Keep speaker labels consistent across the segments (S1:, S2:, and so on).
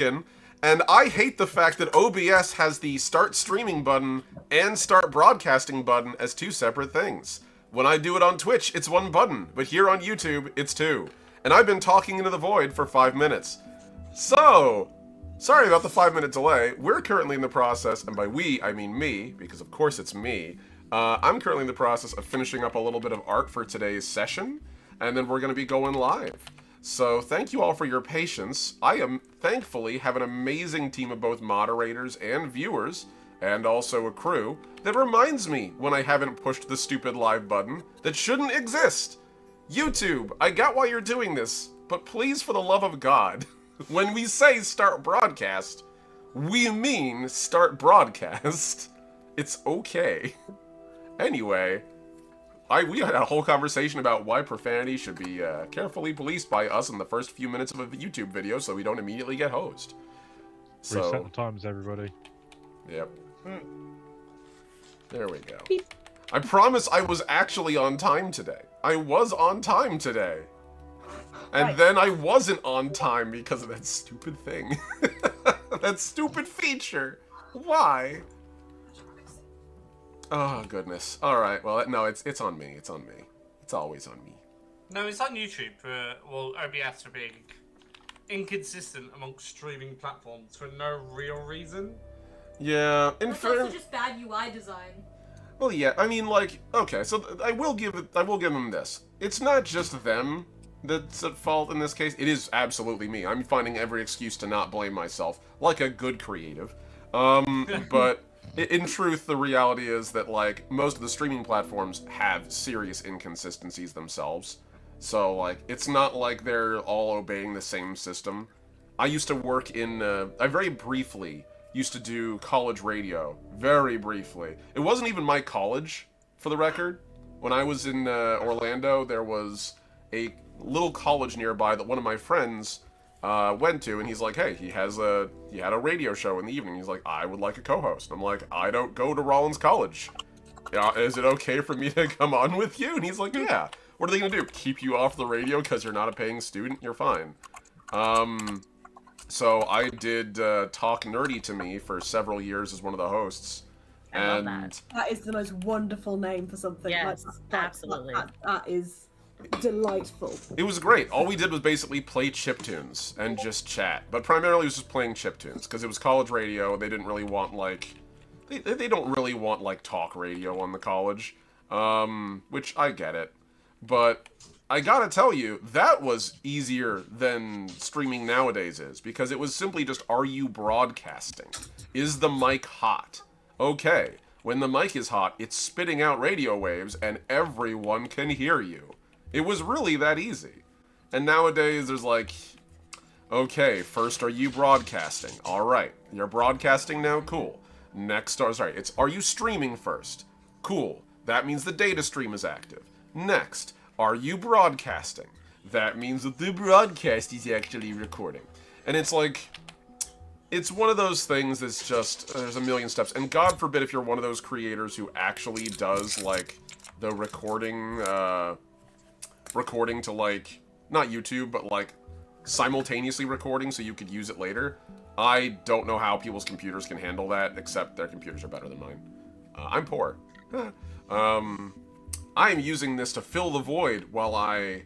S1: and I hate the fact that OBS has the start streaming button and start broadcasting button as two separate things. When I do it on Twitch, it's one button, but here on YouTube, it's two. And I've been talking into the void for 5 minutes. So, sorry about the 5-minute delay. We're currently in the process, and by we, I mean me, because of course it's me. I'm currently in the process of finishing up a little bit of art for today's session, and then we're going to be going live. So thank you all for your patience. I thankfully have an amazing team of both moderators and viewers, and also a crew, that reminds me when I haven't pushed the stupid live button that shouldn't exist. YouTube, I got why you're doing this, but please, for the love of God, when we say start broadcast, we mean start broadcast. It's okay. Anyway, we had a whole conversation about why profanity should be carefully policed by us in the first few minutes of a YouTube video so we don't immediately get hosed. So,
S2: reset the times, everybody.
S1: Yep. There we go. Beep. I promise I was actually on time today. I was on time today. And then I wasn't on time because of that stupid thing. That stupid feature. Why? Oh, goodness. Alright, well, no, it's on me. It's on me. It's always on me.
S3: No, it's on YouTube for, well, OBS for being inconsistent amongst streaming platforms for no real reason.
S1: Yeah, in
S4: fact, also just bad UI design.
S1: Well, yeah, I mean, like, okay, so I will give them this. It's not just them that's at fault in this case. It is absolutely me. I'm finding every excuse to not blame myself, like a good creative. But in truth, the reality is that, like, most of the streaming platforms have serious inconsistencies themselves. So, like, it's not like they're all obeying the same system. I used to work in, I very briefly used to do college radio, very briefly. It wasn't even my college, for the record. When I was in Orlando, there was a little college nearby that one of my friends went to, and he's like, hey, he had a radio show in the evening. He's like, I would like a co-host. I'm like, I don't go to Rollins College. Is it okay for me to come on with you? And he's like, yeah. What are they gonna do? Keep you off the radio because you're not a paying student? You're fine. So I did Talk Nerdy to Me for several years as one of the hosts.
S5: I love that.
S6: That is the most wonderful name for something.
S5: Yes, absolutely.
S6: That is delightful.
S1: It was great. All we did was basically play chiptunes and just chat. But primarily it was just playing chiptunes because it was college radio. They didn't really want, like... They don't really want, like, talk radio on the college. Which I get it. But I gotta tell you, that was easier than streaming nowadays is, because it was simply just, are you broadcasting? Is the mic hot? Okay, when the mic is hot, it's spitting out radio waves, and everyone can hear you. It was really that easy. And nowadays, there's like, okay, first, are you broadcasting? Alright, you're broadcasting now? Cool. Next, are you streaming first? Cool. That means the data stream is active. Next, are you broadcasting? That means that the broadcast is actually recording. And it's like, it's one of those things that's just, there's a million steps. And God forbid if you're one of those creators who actually does, like, the recording to, like, not YouTube, but, like, simultaneously recording so you could use it later. I don't know how people's computers can handle that, except their computers are better than mine. I'm poor. I am using this to fill the void while I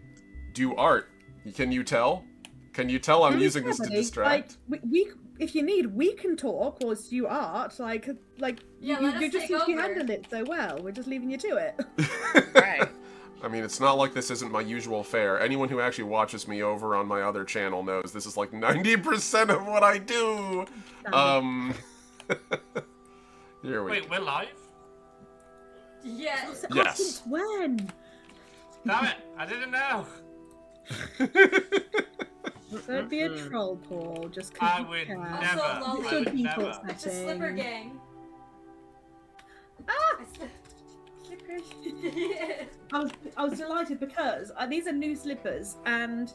S1: do art. Can you tell? Can you tell I'm using this to distract?
S6: Like, we if you need, we can talk or do art. Like
S4: yeah,
S6: you just handle it so well. We're just leaving you to it.
S5: Right.
S1: I mean, it's not like this isn't my usual fare. Anyone who actually watches me over on my other channel knows this is like 90% of what I do. Here we
S3: Wait, we're live?
S4: Yes.
S1: Yes.
S6: Since when?
S3: Damn it, I didn't know.
S6: Don't be a troll, Paul. Just
S3: I
S6: because
S3: would
S6: you can.
S3: never.
S4: Also,
S6: It's
S3: I
S6: a
S3: would
S6: default
S3: never.
S4: It's a slipper
S6: setting.
S4: gang.
S6: Ah!
S4: Slippers.
S6: I was delighted because these are new slippers, and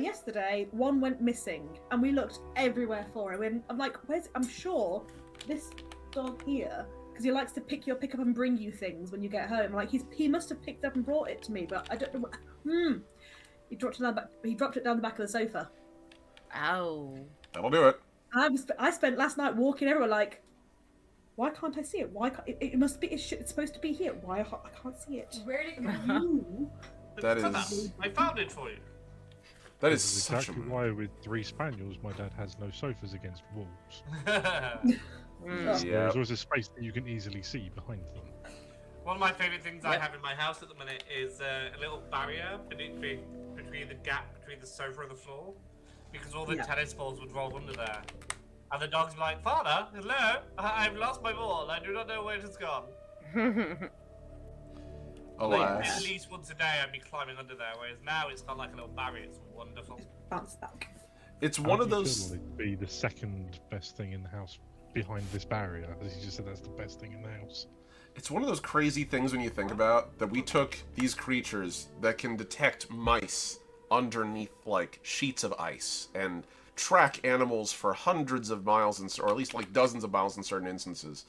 S6: yesterday one went missing, and we looked everywhere for him. I'm like, I'm sure this dog here, because he likes to pick up and bring you things when you get home. Like he must have picked up and brought it to me, but I don't know. He dropped it down the back of the sofa.
S5: Ow.
S1: That'll do it.
S6: I spent last night walking everywhere like, why can't I see it? Why can't it must be? It's supposed to be here. Why I can't see it?
S4: Where did it go?
S6: Ooh.
S1: That
S3: Look at
S1: is-
S3: I found it for you.
S1: That
S2: This
S1: is
S2: is
S1: such a...
S2: exactly why with 3 spaniels my dad has no sofas against walls.
S5: Mm.
S1: Yeah.
S2: There's always a space that you can easily see behind them.
S3: One of my favourite things I have in my house at the minute is a little barrier between the gap between the sofa and the floor, because all the tennis balls would roll under there. And the dogs be like, Father, hello, I've lost my ball. I do not know where it has gone. Like,
S1: Alas.
S3: at least once a day I'd be climbing under there, whereas now it's got like a little barrier. It's wonderful.
S6: Bounce back.
S1: It's
S2: How
S1: one
S2: do
S1: of
S2: you
S1: those...
S2: feel like it'd be the second best thing in the house behind this barrier? As you just said, that's the best thing in the house.
S1: It's one of those crazy things when you think about that we took these creatures that can detect mice underneath like sheets of ice and track animals for hundreds of miles or at least like dozens of miles in certain instances.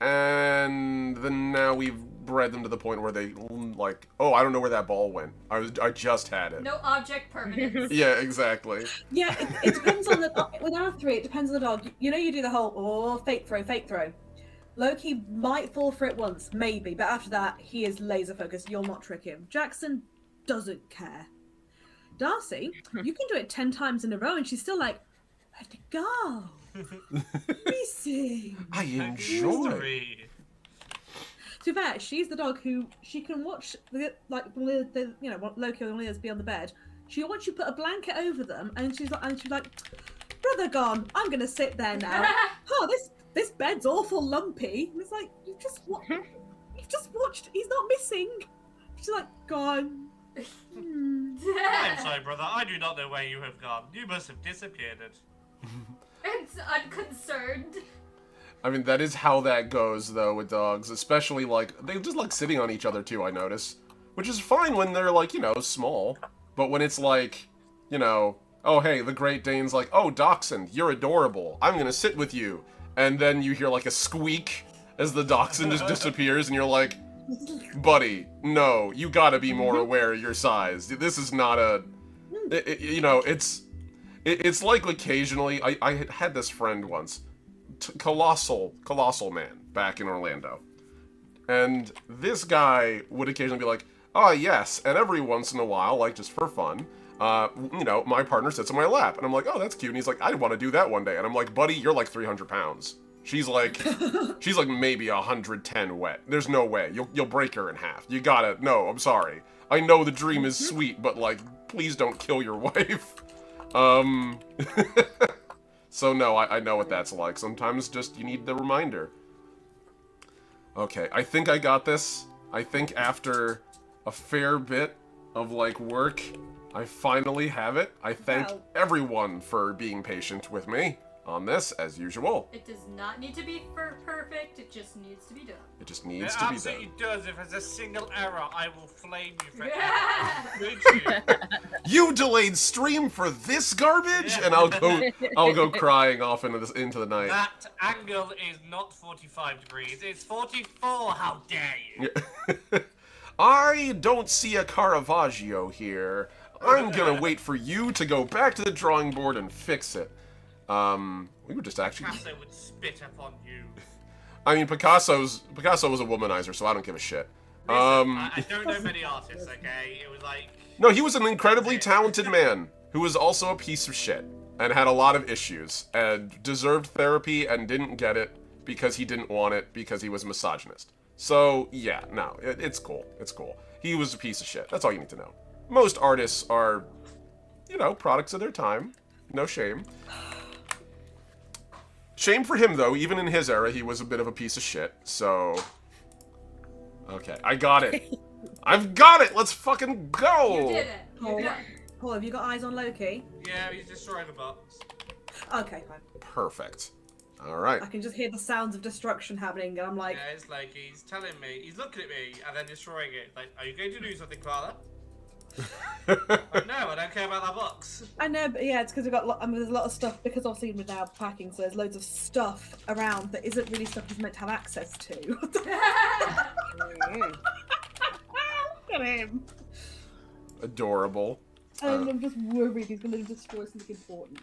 S1: And then now we've bred them to the point where they like, oh, I don't know where that ball went. I just had it.
S4: No object permanence.
S1: Yeah, exactly.
S6: Yeah, it depends on the. With our 3, it depends on the dog. You know, you do the whole fake throw. Loki might fall for it once, maybe, but after that, he is laser focused. You'll not trick him. Jackson doesn't care. Darcy, you can do it 10 times in a row, and she's still like, where'd it go? Missing.
S1: I enjoy.
S3: Mystery.
S6: To be fair, she's the dog who she can watch the Loki and Leah's be on the bed. She'll watch you put a blanket over them, and she's like, brother gone. I'm gonna sit there now. Oh, this bed's awful lumpy. And it's like you've just watched. He's not missing. She's like gone.
S3: I'm sorry, brother. I do not know where you have gone. You must have disappeared.
S4: It's unconcerned.
S1: I mean, that is how that goes, though, with dogs. Especially, like, they just like sitting on each other, too, I notice. Which is fine when they're, like, you know, small. But when it's like, you know, oh, hey, the Great Dane's like, oh, Dachshund, you're adorable. I'm gonna sit with you. And then you hear, like, a squeak as the Dachshund just disappears, and you're like, buddy, no, you gotta be more aware of your size. This is not a... you know, it's like occasionally... I had this friend once. Colossal man back in Orlando. And this guy would occasionally be like, oh, yes, and every once in a while, like, just for fun, you know, my partner sits on my lap. And I'm like, oh, that's cute. And he's like, I want to do that one day. And I'm like, buddy, you're like 300 pounds. She's like maybe 110 wet. There's no way. You'll break her in half. You gotta, no, I'm sorry. I know the dream is sweet, but, like, please don't kill your wife. So no, I know what that's like. Sometimes just you need the reminder. Okay, I think I got this. I think after a fair bit of, like, work, I finally have it. I thank everyone for being patient with me on this, as usual.
S4: It does not need to be perfect, it just needs to be done.
S1: It just needs
S3: It
S1: to be
S3: absolutely
S1: done.
S3: does. If there's a single error, I will flame you for
S4: Yeah.
S1: You delayed stream for this garbage, and I'll go crying off into the night.
S3: That angle is not 45 degrees. It's 44. How dare you?
S1: I don't see a Caravaggio here. I'm gonna wait for you to go back to the drawing board and fix it. We were just actually...
S3: Picasso would spit upon you.
S1: I mean, Picasso was a womanizer, so I don't give a shit.
S3: Listen, I don't know many artists, okay? It was like...
S1: No, he was an incredibly talented man who was also a piece of shit and had a lot of issues and deserved therapy and didn't get it because he didn't want it because he was a misogynist. So, yeah, no, it's cool. It's cool. He was a piece of shit. That's all you need to know. Most artists are, you know, products of their time. No shame. Shame for him, though. Even in his era, he was a bit of a piece of shit, so... Okay, I got it. I've got it! Let's fucking go!
S4: You did it.
S6: Paul, Paul, have you got eyes on Loki?
S3: Yeah, he's destroying the box.
S6: Okay, fine.
S1: Perfect. Alright.
S6: I can just hear the sounds of destruction happening, and I'm like...
S3: Yeah, it's like he's telling me, he's looking at me and then destroying it. Like, are you going to do something, Clara? Like, no, I don't care about that box.
S6: I know, but yeah, it's because we've got there's a lot of stuff, because obviously we're now packing, so there's loads of stuff around that isn't really stuff he's meant to have access to. Look at him.
S1: Adorable.
S6: And I'm just worried he's going to destroy something important.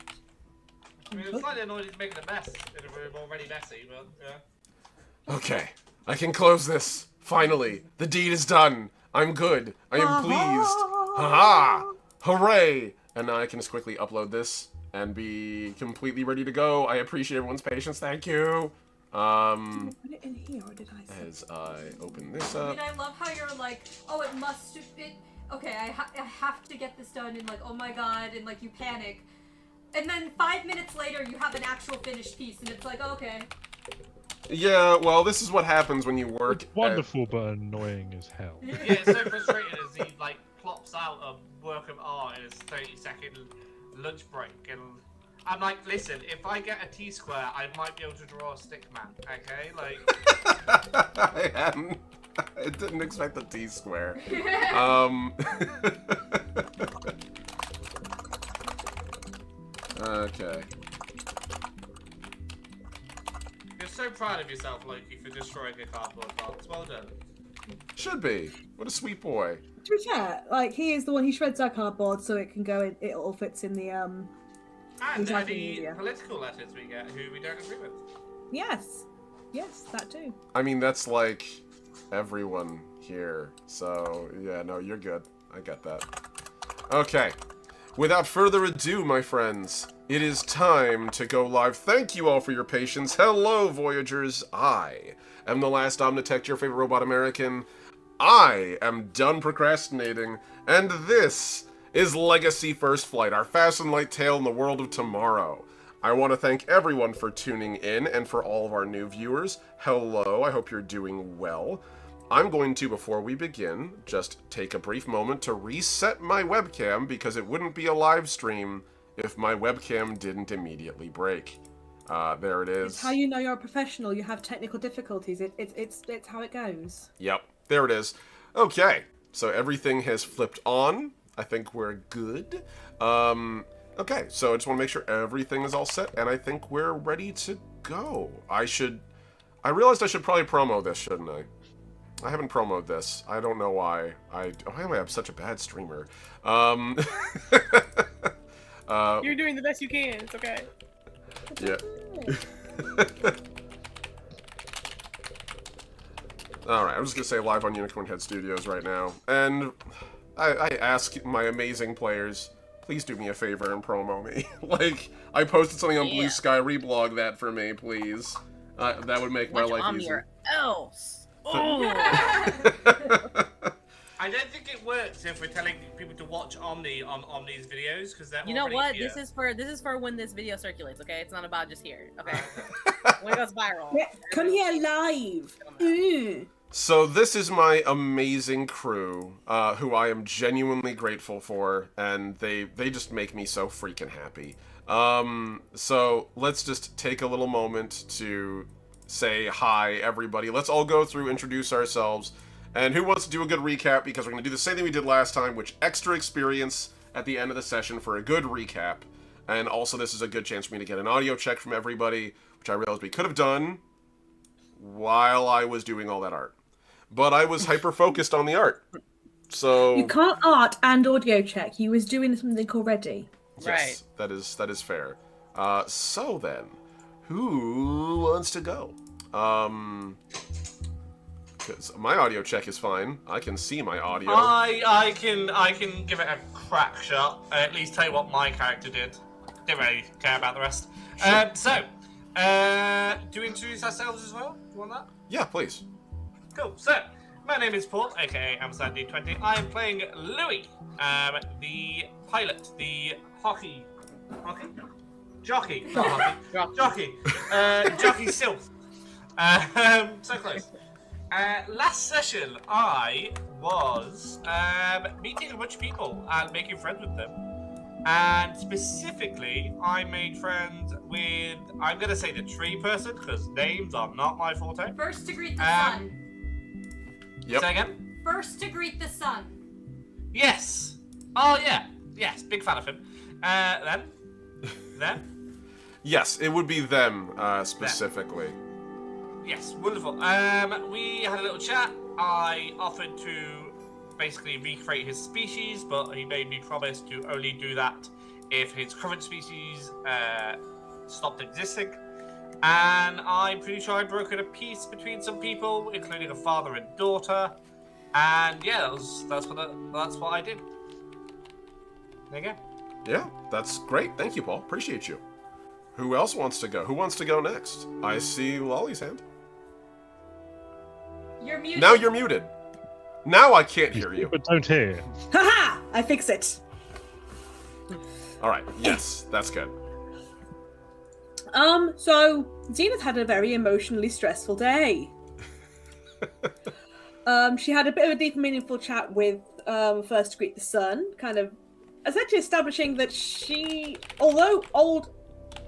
S3: I mean, I'm slightly annoyed he's making a mess in a room already messy, but yeah.
S1: Okay, I can close this. Finally, the deed is done. I'm good. I am pleased. Haha! Hooray! And now I can just quickly upload this and be completely ready to go. I appreciate everyone's patience. Thank you.
S6: Did I put it in here or did I?
S1: As I open this
S4: I
S1: up.
S4: mean, I love how you're like, oh, it must have been. Okay, I have to get this done, and like, oh my god, and like you panic, and then 5 minutes later you have an actual finished piece, and it's like, okay.
S1: Yeah, well, this is what happens when you work.
S2: It's wonderful, but annoying as hell.
S3: Yeah, it's so frustrating as he like plops out a work of art in his 30-second lunch break, and I'm like, listen, if I get a T-square, I miat be able to draw a stick man, okay? Like...
S1: I didn't expect the T-square. Okay.
S3: You're so proud of yourself, Loki, for destroying a cardboard box. Well done.
S1: Should be. What a sweet boy.
S6: To be fair, like he is the one who shreds our cardboard so it can go in. It all fits in the
S3: And
S6: Exactly,
S3: any
S6: yeah.
S3: political letters we get who we don't agree with.
S6: Yes, that too.
S1: I mean, that's like everyone here. So, yeah, no, you're good. I get that. Okay. Without further ado, my friends, it is time to go live. Thank you all for your patience. Hello, Voyagers. I am the last Omnitech, your favorite robot American. I am done procrastinating, and this is Legacy First Flight, our fast and light tale in the world of tomorrow. I want to thank everyone for tuning in, and for all of our new viewers, hello, I hope you're doing well. I'm going to, before we begin, just take a brief moment to reset my webcam, because it wouldn't be a live stream if my webcam didn't immediately break. There it is.
S6: It's how you know you're a professional. You have technical difficulties. It's how it goes.
S1: Yep, there it is. Okay, so everything has flipped on. I think we're good. Okay, so I just want to make sure everything is all set, and I think we're ready to go. I realized I should probably promo this, shouldn't I? I haven't promoted this. I don't know why. Why am I such a bad streamer?
S5: You're doing the best you can. It's okay.
S1: Yeah. Alright, I'm just gonna say live on Unicorn Head Studios right now. And I ask my amazing players, please do me a favor and promo me. Like, I posted something on Blue Sky, reblog that for me, please. That would make my life easier.
S5: Else.
S3: I don't think it works if we're telling people to watch Omni on Omni's videos, because they're
S5: You know what?
S3: Here.
S5: This is for when this video circulates. Okay, it's not about just here. Okay, when it goes viral.
S6: Yeah, come here live.
S1: So this is my amazing crew, who I am genuinely grateful for, and they just make me so freaking happy. So let's just take a little moment to say hi, everybody. Let's all go through, introduce ourselves, and who wants to do a good recap, because we're going to do the same thing we did last time, which extra experience at the end of the session for a good recap. And also this is a good chance for me to get an audio check from everybody, which I realized we could have done while I was doing all that art. But I was hyper-focused on the art. So
S6: You can't art and audio check. You was doing something already.
S1: yes, that is fair. So then, who wants to go? Because my audio check is fine. I can see my audio.
S3: I can give it a crack shot. At least tell you what my character did. Didn't really care about the rest.
S1: Sure.
S3: Do we introduce ourselves as well? You want that?
S1: Yeah, please.
S3: Cool. So, my name is Paul, aka AmSanD20. I am playing Louis, the pilot, the jockey, jockey Sylph. So close. Last session, I was meeting a bunch of people and making friends with them. And specifically, I made friends with, I'm going to say the tree person, because names are not my forte.
S4: First to greet the sun.
S1: Yep.
S3: Say again?
S4: First to greet the sun.
S3: Yes. Oh, yeah. Yes, big fan of him. Then?
S1: Yes, it would be them, specifically.
S3: Yes, wonderful. We had a little chat. I offered to basically recreate his species, but he made me promise to only do that if his current species stopped existing. And I'm pretty sure I brokered a peace between some people, including a father and daughter. And yeah, that's what I did. There you go.
S1: Yeah, that's great. Thank you, Paul. Appreciate you. Who else wants to go? Who wants to go next? I see Lolly's hand.
S4: You're muted.
S1: Now you're muted. Now I can't hear you.
S2: But don't hear.
S6: Haha! I fix it.
S1: All right. Yes, that's good.
S6: So Zenith had a very emotionally stressful day. She had a bit of a deep and meaningful chat with First to Greet the Sun, kind of essentially establishing that she, although old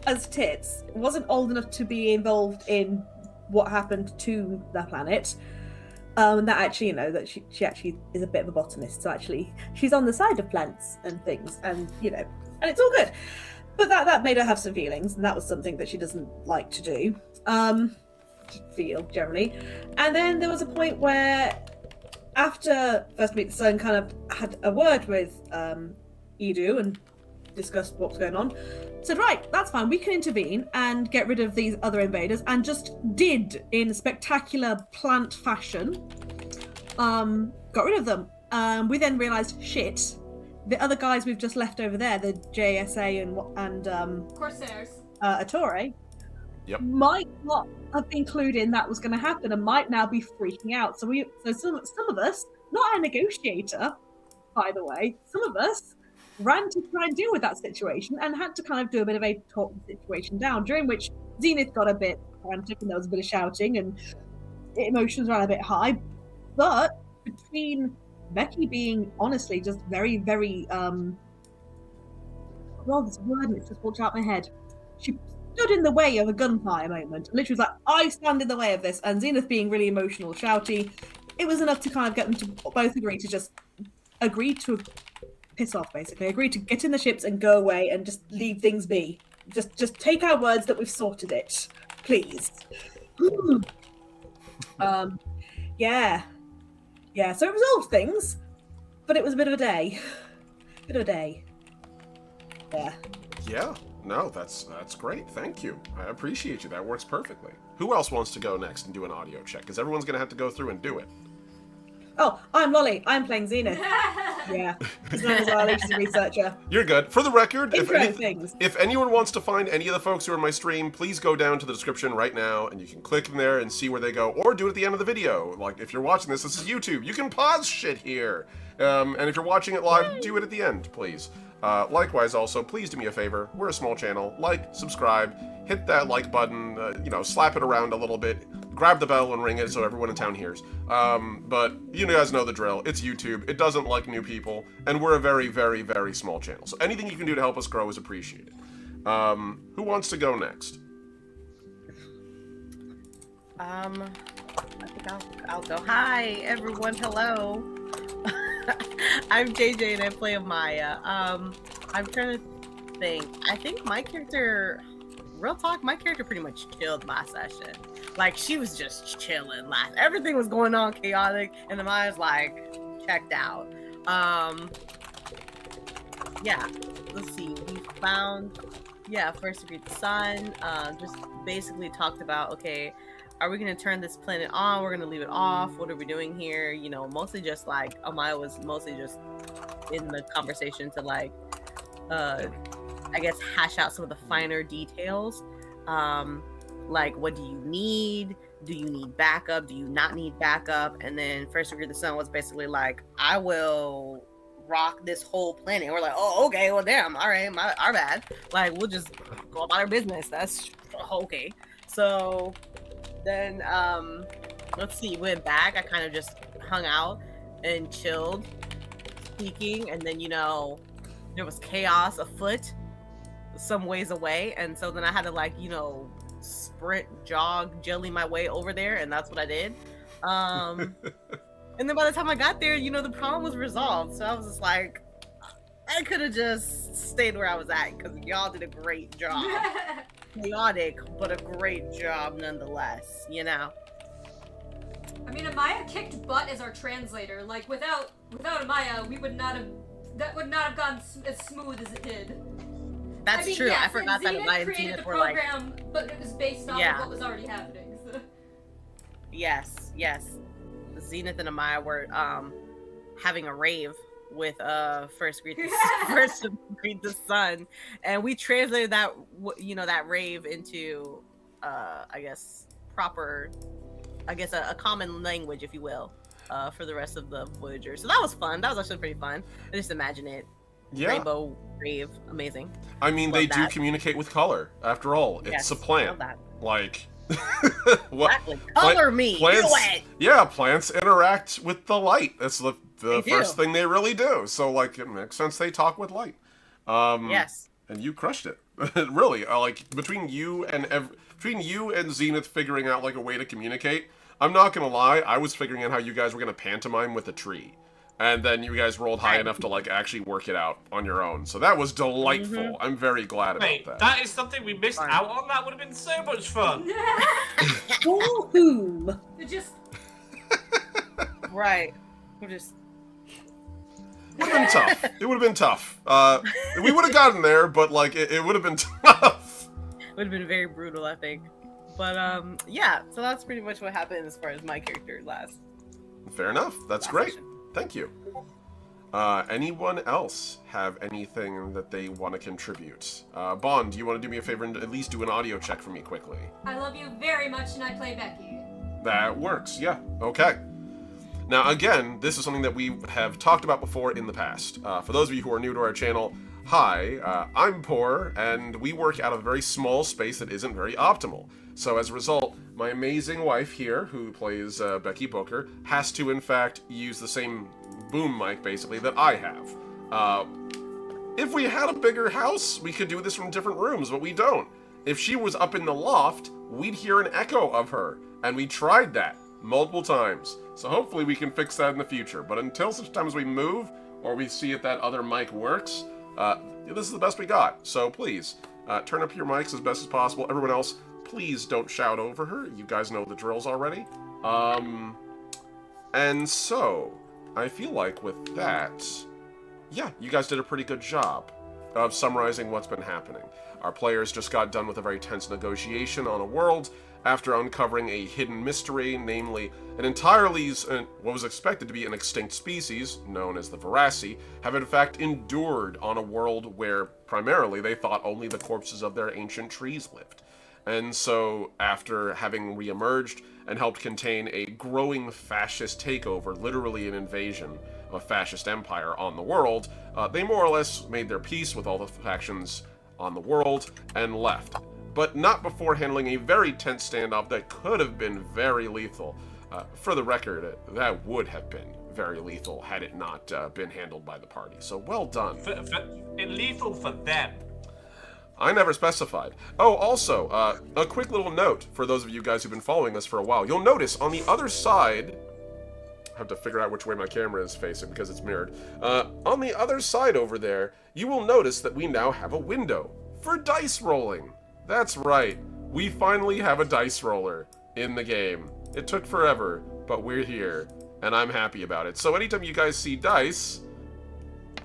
S6: as tits, wasn't old enough to be involved in what happened to the planet. That actually, that she actually is a bit of a botanist, so actually she's on the side of plants and things, and and it's all good. But that made her have some feelings, and that was something that she doesn't like to do, feel generally. And then there was a point where, after First Meet the Sun kind of had a word with Edu and discussed what was going on, said, right, that's fine, we can intervene and get rid of these other invaders, and just did, in spectacular plant fashion, got rid of them. We then realised, shit, the other guys we've just left over there, the JSA and
S4: Corsairs.
S6: Attore,
S1: Yep.
S6: might not have been clued in that was going to happen and might now be freaking out. So some of us, not a negotiator, by the way, some of us ran to try and deal with that situation and had to kind of do a bit of a talk the situation down, during which Zenith got a bit frantic and there was a bit of shouting and emotions ran a bit high. But between Becky being honestly just very, very this word and it's just walked out my head. She stood in the way of a gunfire moment. Literally was like, I stand in the way of this, and Zenith being really emotional, shouty, it was enough to kind of get them to both agree to piss off, basically. Agree to get in the ships and go away and just leave things be. Just take our words that we've sorted it, please. Yeah. So it resolved things, but it was a bit of a day. Yeah.
S1: Yeah. No, that's great. Thank you. I appreciate you. That works perfectly. Who else wants to go next and do an audio check? Because everyone's going to have to go through and do it.
S6: Oh, I'm Lolly. I'm playing Zenith. Yeah. She's known as Lolly. She's a researcher.
S1: You're good. For the record,
S6: Things.
S1: if anyone wants to find any of the folks who are in my stream, please go down to the description right now, and you can click in there and see where they go, or do it at the end of the video. Like, if you're watching this is YouTube. You can pause shit here. And if you're watching it live, do it at the end, please. Likewise, also, please do me a favor. We're a small channel. Like, subscribe, hit that like button, slap it around a little bit, grab the bell and ring it so everyone in town hears. But you guys know the drill. It's YouTube. It doesn't like new people, and we're a very, very, very small channel. So anything you can do to help us grow is appreciated. Who wants to go next?
S5: I think I'll go. Hi, everyone. Hello. I'm JJ and I play Maya. I'm trying to think. I think my character, real talk, my character pretty much chilled last session. Like, she was just chilling. Everything was going on chaotic, and then Maya's like checked out. Yeah. Let's see. We found, First to Greet the Sun. Just basically talked about, okay, are we going to turn this planet on? We're going to leave it off. What are we doing here? Mostly just like, Amaya was mostly just in the conversation to like, I guess, hash out some of the finer details. Like, what do you need? Do you need backup? Do you not need backup? And then First to Greet the Sun was basically like, I will rock this whole planet. We're like, oh, okay, well, damn, all right, our bad. Like, we'll just go about our business. That's okay. So then, let's see, went back. I kind of just hung out and chilled, speaking, and then, there was chaos afoot some ways away, and so then I had to, like, sprint, jog, jelly my way over there, and that's what I did. And then by the time I got there, the problem was resolved, so I was just like, I could have just stayed where I was at, because y'all did a great job. Chaotic, but a great job nonetheless,
S4: I mean, Amaya kicked butt as our translator. Like, without Amaya, that would not have gone as smooth as it did.
S5: That's
S4: I mean,
S5: true.
S4: yeah,
S5: I forgot that
S4: Zenith
S5: Maya and
S4: created
S5: Zenith
S4: the
S5: were like,
S4: program, but it was based off
S5: Yeah.
S4: of what was already happening. So.
S5: yes. Zenith and Amaya were having a rave with first greet the sun, and we translated that that rave into I guess proper, a common language, if you will, for the rest of the Voyagers. So that was fun. That was actually pretty fun. I just imagine it.
S1: Yeah.
S5: Rainbow rave, amazing.
S1: I mean,
S5: Love
S1: they do
S5: that.
S1: communicate with color. After all, it's
S5: Yes,
S1: a plant.
S5: love that.
S1: Like, what?
S5: Exactly. Color me.
S1: Plants,
S5: Do it.
S1: yeah, plants interact with the light. That's the
S5: They
S1: first
S5: do.
S1: thing they really do. So, like, it makes sense they talk with light.
S5: Yes.
S1: And you crushed it. Really, like, between you and Zenith figuring out, like, a way to communicate, I'm not gonna lie, I was figuring out how you guys were gonna pantomime with a tree. And then you guys rolled high enough to, like, actually work it out on your own. So that was delightful.
S5: Mm-hmm.
S1: I'm very glad about
S3: Wait,
S1: that.
S3: that is something we missed out on? That would have been so much fun!
S6: For whom?
S4: It just
S5: Right. We're just.
S1: Would have been tough. It would have been tough. We would have gotten there, but, like, it would have been tough.
S5: Would have been very brutal, I think. But yeah. So that's pretty much what happened as far as my character last.
S1: Fair enough. That's
S5: last
S1: great.
S5: session.
S1: Thank you. Anyone else have anything that they want to contribute? Bond, do you want to do me a favor and at least do an audio check for me quickly?
S4: I love you very much, and I play Becky.
S1: That works, yeah. Okay. Now, again, this is something that we have talked about before in the past. For those of you who are new to our channel, hi, I'm poor, and we work out of a very small space that isn't very optimal. So as a result, my amazing wife here, who plays Becky Booker, has to, in fact, use the same boom mic, basically, that I have. If we had a bigger house, we could do this from different rooms, but we don't. If she was up in the loft, we'd hear an echo of her, and we tried that multiple times. So hopefully we can fix that in the future. But until such time as we move, or we see if that other mic works, this is the best we got. So please, turn up your mics as best as possible. Everyone else, please don't shout over her. You guys know the drills already. And so, I feel like with that, yeah, you guys did a pretty good job of summarizing what's been happening. Our players just got done with a very tense negotiation on a world after uncovering a hidden mystery, namely an entirely, what was expected to be an extinct species, known as the Verasi, have in fact endured on a world where primarily they thought only the corpses of their ancient trees lived. And so, after having re-emerged and helped contain a growing fascist takeover, literally an invasion of a fascist empire on the world, they more or less made their peace with all the factions on the world and left. But not before handling a very tense standoff that could have been very lethal. For the record, that would have been very lethal had it not been handled by the party. So well done.
S3: Lethal for them.
S1: I never specified. Oh, also, a quick little note for those of you guys who've been following us for a while. You'll notice on the other side, I have to figure out which way my camera is facing because it's mirrored. On the other side over there, you will notice that we now have a window for dice rolling. That's right, we finally have a dice roller in the game. It took forever, but we're here, and I'm happy about it. So anytime you guys see dice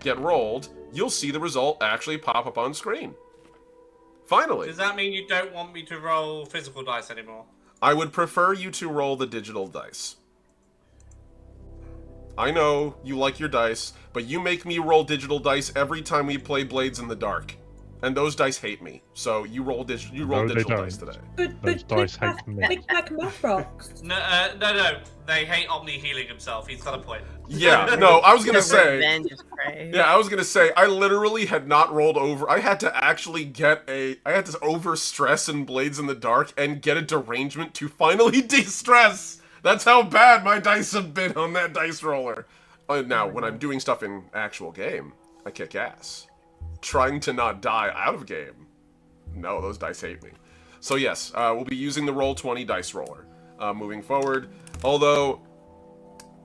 S1: get rolled, you'll see the result actually pop up on screen. Finally.
S3: Does that mean you don't want me to roll physical dice anymore?
S1: I would prefer you to roll the digital dice. I know you like your dice, but you make me roll digital dice every time we play Blades in the Dark. And those dice hate me. So you roll digital dice today.
S2: Those dice hate me.
S6: Big Mac Math Rocks.
S3: No. They hate Omni healing himself. He's got a point.
S1: Yeah, no, I was gonna
S5: The
S1: say.
S5: revenge is crazy.
S1: Yeah, I was gonna say, I literally had not rolled over. I had to actually I had to overstress in Blades in the Dark and get a derangement to finally de-stress. That's how bad my dice have been on that dice roller. Now, when I'm doing stuff in actual game, I kick ass. Trying to not die out of game. No, those dice hate me. So yes, we'll be using the Roll20 dice roller moving forward. Although,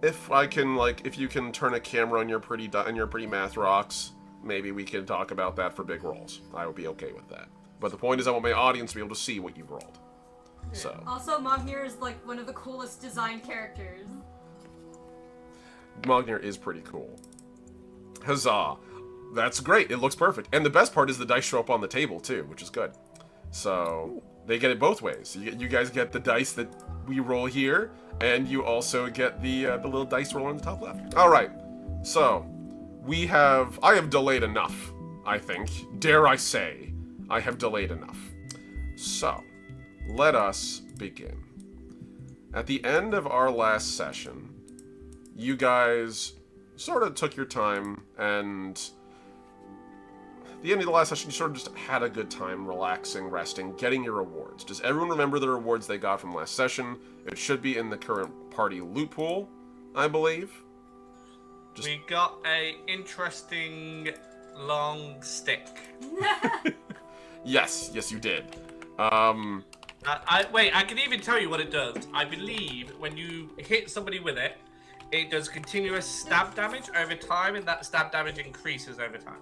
S1: if you can turn a camera on your pretty math rocks, maybe we can talk about that for big rolls. I would be okay with that. But the point is, I want my audience to be able to see what you've rolled. So.
S4: Also, Mognir is like one of the coolest design characters.
S1: Mognir is pretty cool. Huzzah. That's great. It looks perfect. And the best part is the dice show up on the table, too, which is good. So, they get it both ways. You guys get the dice that we roll here, and you also get the little dice roll on the top left. All right. So, I have delayed enough, I think. Dare I say, I have delayed enough. So, let us begin. At the end of our last session, you guys sort of took your time, and at the end of the last session, you sort of just had a good time relaxing, resting, getting your rewards. Does everyone remember the rewards they got from last session? It should be in the current party loot pool, I believe.
S3: We got a interesting long stick.
S1: Yes, you did.
S3: Wait, I can even tell you what it does. I believe when you hit somebody with it, it does continuous stab damage over time, and that stab damage increases over time.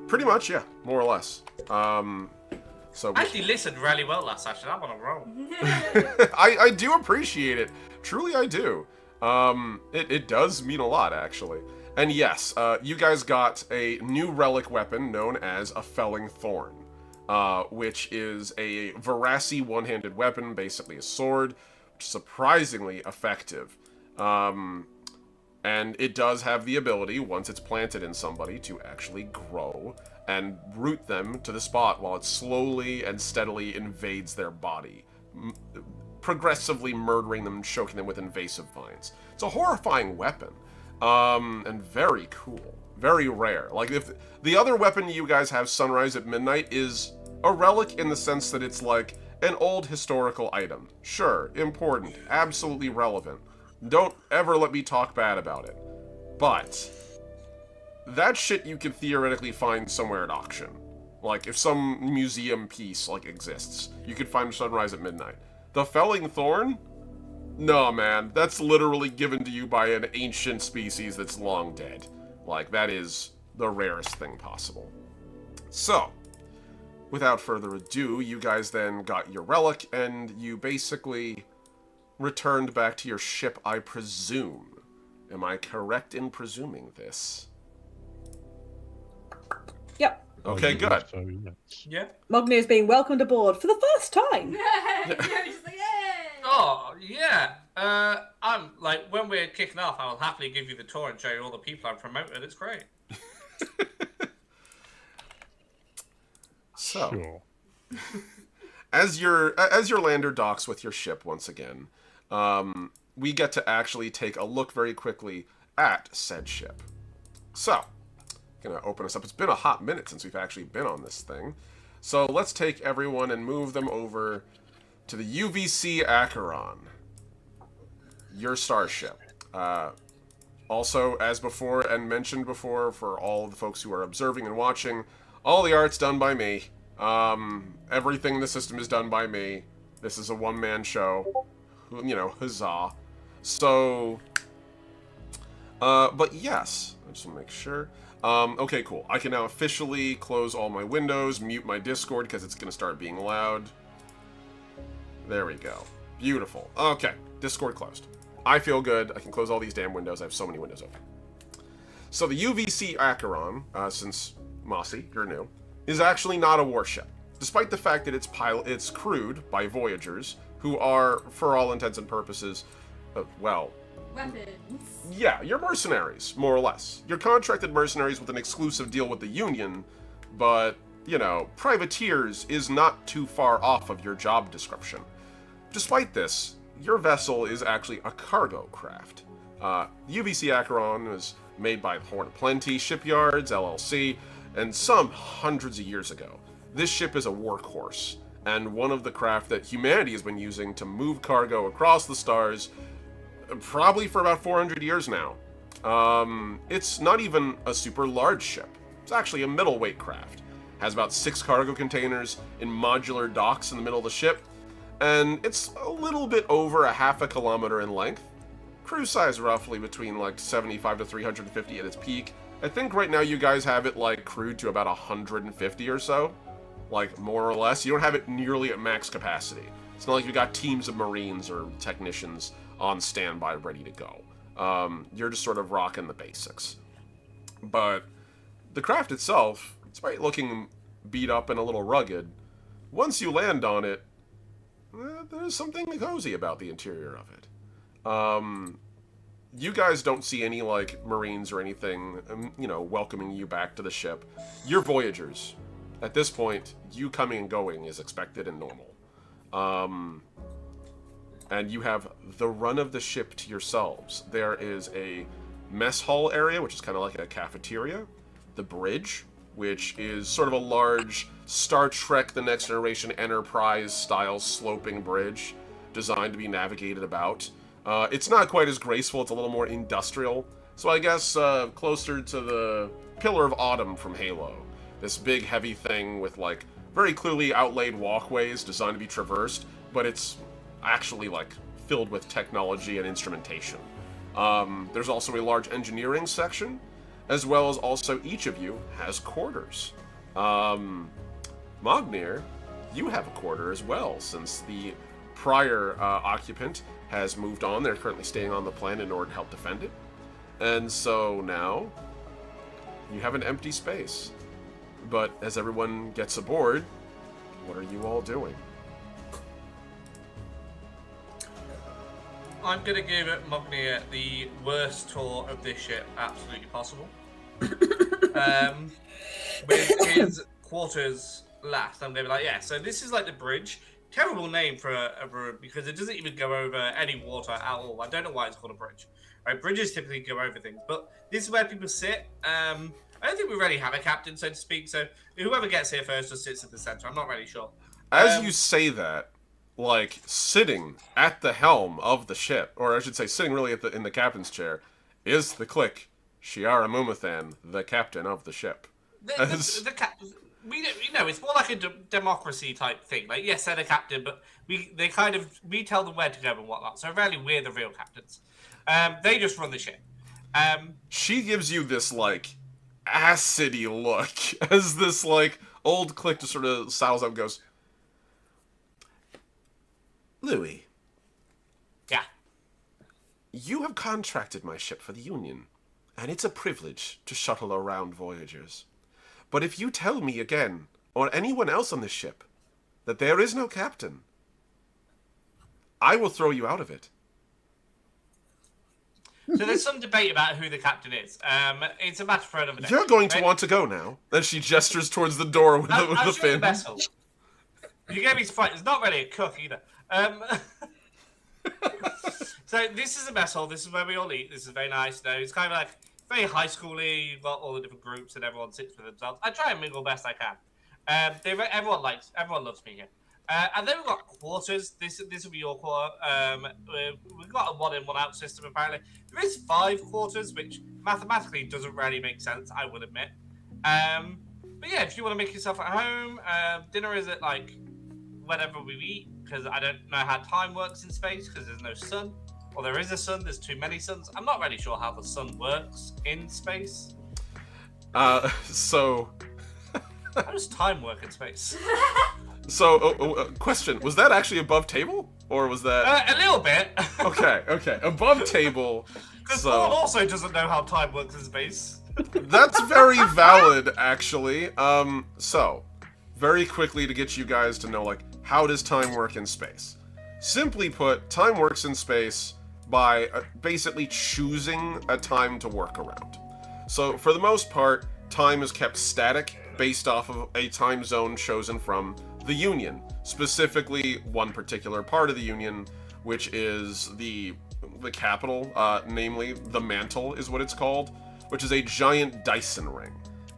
S1: Pretty much, yeah, more or less. So
S3: I actually listened really well last session. I'm on a roll.
S1: I do appreciate it. Truly, I do. It does mean a lot, actually. And yes, you guys got a new relic weapon known as a Felling Thorn, which is a Verassi one-handed weapon, basically a sword, surprisingly effective. And it does have the ability, once it's planted in somebody, to actually grow and root them to the spot while it slowly and steadily invades their body, progressively murdering them and choking them with invasive vines. It's a horrifying weapon, and very cool, very rare. Like, if the other weapon you guys have, Sunrise at Midnight, is a relic in the sense that it's like an old historical item. Sure, important, absolutely relevant. Don't ever let me talk bad about it. But that shit you could theoretically find somewhere at auction. Like, if some museum piece, like, exists, you could find Sunrise at Midnight. The Felling Thorn? No, man. That's literally given to you by an ancient species that's long dead. Like, that is the rarest thing possible. So, without further ado, you guys then got your relic, and you basically returned back to your ship, I presume. Am I correct in presuming this?
S6: Yep.
S1: Okay, good.
S2: So, yes.
S3: Yeah.
S6: Mogni is being welcomed aboard for the first time.
S4: You're just like, yay!
S3: Oh, yeah. I'm like, when we're kicking off, I will happily give you the tour and show you all the people I've promoted. It's great.
S1: So,
S2: Sure.
S1: as your lander docks with your ship once again, we get to actually take a look very quickly at said ship. So, gonna open us up. It's been a hot minute since we've actually been on this thing. So let's take everyone and move them over to the UVC Acheron, your starship. Also, as before and mentioned before, for all of the folks who are observing and watching, all the art's done by me. Everything in the system is done by me. This is a one-man show. You know, huzzah. So, but yes, I just want to make sure. Okay, cool. I can now officially close all my windows, mute my Discord because it's going to start being loud. There we go. Beautiful. Okay, Discord closed. I feel good. I can close all these damn windows. I have so many windows open. So the UVC Acheron, since Mossy, you're new, is actually not a warship. Despite the fact that it's crewed by Voyagers, who are, for all intents and purposes, well...
S4: Weapons.
S1: Yeah, you're mercenaries, more or less. You're contracted mercenaries with an exclusive deal with the Union, but, you know, privateers is not too far off of your job description. Despite this, your vessel is actually a cargo craft. UVC Acheron was made by Horn of Plenty Shipyards, LLC, and some hundreds of years ago. This ship is a workhorse, and one of the craft that humanity has been using to move cargo across the stars probably for about 400 years now. It's not even a super large ship. It's actually a middleweight craft. Has about 6 cargo containers in modular docks in the middle of the ship, and it's a little bit over a half a kilometer in length. Cruise size roughly between like 75 to 350 at its peak. I think right now you guys have it like crewed to about 150 or so. Like more or less. You don't have it nearly at max capacity. It's not like you got teams of Marines or technicians on standby ready to go. You're just sort of rocking the basics. But the craft itself, despite looking beat up and a little rugged, once you land on it, there's something cozy about the interior of it. You guys don't see any, like, Marines or anything, welcoming you back to the ship. You're Voyagers. At this point, you coming and going is expected and normal. And you have the run of the ship to yourselves. There is a mess hall area, which is kind of like a cafeteria. The bridge, which is sort of a large Star Trek The Next Generation Enterprise-style sloping bridge designed to be navigated about. It's not quite as graceful, it's a little more industrial. So I guess closer to the Pillar of Autumn from Halo. This big, heavy thing with, like, very clearly outlaid walkways designed to be traversed, but it's actually, like, filled with technology and instrumentation. There's also a large engineering section, as well as also each of you has quarters. Mognir, you have a quarter as well, since the prior occupant has moved on. They're currently staying on the planet in order to help defend it. And so now, you have an empty space. But as everyone gets aboard, what are you all doing?
S3: I'm gonna give Mognir the worst tour of this ship absolutely possible. With his quarters last, I'm gonna be like, yeah, so this is like the bridge. Terrible name for a because it doesn't even go over any water at all. I don't know why it's called a bridge. Right, bridges typically go over things, but this is where people sit. I don't think we really have a captain, so to speak, so whoever gets here first just sits at the center. I'm not really sure.
S1: As you say that, like, sitting at the helm of the ship, or I should say sitting really in the captain's chair, is the click Shiara Mumathan, the captain of the ship.
S3: We know it's more like a democracy type thing. Like, yes, they're the captain, but we tell them where to go and whatnot. So really, we're the real captains. They just run the ship.
S1: She gives you this, like, acidy look as this, like, old click just sort of sours up and goes, Louis.
S3: Yeah.
S1: You have contracted my ship for the Union, and it's a privilege to shuttle around Voyagers. But if you tell me again, or anyone else on this ship, that there is no captain, I will throw you out of it.
S3: So there's some debate about who the captain is. It's a matter for another day.
S1: You're going to want to go now. Then she gestures towards the door with the fin.
S3: The vessel. You gave me some fright. It's not really a cook either. So this is a mess hall. This is where we all eat. This is very nice. Though it's kind of like very high schooly. You've got all the different groups and everyone sits for themselves. I try and mingle best I can. Everyone loves me here. And then we've got quarters. This will be your quarter. We've got a 1 in 1 out system apparently. There is 5 quarters, which mathematically doesn't really make sense, I would admit. But yeah, if you want to make yourself at home, dinner is at like whenever we eat, because I don't know how time works in space because there's no sun. Or there is a sun, there's too many suns. I'm not really sure how the sun works in space.
S1: So...
S3: How does time work in space?
S1: So, question, was that actually above table? Or was that...
S3: a little bit.
S1: Okay, above table.
S3: Because
S1: so...
S3: Paul also doesn't know how time works in space.
S1: That's very valid, actually. So, very quickly to get you guys to know, like, how does time work in space? Simply put, time works in space by basically choosing a time to work around. So, for the most part, time is kept static based off of a time zone chosen from the Union. Specifically, one particular part of the Union, which is the capital, namely the Mantle is what it's called, which is a giant Dyson ring.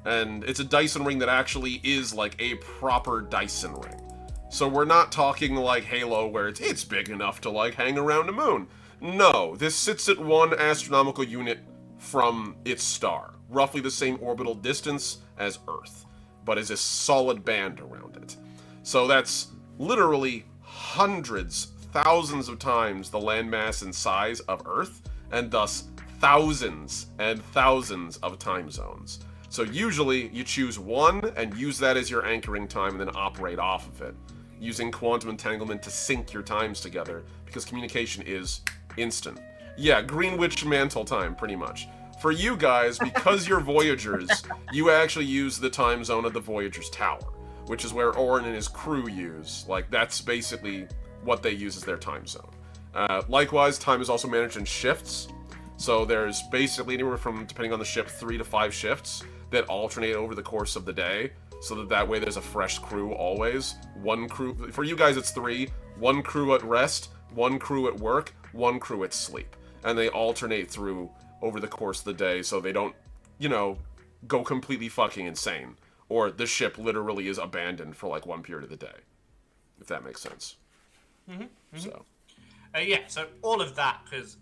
S1: And it's a Dyson ring that actually is like a proper Dyson ring. So we're not talking like Halo where it's big enough to like hang around a moon. No, this sits at 1 astronomical unit from its star, roughly the same orbital distance as Earth, but is a solid band around it. So that's literally hundreds, thousands of times the landmass and size of Earth, and thus thousands and thousands of time zones. So usually you choose one and use that as your anchoring time and then operate off of it, using quantum entanglement to sync your times together, because communication is instant. Yeah, Greenwich Mantle time, pretty much. For you guys, because you're Voyagers, you actually use the time zone of the Voyagers Tower, which is where Orin and his crew use. Like, that's basically what they use as their time zone. Likewise, time is also managed in shifts. So there's basically anywhere from, depending on the ship, 3 to 5 shifts that alternate over the course of the day. So that way there's a fresh crew always. One crew, for you guys it's 3. 1 crew at rest, 1 crew at work, 1 crew at sleep. And they alternate through over the course of the day so they don't, you know, go completely fucking insane. Or the ship literally is abandoned for like 1 period of the day. If that makes sense. So.
S3: Yeah, so all of that, because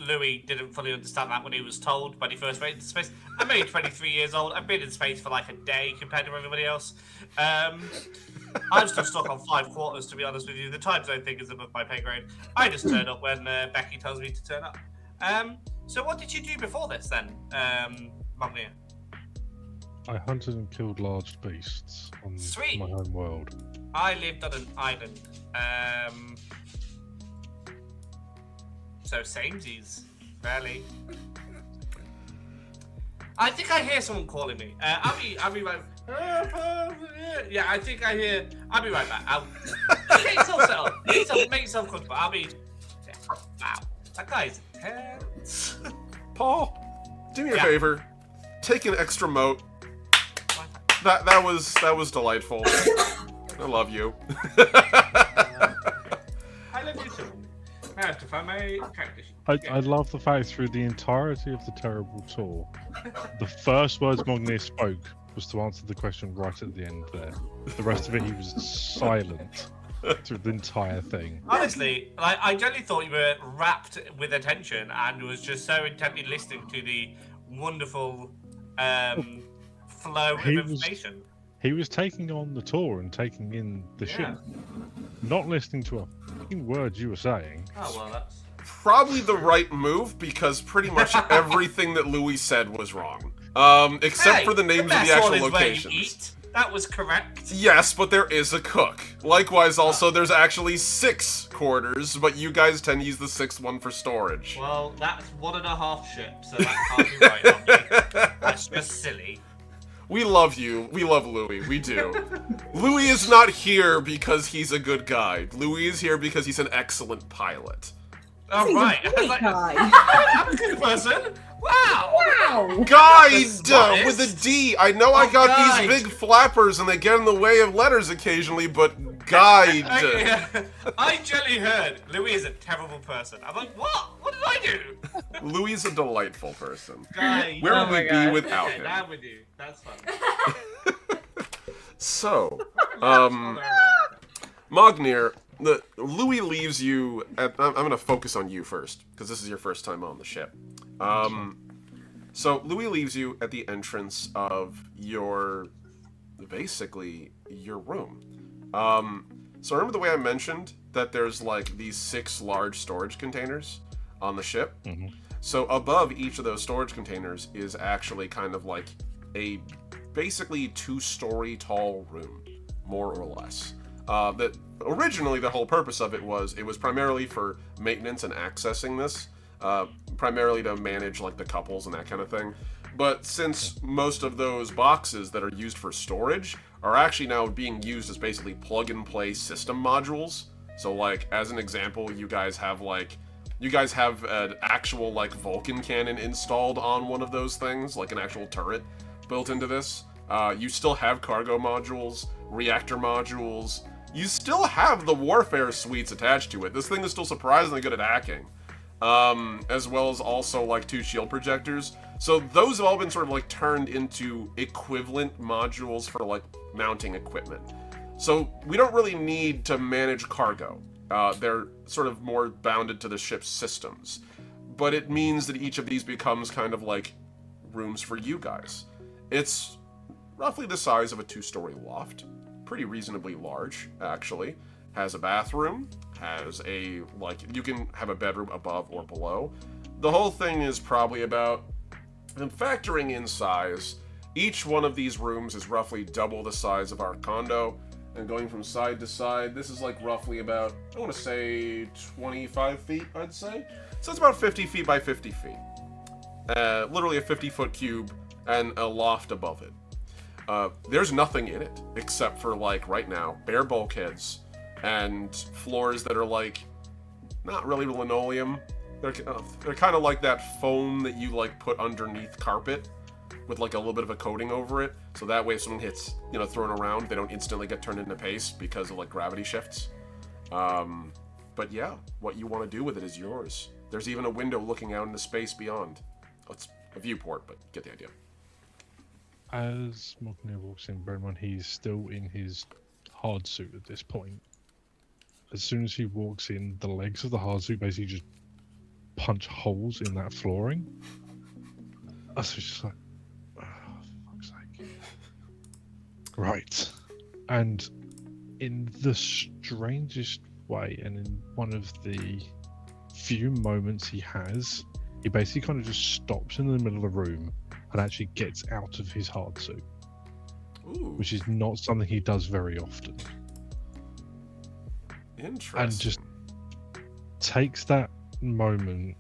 S3: Louis didn't fully understand that when he was told when he first went into space. I'm only 23 years old. I've been in space for like a day compared to everybody else. I'm still stuck on 5 quarters, to be honest with you. The time zone thing is above my pay grade. I just turn up when Becky tells me to turn up. So what did you do before this then, Magnia?
S2: I hunted and killed large beasts on
S3: Sweet.
S2: my home world.
S3: I lived on an island. So samesies, really. I think I hear someone calling me. I'll be right. Yeah, I think I hear. I'll be right back. Get yourself set up. Make yourself comfortable. I'll be. Wow, that guy's intense.
S1: Paul, do me a favor. Take an extra moat. That was delightful. I love you.
S3: I love you too. Now I have to find my character sheet.
S2: I love the fact through the entirety of the terrible tour, the first words Mognier spoke was to answer the question right at the end there. The rest of it, he was silent through the entire thing.
S3: Honestly, I generally thought you were rapt with attention and was just so intently listening to the wonderful flow of information.
S2: He was taking on the tour and taking in the ship, not listening to a fucking word you were saying.
S3: Oh, well, that's...
S1: Probably the right move, because pretty much everything that Louis said was wrong. Except for the names of the actual locations.
S3: That was correct.
S1: Yes, but there is a cook. Likewise, also, there's actually 6 quarters, but you guys tend to use the 6th one for storage.
S3: Well, that's 1.5 ships, so that can't be right on me. That's just silly.
S1: We love you. We love Louis. We do. Louis is not here because he's a good guy. Louis is here because he's an excellent pilot.
S3: Oh,
S6: He's
S3: right.
S6: a great guy.
S3: I'm a good person. Wow.
S6: Wow.
S1: Guide
S3: That's
S1: with a D. I know I got
S3: guide.
S1: these big flappers and they get in the way of letters occasionally, but guide.
S3: I generally heard Louis is a terrible person. I'm like, what? What did I do?
S1: Louis is a delightful person.
S3: Guide.
S1: Where
S5: Oh
S1: would
S5: my
S1: we be
S5: God.
S1: without
S3: Okay,
S1: him?
S3: now I'm with you. That's fun.
S1: So, Mognier, Louis leaves you at, I'm going to focus on you first, because this is your first time on the ship. So, Louis leaves you at the entrance of basically, your room. So remember the way I mentioned that there's like these 6 large storage containers on the ship?
S2: Mm-hmm.
S1: So above each of those storage containers is actually kind of like a basically 2-story tall room, more or less. That originally the whole purpose of it was primarily for maintenance and accessing this, primarily to manage like the couples and that kind of thing. But since most of those boxes that are used for storage are actually now being used as basically plug-and-play system modules, so like as an example, you guys have an actual like Vulcan cannon installed on one of those things, like an actual turret built into this. You still have cargo modules, reactor modules. You still have the warfare suites attached to it. This thing is still surprisingly good at hacking. As well as also like 2 shield projectors. So those have all been sort of like turned into equivalent modules for like mounting equipment. So we don't really need to manage cargo. They're sort of more bounded to the ship's systems. But it means that each of these becomes kind of like rooms for you guys. It's roughly the size of a 2-story loft. Pretty reasonably large, actually. Has a bathroom, has a, like, you can have a bedroom above or below. The whole thing is probably about, and factoring in size, each one of these rooms is roughly double the size of our condo. And going from side to side, this is like roughly about, I want to say 25 feet, I'd say. So it's about 50 feet by 50 feet. literally a 50-foot cube, and a loft above it. There's nothing in it except for, like, right now, bare bulkheads and floors that are, like, not really linoleum. They're kind of like that foam that you, like, put underneath carpet with, like, a little bit of a coating over it. So that way if someone hits, thrown around, they don't instantly get turned into paste because of, like, gravity shifts. But yeah, what you want to do with it is yours. There's even a window looking out into space beyond. It's a viewport, but get the idea.
S2: As Mogner walks in, bear in mind he's still in his hard suit at this point. As soon as he walks in, the legs of the hard suit basically just punch holes in that flooring. So it's just like, oh, for fuck's sake. Right. And in the strangest way, and in one of the few moments he has, he basically kind of just stops in the middle of the room and actually gets out of his hard suit.
S1: Ooh.
S2: Which is not something he does very often.
S1: Interesting.
S2: And just takes that moment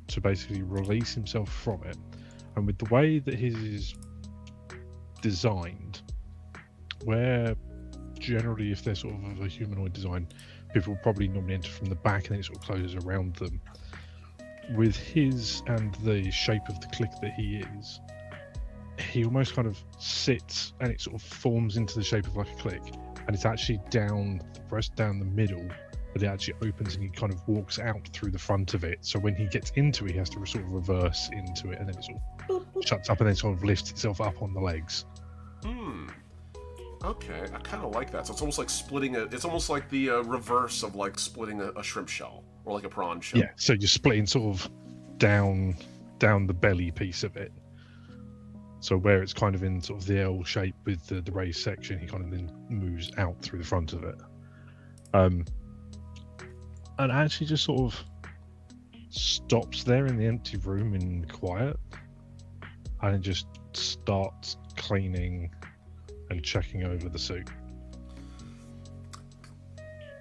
S2: to basically release himself from it. And with the way that his is designed, where generally if they're sort of a humanoid design, people will probably normally enter from the back and then it sort of closes around them. With his and the shape of the click that he is, he almost kind of sits and it sort of forms into the shape of like a click, and it's actually pressed down the middle, but it actually opens and he kind of walks out through the front of it. So when he gets into it, he has to sort of reverse into it, and then it sort of shuts up and then sort of lifts itself up on the legs.
S1: Okay, I kind of like that. So it's almost like splitting it's almost like the reverse of like splitting a shrimp shell or like a prawn shell.
S2: Yeah, so you're splitting sort of down the belly piece of it. So where it's kind of in sort of the L shape with the raised section, he kind of then moves out through the front of it. And actually just sort of stops there in the empty room in quiet, and it just starts cleaning and checking over the suit.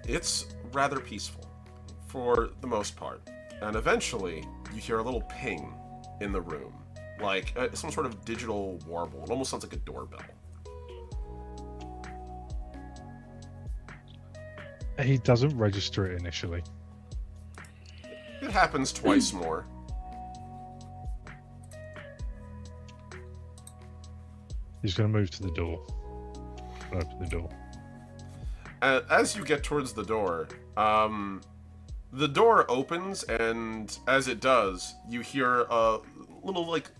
S1: It's rather peaceful, for the most part. And eventually, you hear a little ping in the room, like some sort of digital warble. It almost sounds like a doorbell.
S2: He doesn't register it initially.
S1: It happens twice more.
S2: He's going to move to the door. Open the door.
S1: As you get towards the door opens, and as it does, you hear a little, like,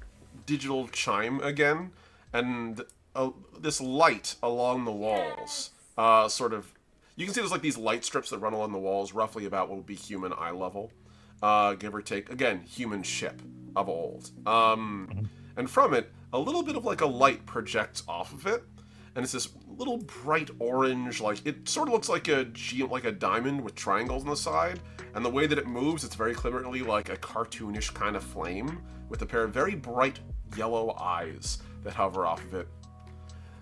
S1: digital chime again, and this light along the walls, sort of... You can see there's, like, these light strips that run along the walls, roughly about what would be human eye level, give or take. Again, human ship of old. And from it, a little bit of, like, a light projects off of it, and it's this little bright orange, like, it sort of looks like a diamond with triangles on the side, and the way that it moves, it's very clearly like a cartoonish kind of flame, with a pair of very bright yellow eyes that hover off of it.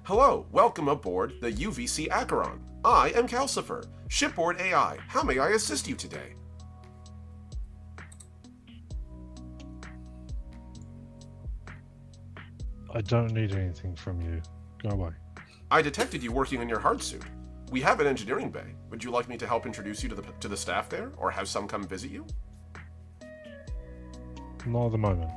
S1: Hello, welcome aboard the UVC Acheron. I am Calcifer, shipboard AI. How may I assist you today?
S2: I don't need anything from you. Go away.
S1: I detected you working on your hard suit. We have an engineering bay. Would you like me to help introduce you to the staff there, or have some come visit you?
S2: Not at the moment.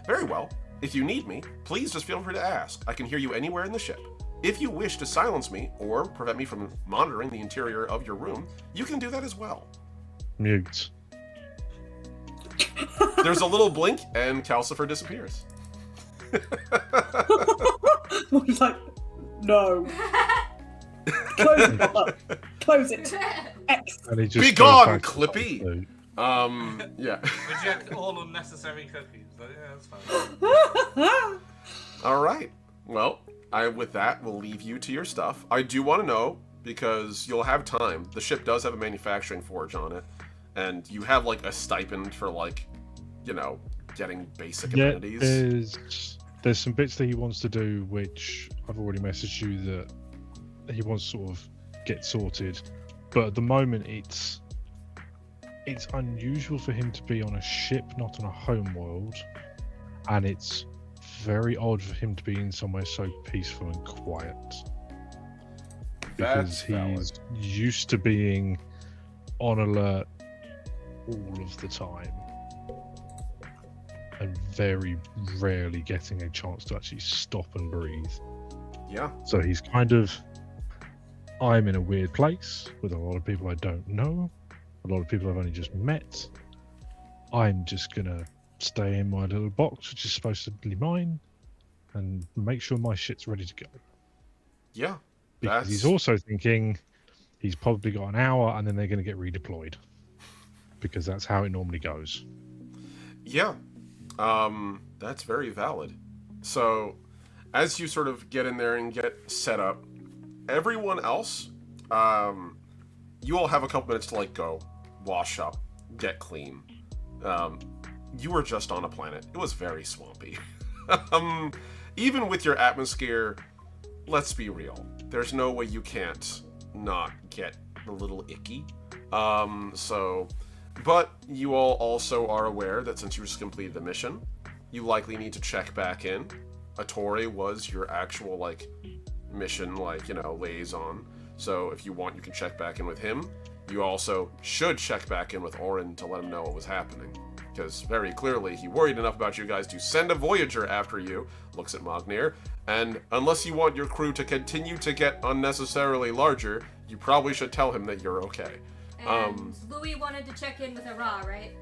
S1: Very well. If you need me, please just feel free to ask. I can hear you anywhere in the ship. If you wish to silence me, or prevent me from monitoring the interior of your room, you can do that as well.
S2: Mute.
S1: There's a little blink, and Calcifer disappears.
S6: I was like, no. Close it, Papa. Close it. X.
S2: And he just
S1: Be
S2: goes
S1: gone,
S2: back to
S1: Clippy!
S2: the suit.
S1: Yeah.
S3: Reject all unnecessary cookies. Yeah, that's fine.
S1: Alright. Well, with that, we'll leave you to your stuff. I do want to know, because you'll have time, the ship does have a manufacturing forge on it, and you have, like, a stipend for, like, getting basic amenities.
S2: There's some bits that he wants to do, which I've already messaged you that he wants to sort of get sorted. But at the moment, it's unusual for him to be on a ship, not on a homeworld, and it's very odd for him to be in somewhere so peaceful and quiet. Because he's used to being on alert all of the time, and very rarely getting a chance to actually stop and breathe.
S1: Yeah.
S2: So he's kind of, I'm in a weird place with a lot of people I don't know, a lot of people I've only just met. I'm just gonna stay in my little box, which is supposed to be mine, and make sure my shit's ready to go.
S1: Yeah.
S2: Because he's also thinking he's probably got an hour and then they're going to get redeployed. Because that's how it normally goes.
S1: Yeah. That's very valid. So, as you sort of get in there and get set up, everyone else, you all have a couple minutes to, like, go, wash up, get clean. You were just on a planet. It was very swampy. Even with your atmosphere, let's be real. There's no way you can't not get a little icky. But you all also are aware that since you just completed the mission, you likely need to check back in. Attore was your actual, like, mission, like, you know, liaison. So if you want, you can check back in with him. You also should check back in with Orin to let him know what was happening. Because very clearly, he worried enough about you guys to send a Voyager after you, looks at Mognir, and unless you want your crew to continue to get unnecessarily larger, you probably should tell him that you're okay.
S4: And Louis wanted to check in with Ara, right?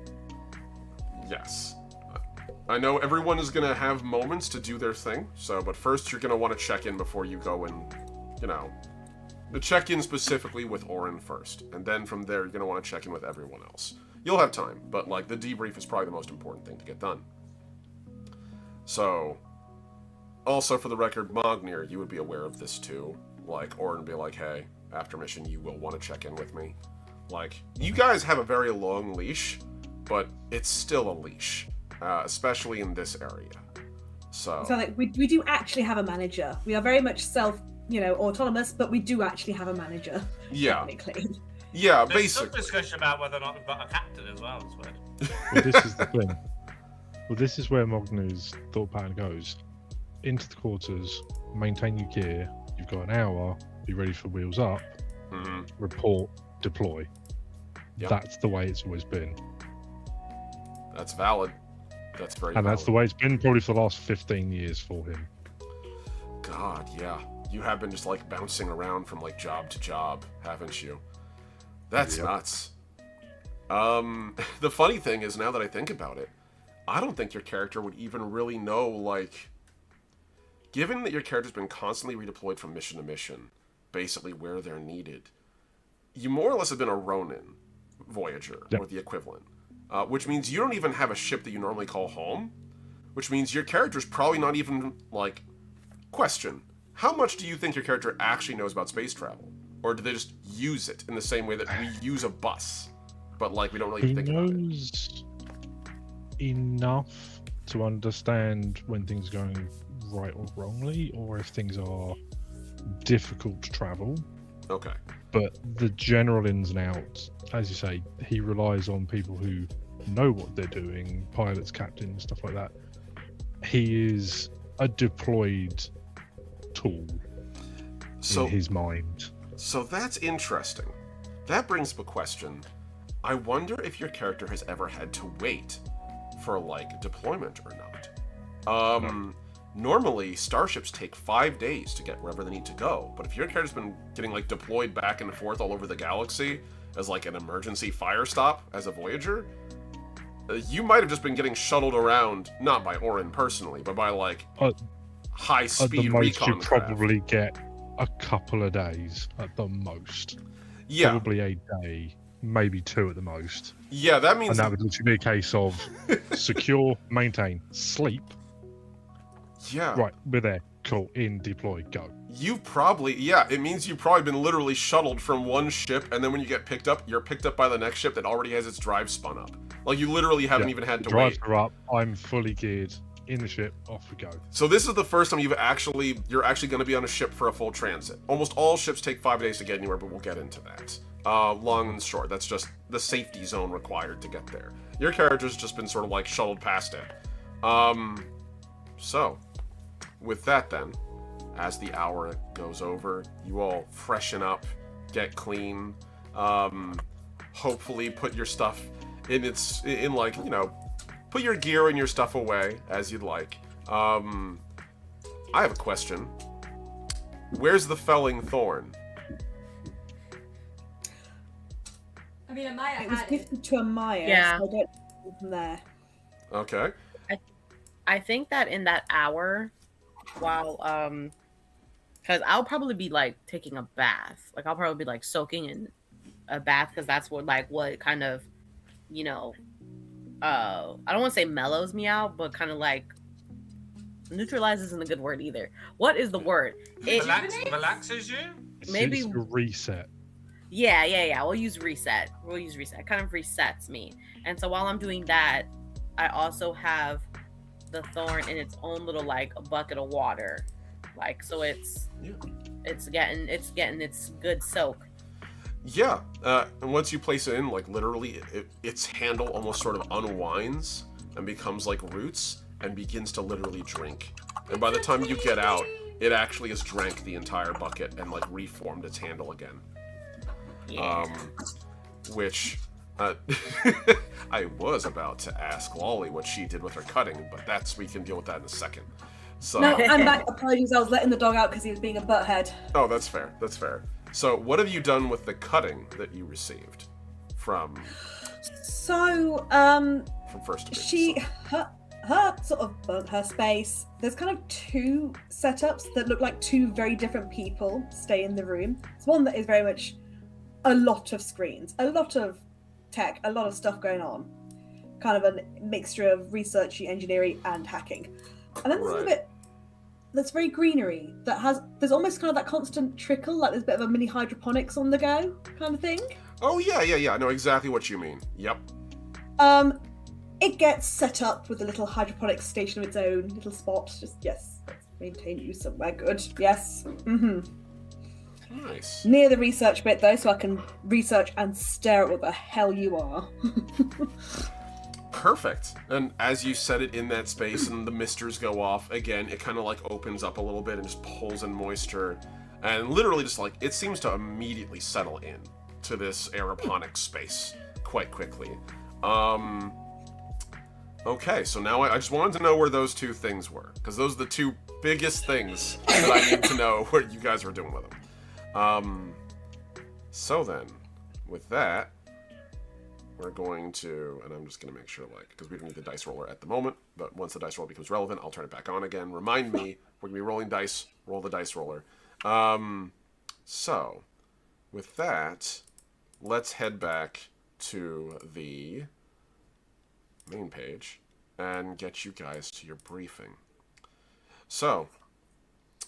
S1: Yes. I know everyone is going to have moments to do their thing, but first you're going to want to check in before you go and, you know, check in specifically with Orin first, and then from there you're going to want to check in with everyone else. You'll have time, but, like, the debrief is probably the most important thing to get done. So, also for the record, Mognir, you would be aware of this too. Like, Orin would be like, hey, after mission you will want to check in with me. Like, you guys have a very long leash, but it's still a leash, especially in this area. So
S6: like, we do actually have a manager. We are very much autonomous, but we do actually have a manager.
S1: Yeah.
S6: Technically.
S1: Yeah,
S3: There's
S1: basically.
S3: some discussion about whether or not we've got a captain as well, as well.
S2: Well, this is the thing. Well, this is where Mognir's thought pattern goes. Into the quarters, maintain your gear. You've got an hour. Be ready for wheels up.
S1: Mm-hmm.
S2: Report. Deploy.
S1: Yep.
S2: That's the way it's always been.
S1: That's valid. That's very
S2: And
S1: valid.
S2: that's the way it's been probably for the last 15 years for him.
S1: God, yeah. You have been just, like, bouncing around from, like, job to job, haven't you? That's nuts. The funny thing is, now that I think about it, I don't think your character would even really know, like... Given that your character's been constantly redeployed from mission to mission, basically where they're needed, you more or less have been a Ronin Voyager, or the equivalent. Which means you don't even have a ship that you normally call home, which means your character's probably not even, like... Question. How much do you think your character actually knows about space travel? Or do they just use it in the same way that we use a bus? But, like, we don't really think about it.
S2: He knows enough to understand when things are going right or wrongly, or if things are difficult to travel.
S1: Okay.
S2: But the general ins and outs, as you say, he relies on people who know what they're doing, pilots, captains, stuff like that. He is a deployed tool in his mind.
S1: So that's interesting. That brings up a question. I wonder if your character has ever had to wait for, like, deployment or not. Normally, starships take 5 days to get wherever they need to go, but if your character's been getting, like, deployed back and forth all over the galaxy as, like, an emergency fire stop as a Voyager, you might have just been getting shuttled around, not by Orin personally, but by, like, high-speed
S2: at the most,
S1: recon
S2: you
S1: craft.
S2: probably get a couple of days at the most.
S1: Yeah.
S2: Probably a day, maybe 2 at the most.
S1: Yeah, that means...
S2: And that would literally be a case of secure, maintain, sleep.
S1: Yeah.
S2: Right, we're there. Cool. In, deploy, go.
S1: You've probably... Yeah, it means you've probably been literally shuttled from one ship, and then when you get picked up, you're picked up by the next ship that already has its drive spun up. Like, you literally haven't even had to wait.
S2: Drives are up. I'm fully geared. In the ship, off we go.
S1: So this is the first time you're actually going to be on a ship for a full transit. Almost all ships take 5 days to get anywhere, but we'll get into that. long and short. That's just the safety zone required to get there. Your character's just been sort of like shuttled past it. So, with that then, as the hour goes over, you all freshen up, get clean, hopefully put your stuff in like, you know, put your gear and your stuff away as you'd like. I have a question. Where's the felling thorn?
S4: I mean, Amaya
S6: It was
S4: had it.
S6: gifted to Amaya,
S5: Yeah.
S6: so I don't know from there.
S1: Okay.
S5: I think that in that hour, while because I'll probably be like taking a bath. Like I'll probably be like soaking in a bath because that's what kind of, you know, I don't want to say mellows me out, but kind of like neutralizes isn't a good word either. What is the word? It
S3: Relaxes you?
S5: Maybe-
S2: It's a reset.
S5: yeah. We'll use reset. It kind of resets me. And so while I'm doing that, I also have the thorn in its own little like bucket of water. Like so it's getting its good soak.
S1: Yeah, and once you place it in, like literally, its handle almost sort of unwinds and becomes like roots and begins to literally drink. And by the time you get out, it actually has drank the entire bucket and like reformed its handle again.
S5: Yeah.
S1: Which I was about to ask Lolly what she did with her cutting, but we can deal with that in a second. So.
S6: No, I'm back. Apologies, I was letting the dog out because he was being a butthead.
S1: Oh, that's fair. That's fair. So, what have you done with the cutting that you received from
S6: So,
S1: first degree?
S6: she, her sort of her space. There's kind of two setups that look like two very different people stay in the room. It's one that is very much a lot of screens, a lot of tech, a lot of stuff going on. Kind of a mixture of researchy, engineering, and hacking. And then there's a
S1: Right.
S6: bit that's very greenery. There's almost kind of that constant trickle, like there's a bit of a mini hydroponics on the go kind of thing.
S1: Oh yeah. I know exactly what you mean. Yep.
S6: It gets set up with a little hydroponics station of its own, little spot. Just yes, let's maintain you somewhere good. Yes.
S1: Nice.
S6: Near the research bit though, so I can research and stare at what the hell you are.
S1: Perfect. And as you set it in that space and the misters go off, again, it kind of like opens up a little bit and just pulls in moisture. And literally just like, it seems to immediately settle in to this aeroponic space quite quickly. Okay, so now I just wanted to know where those two things were, because those are the two biggest things that I need to know what you guys were doing with them. So then, with that, we're going to, and I'm just going to make sure, like, because we don't need the dice roller at the moment, but once the dice roller becomes relevant, I'll turn it back on again. Remind me, we're going to be rolling dice, roll the dice roller. So, with that, let's head back to the main page and get you guys to your briefing. So,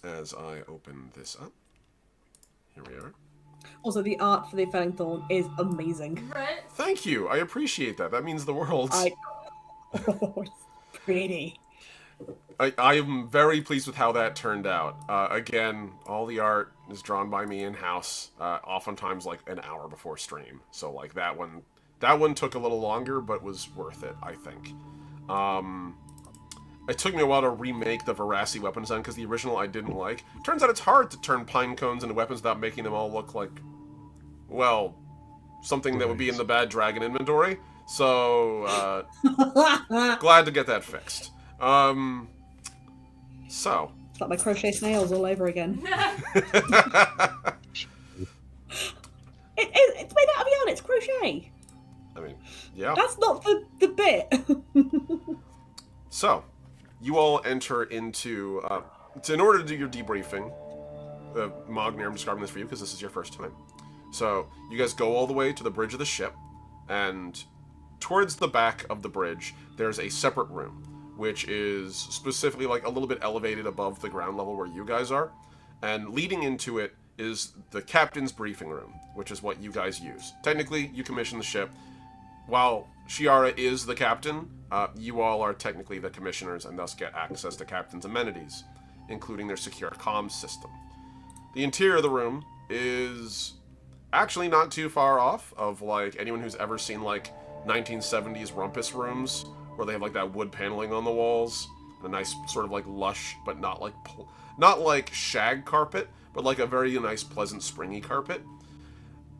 S1: as I open this up, here we are.
S6: Also, the art for the Felling Thorn is amazing.
S4: Right?
S1: Thank you. I appreciate that. That means the world.
S6: Oh, it's pretty.
S1: I am very pleased with how that turned out. Again, all the art is drawn by me in-house, oftentimes like an hour before stream. So like that one took a little longer, but was worth it, I think. It took me a while to remake the Veracity weapon design because the original I didn't like. Turns out it's hard to turn pine cones into weapons without making them all look like, well, something that would be in the bad dragon inventory. So, glad to get that fixed. So.
S6: It's like my crochet snails all over again. It's made out of yarn, it's crochet.
S1: I mean, yeah.
S6: That's not the bit.
S1: So, you all enter into, in order to do your debriefing, Mognir, I'm describing this for you because this is your first time. So, you guys go all the way to the bridge of the ship, and towards the back of the bridge, there's a separate room, which is specifically like a little bit elevated above the ground level where you guys are, and leading into it is the captain's briefing room, which is what you guys use. Technically, you commission the ship. While Shiara is the captain, you all are technically the commissioners and thus get access to captain's amenities, including their secure comms system. The interior of the room is actually not too far off of, like, anyone who's ever seen, like, 1970s rumpus rooms, where they have, like, that wood paneling on the walls, and a nice sort of, like, lush, but not like shag carpet, but like a very nice, pleasant, springy carpet.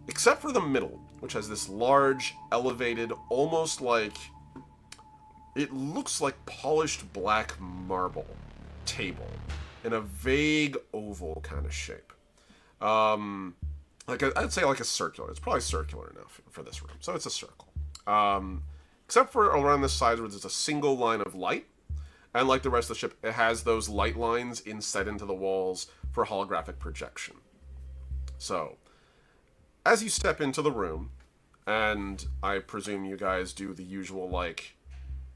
S1: Except for the middle, which has this large, elevated, almost like... it looks like polished black marble table in a vague oval kind of shape. I'd say like a circular. It's probably circular enough for this room, so it's a circle. Except for around the sides where there's a single line of light, and like the rest of the ship, it has those light lines inset into the walls for holographic projection. So, as you step into the room, and I presume you guys do the usual, like,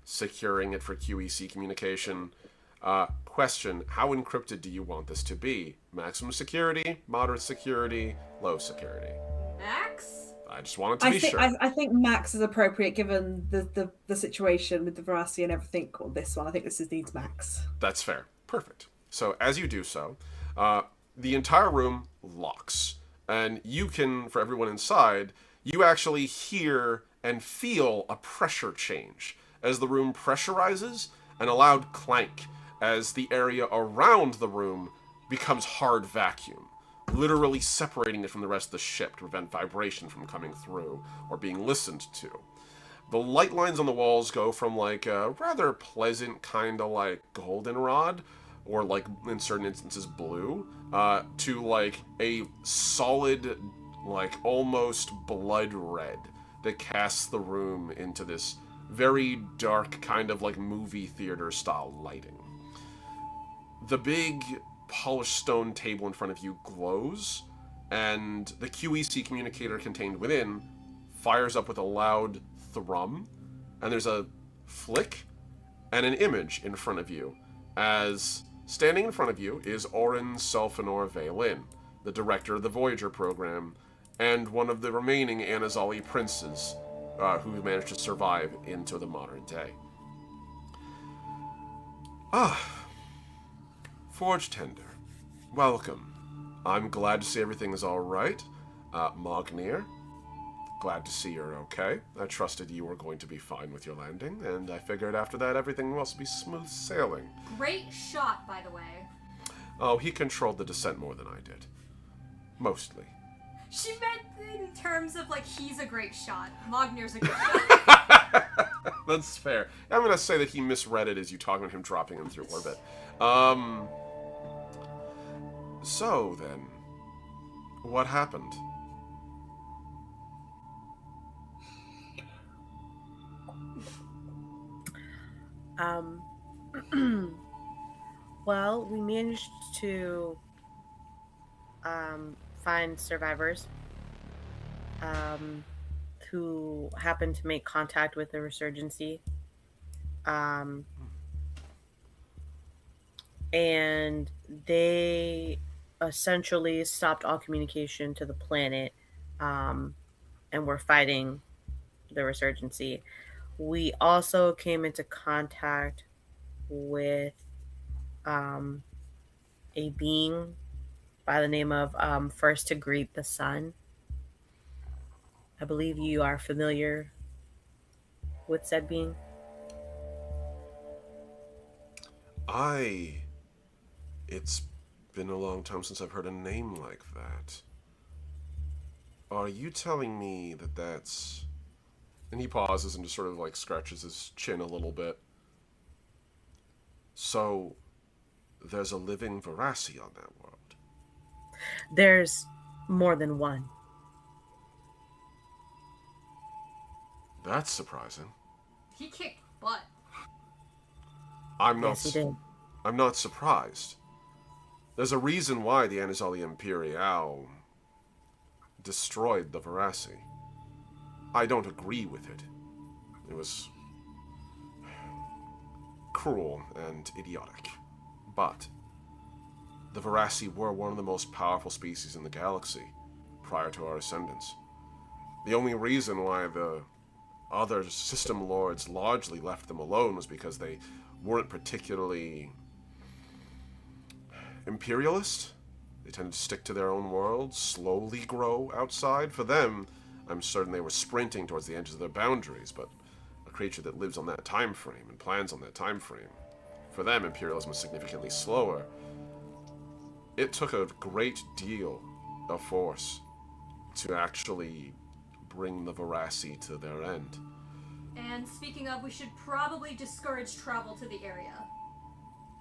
S1: securing it for QEC communication, question, how encrypted do you want this to be? Maximum security, moderate security, low security?
S4: Max?
S1: I just wanted to be sure.
S6: I think max is appropriate given the situation with the veracity and everything called this one. I think this needs max.
S1: That's fair. Perfect. So as you do so, the entire room locks. And you can, for everyone inside, you actually hear and feel a pressure change as the room pressurizes, and a loud clank as the area around the room becomes hard vacuum, literally separating it from the rest of the ship to prevent vibration from coming through or being listened to. The light lines on the walls go from like a rather pleasant kind of like goldenrod, or like in certain instances blue, to like a solid, like almost blood red that casts the room into this very dark kind of like movie theater style lighting. The big polished stone table in front of you glows, and the QEC communicator contained within fires up with a loud thrum, and there's a flick and an image in front of you, as standing in front of you is Orin Selfinor Vaylin, the director of the Voyager program, and one of the remaining Anazali princes who managed to survive into the modern day. Forge Tender, welcome. I'm glad to see everything is all right. Mognir, glad to see you're okay. I trusted you were going to be fine with your landing, and I figured after that everything must be smooth sailing.
S4: Great shot, by the way.
S1: Oh, he controlled the descent more than I did. Mostly.
S4: She meant in terms of, like, he's a great shot. Mognir's a good shot.
S1: That's fair. I'm going to say that he misread it as you talking about him dropping him through orbit. So, then, what happened?
S5: Well, we managed to find survivors who happened to make contact with the Resurgency. And they essentially stopped all communication to the planet, and were fighting the Resurgency. We also came into contact with a being by the name of First to Greet the Sun. I believe you are familiar with said being.
S1: It's been a long time since I've heard a name like that. Are you telling me that that's... And he pauses and just sort of like scratches his chin a little bit. So, there's a living Verasi on that world?
S5: There's more than one.
S1: That's surprising.
S4: He kicked butt.
S5: Yes, he did.
S1: I'm not surprised. There's a reason why the Anazali Imperial destroyed the Verasi. I don't agree with it. It was cruel and idiotic. But the Verasi were one of the most powerful species in the galaxy prior to our ascendance. The only reason why the other system lords largely left them alone was because they weren't particularly imperialist, They tended to stick to their own world, slowly grow outside. For them, I'm certain they were sprinting towards the edges of their boundaries, but a creature that lives on that time frame and plans on that time frame. For them, imperialism was significantly slower. It took a great deal of force to actually bring the Verasi to their end.
S4: And speaking of, we should probably discourage travel to the area.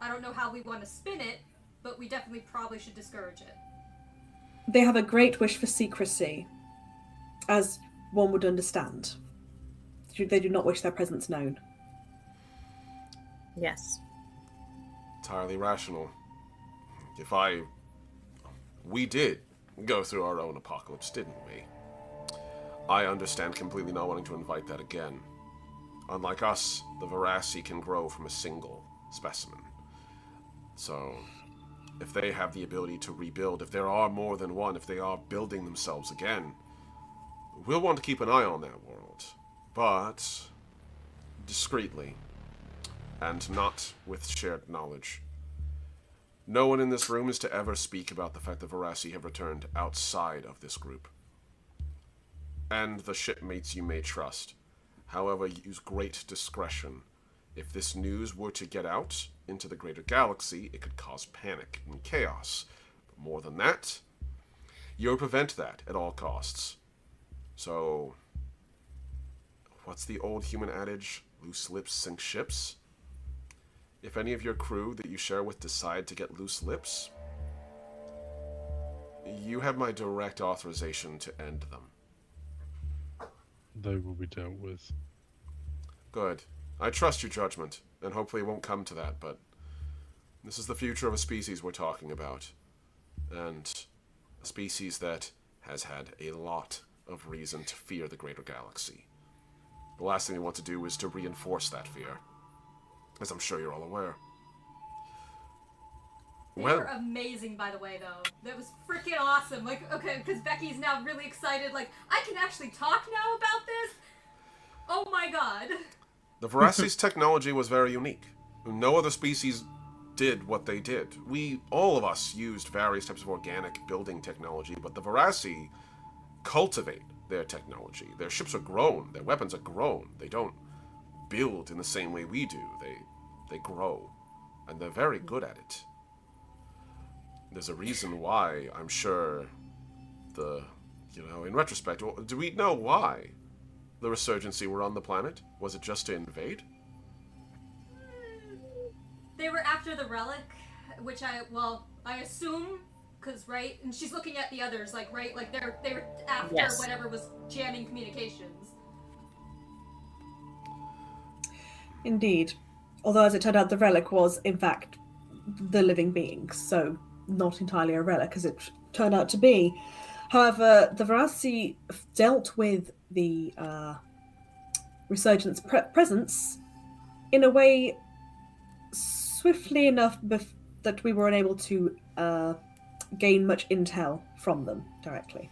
S4: I don't know how we want to spin it, but we definitely probably should discourage it.
S6: They have a great wish for secrecy, as one would understand. They do not wish their presence known.
S5: Yes.
S1: Entirely rational. We did go through our own apocalypse, didn't we? I understand completely not wanting to invite that again. Unlike us, the Verasi can grow from a single specimen. So, if they have the ability to rebuild, if there are more than one, if they are building themselves again, we'll want to keep an eye on that world. But discreetly, and not with shared knowledge. No one in this room is to ever speak about the fact that Verasi have returned outside of this group. And the shipmates you may trust. However, use great discretion. If this news were to get out into the greater galaxy, it could cause panic and chaos. But more than that, you'll prevent that at all costs. So, what's the old human adage? Loose lips sink ships? If any of your crew that you share with decide to get loose lips, you have my direct authorization to end them.
S2: They will be dealt with.
S1: Good. I trust your judgment, and hopefully it won't come to that, but this is the future of a species we're talking about. And a species that has had a lot of reason to fear the greater galaxy. The last thing we want to do is to reinforce that fear, as I'm sure you're all aware.
S4: They were amazing, by the way, though. That was freaking awesome. Like, okay, because Becky's now really excited. Like, I can actually talk now about this? Oh my god.
S1: The Verasi's technology was very unique. No other species did what they did. All of us used various types of organic building technology, but the Verasi cultivate their technology. Their ships are grown. Their weapons are grown. They don't build in the same way we do. They grow. And they're very good at it. There's a reason why, I'm sure, in retrospect, do we know why the Resurgency were on the planet? Was it just to invade?
S4: They were after the relic, which I assume, because, right? And she's looking at the others, like, right? Like, they were after whatever was jamming communications.
S6: Indeed. Although, as it turned out, the relic was, in fact, the living beings, so not entirely a relic, as it turned out to be. However, the Verasi dealt with the Resurgence presence in a way swiftly enough that we were unable to gain much intel from them directly.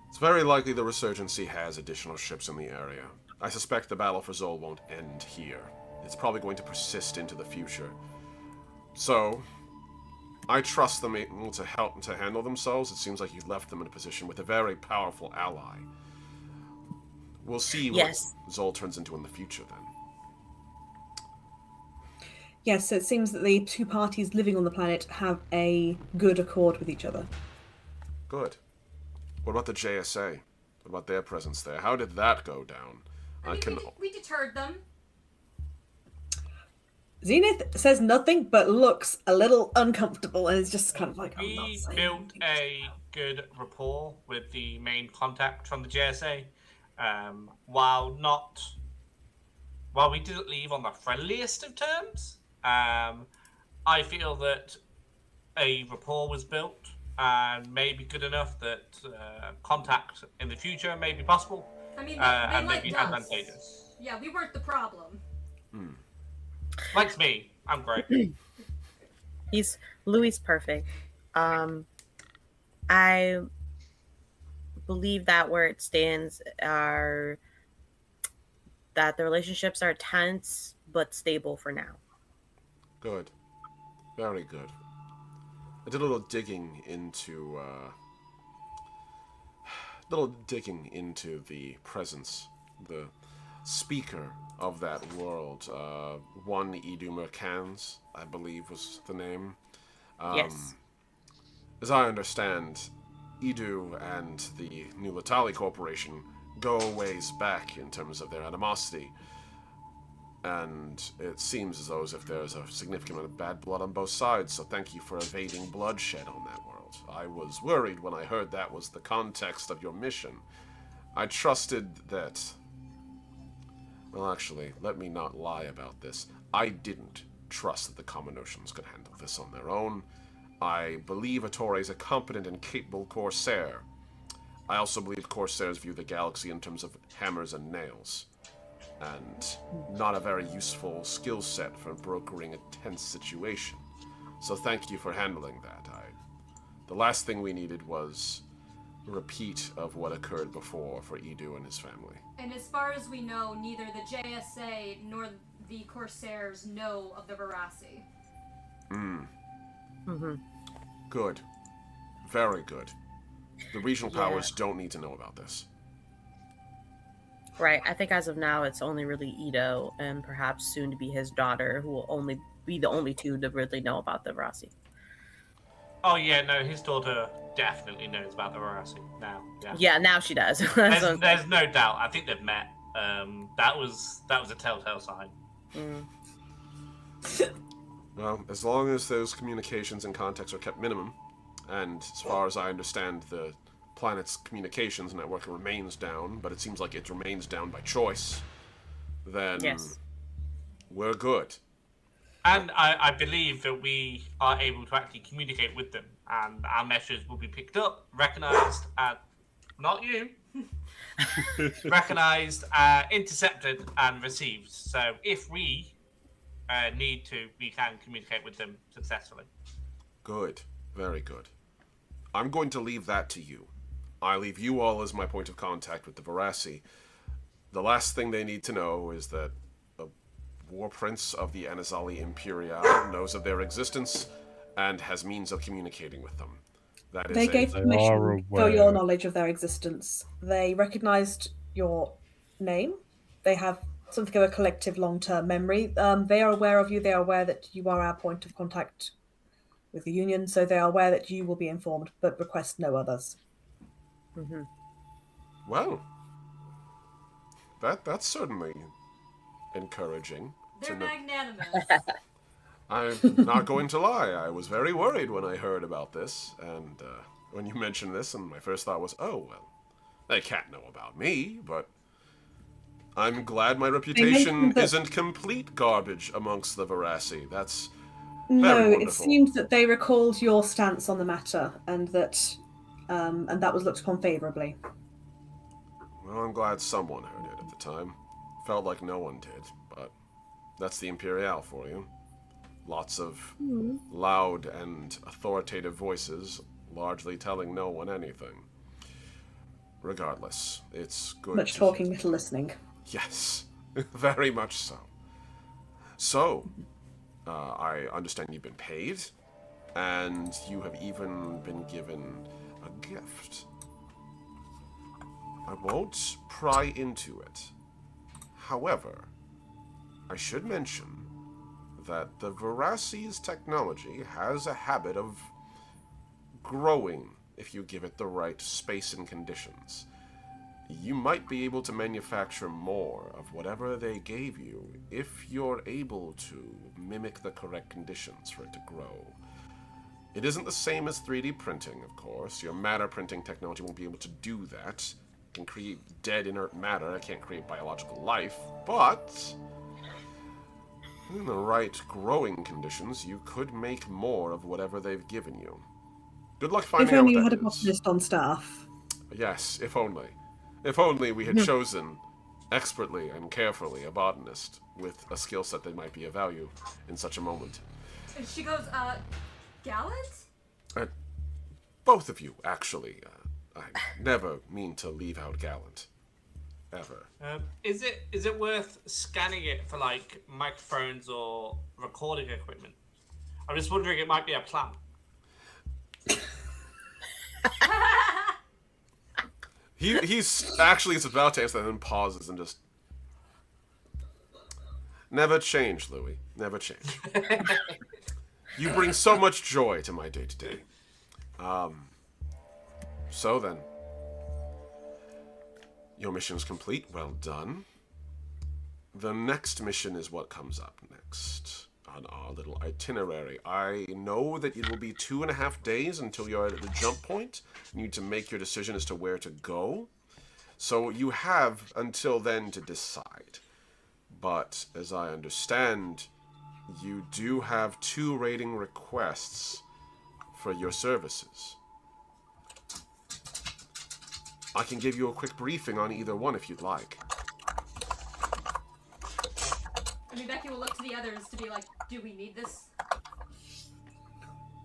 S1: It's very likely the Resurgency has additional ships in the area. I suspect the battle for Xol won't end here. It's probably going to persist into the future. So, I trust them able to help to handle themselves. It seems like you've left them in a position with a very powerful ally. We'll see what Xol turns into in the future, then.
S6: Yes, so it seems that the two parties living on the planet have a good accord with each other.
S1: Good. What about the JSA? What about their presence there? How did that go down?
S4: We deterred them.
S6: Zenith says nothing but looks a little uncomfortable and is just kind of like, I'm not
S3: We
S6: saying
S3: built
S6: anything.
S3: a good rapport with the main contact from the JSA. While we didn't leave on the friendliest of terms, I feel that a rapport was built and may be good enough that contact in the future may be possible.
S4: I mean,
S3: and
S4: they
S3: may be
S4: liked us.
S3: advantageous.
S4: Yeah, we weren't the problem.
S3: Likes me. I'm great.
S5: Louis perfect. I believe that where it stands are that the relationships are tense but stable for now.
S1: Good. Very good. I did a little digging into the presence, the speaker of that world. One Edu Mercans, I believe, was the name.
S5: Yes.
S1: As I understand, Edu and the New Latali Corporation go a ways back in terms of their animosity. And it seems as though as if there's a significant amount of bad blood on both sides, so thank you for evading bloodshed on that world. I was worried when I heard that was the context of your mission. I trusted that... Well, actually, let me not lie about this. I didn't trust that the Common Oceans could handle this on their own. I believe Ettore is a competent and capable Corsair. I also believe Corsairs view the galaxy in terms of hammers and nails. And not a very useful skill set for brokering a tense situation. So thank you for handling that. The last thing we needed was a repeat of what occurred before for Edu and his family.
S4: And as far as we know, neither the JSA nor the Corsairs know of the Verasi.
S1: Good. Very good. The regional powers don't need to know about this.
S5: Right. I think as of now, it's only really Ito and perhaps soon to be his daughter who will only be the only two to really know about the Verasi.
S3: Oh yeah, no, his daughter definitely knows about the Verasi now. Yeah.
S5: Yeah, now she does.
S3: There's no doubt. I think they've met. That was a telltale sign.
S1: Well, as long as those communications and contacts are kept minimum, and as far as I understand, the planet's communications network remains down, but it seems like it remains down by choice, then we're good.
S3: And I believe that we are able to actually communicate with them, and our messages will be picked up, recognized, and not you, recognized, intercepted, and received. So if we need to, we can communicate with them successfully.
S1: Good. Very good. I'm going to leave that to you. I leave you all as my point of contact with the Verasi. The last thing they need to know is that a war prince of the Anazali Imperial knows of their existence and has means of communicating with them. That is
S6: They gave
S2: They
S6: permission
S2: are
S6: for your
S2: aware.
S6: knowledge of their existence. They recognized your name. They have something of a collective long-term memory. They are aware of you. They are aware that you are our point of contact with the Union, so they are aware that you will be informed, but request no others.
S1: Well, that's certainly encouraging.
S4: They're
S1: to know.
S4: magnanimous.
S1: I'm not going to lie, I was very worried when I heard about this, and when you mentioned this, and my first thought was, oh, well, they can't know about me, but I'm glad my reputation isn't complete garbage amongst the Verasi. That's
S6: No,
S1: very
S6: it
S1: wonderful.
S6: seems that they recalled your stance on the matter, and that was looked upon favourably.
S1: Well, I'm glad someone heard it at the time. Felt like no one did, but that's the Imperial for you. Lots of loud and authoritative voices, largely telling no one anything. Regardless, it's good.
S6: Much talking, little listening.
S1: Yes, very much so. So, I understand you've been paid, and you have even been given a gift. I won't pry into it. However, I should mention that the Verasi's technology has a habit of growing if you give it the right space and conditions. You might be able to manufacture more of whatever they gave you if you're able to mimic the correct conditions for it to grow. It isn't the same as 3D printing, of course. Your matter printing technology won't be able to do that. It can create dead inert matter, it can't create biological life, but in the right growing conditions, you could make more of whatever they've given you. Good luck finding
S6: If only
S1: out
S6: you
S1: what
S6: had a
S1: that is.
S6: botanist on staff.
S1: Yes, if only. If only we had chosen expertly and carefully a botanist with a skill set that might be of value in such a moment.
S4: And she goes, Gallant?
S1: Both of you, actually. I never mean to leave out Gallant. Ever.
S3: Is it worth scanning it for like microphones or recording equipment? I'm just wondering, it might be a plan.
S1: He's actually is about to answer that and then pauses and just... Never change, Louis. Never change. You bring so much joy to my day-to-day. So then. Your mission's complete. Well done. The next mission is what comes up next on our little itinerary. I know that it will be 2.5 days until you're at the jump point. You need to make your decision as to where to go. So you have until then to decide. But as I understand, you do have 2 raiding requests for your services. I can give you a quick briefing on either one if you'd like.
S4: I mean, Becky will look to the others to be like, do we need this?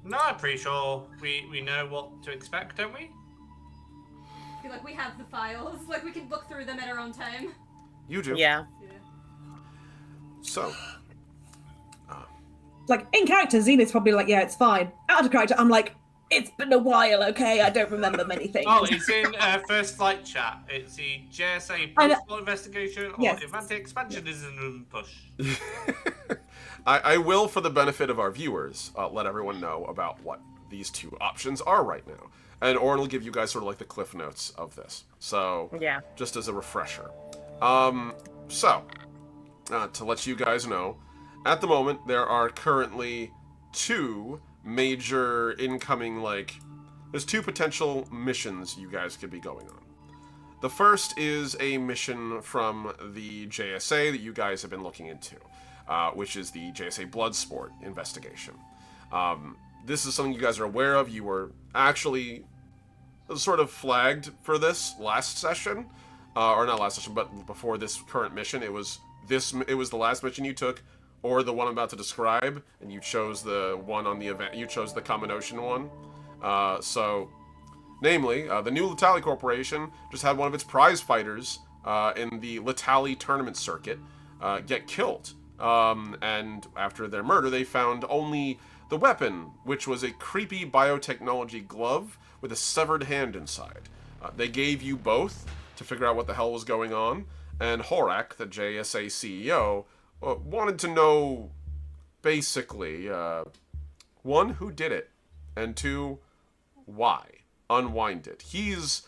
S3: No, I'm pretty sure we know what to expect, don't we?
S4: I feel like we have the files. Like, we can look through them at our own time.
S1: You do.
S5: Yeah.
S1: So.
S6: Like, in character, Zenith's probably like, yeah, it's fine. Out of character, I'm like, it's been a while, okay? I don't remember many things.
S3: Oh, it's in first flight chat. It's the JSA post-flight investigation, or
S6: Yes.
S3: Evanti expansion is in push.
S1: I will, for the benefit of our viewers, let everyone know about what these 2 options are right now. And Orin will give you guys sort of like the cliff notes of this. So,
S5: Yeah.
S1: just as a refresher. To let you guys know, at the moment, there are currently 2 major incoming, there's 2 potential missions you guys could be going on. The first is a mission from the JSA that you guys have been looking into, which is the JSA Bloodsport investigation. This is something you guys are aware of. You were actually sort of flagged for this last session, or not last session, but before this current mission. It was the last mission you took, or the one I'm about to describe, and you chose the one on the event. You chose the Common Ocean one. Namely, the new Latali Corporation just had one of its prize fighters in the Latali tournament circuit get killed. And after their murder, they found only the weapon, which was a creepy biotechnology glove with a severed hand inside. They gave you both to figure out what the hell was going on, and Horak, the JSA CEO, wanted to know, basically, 1, who did it, and 2, why. Unwind it. He's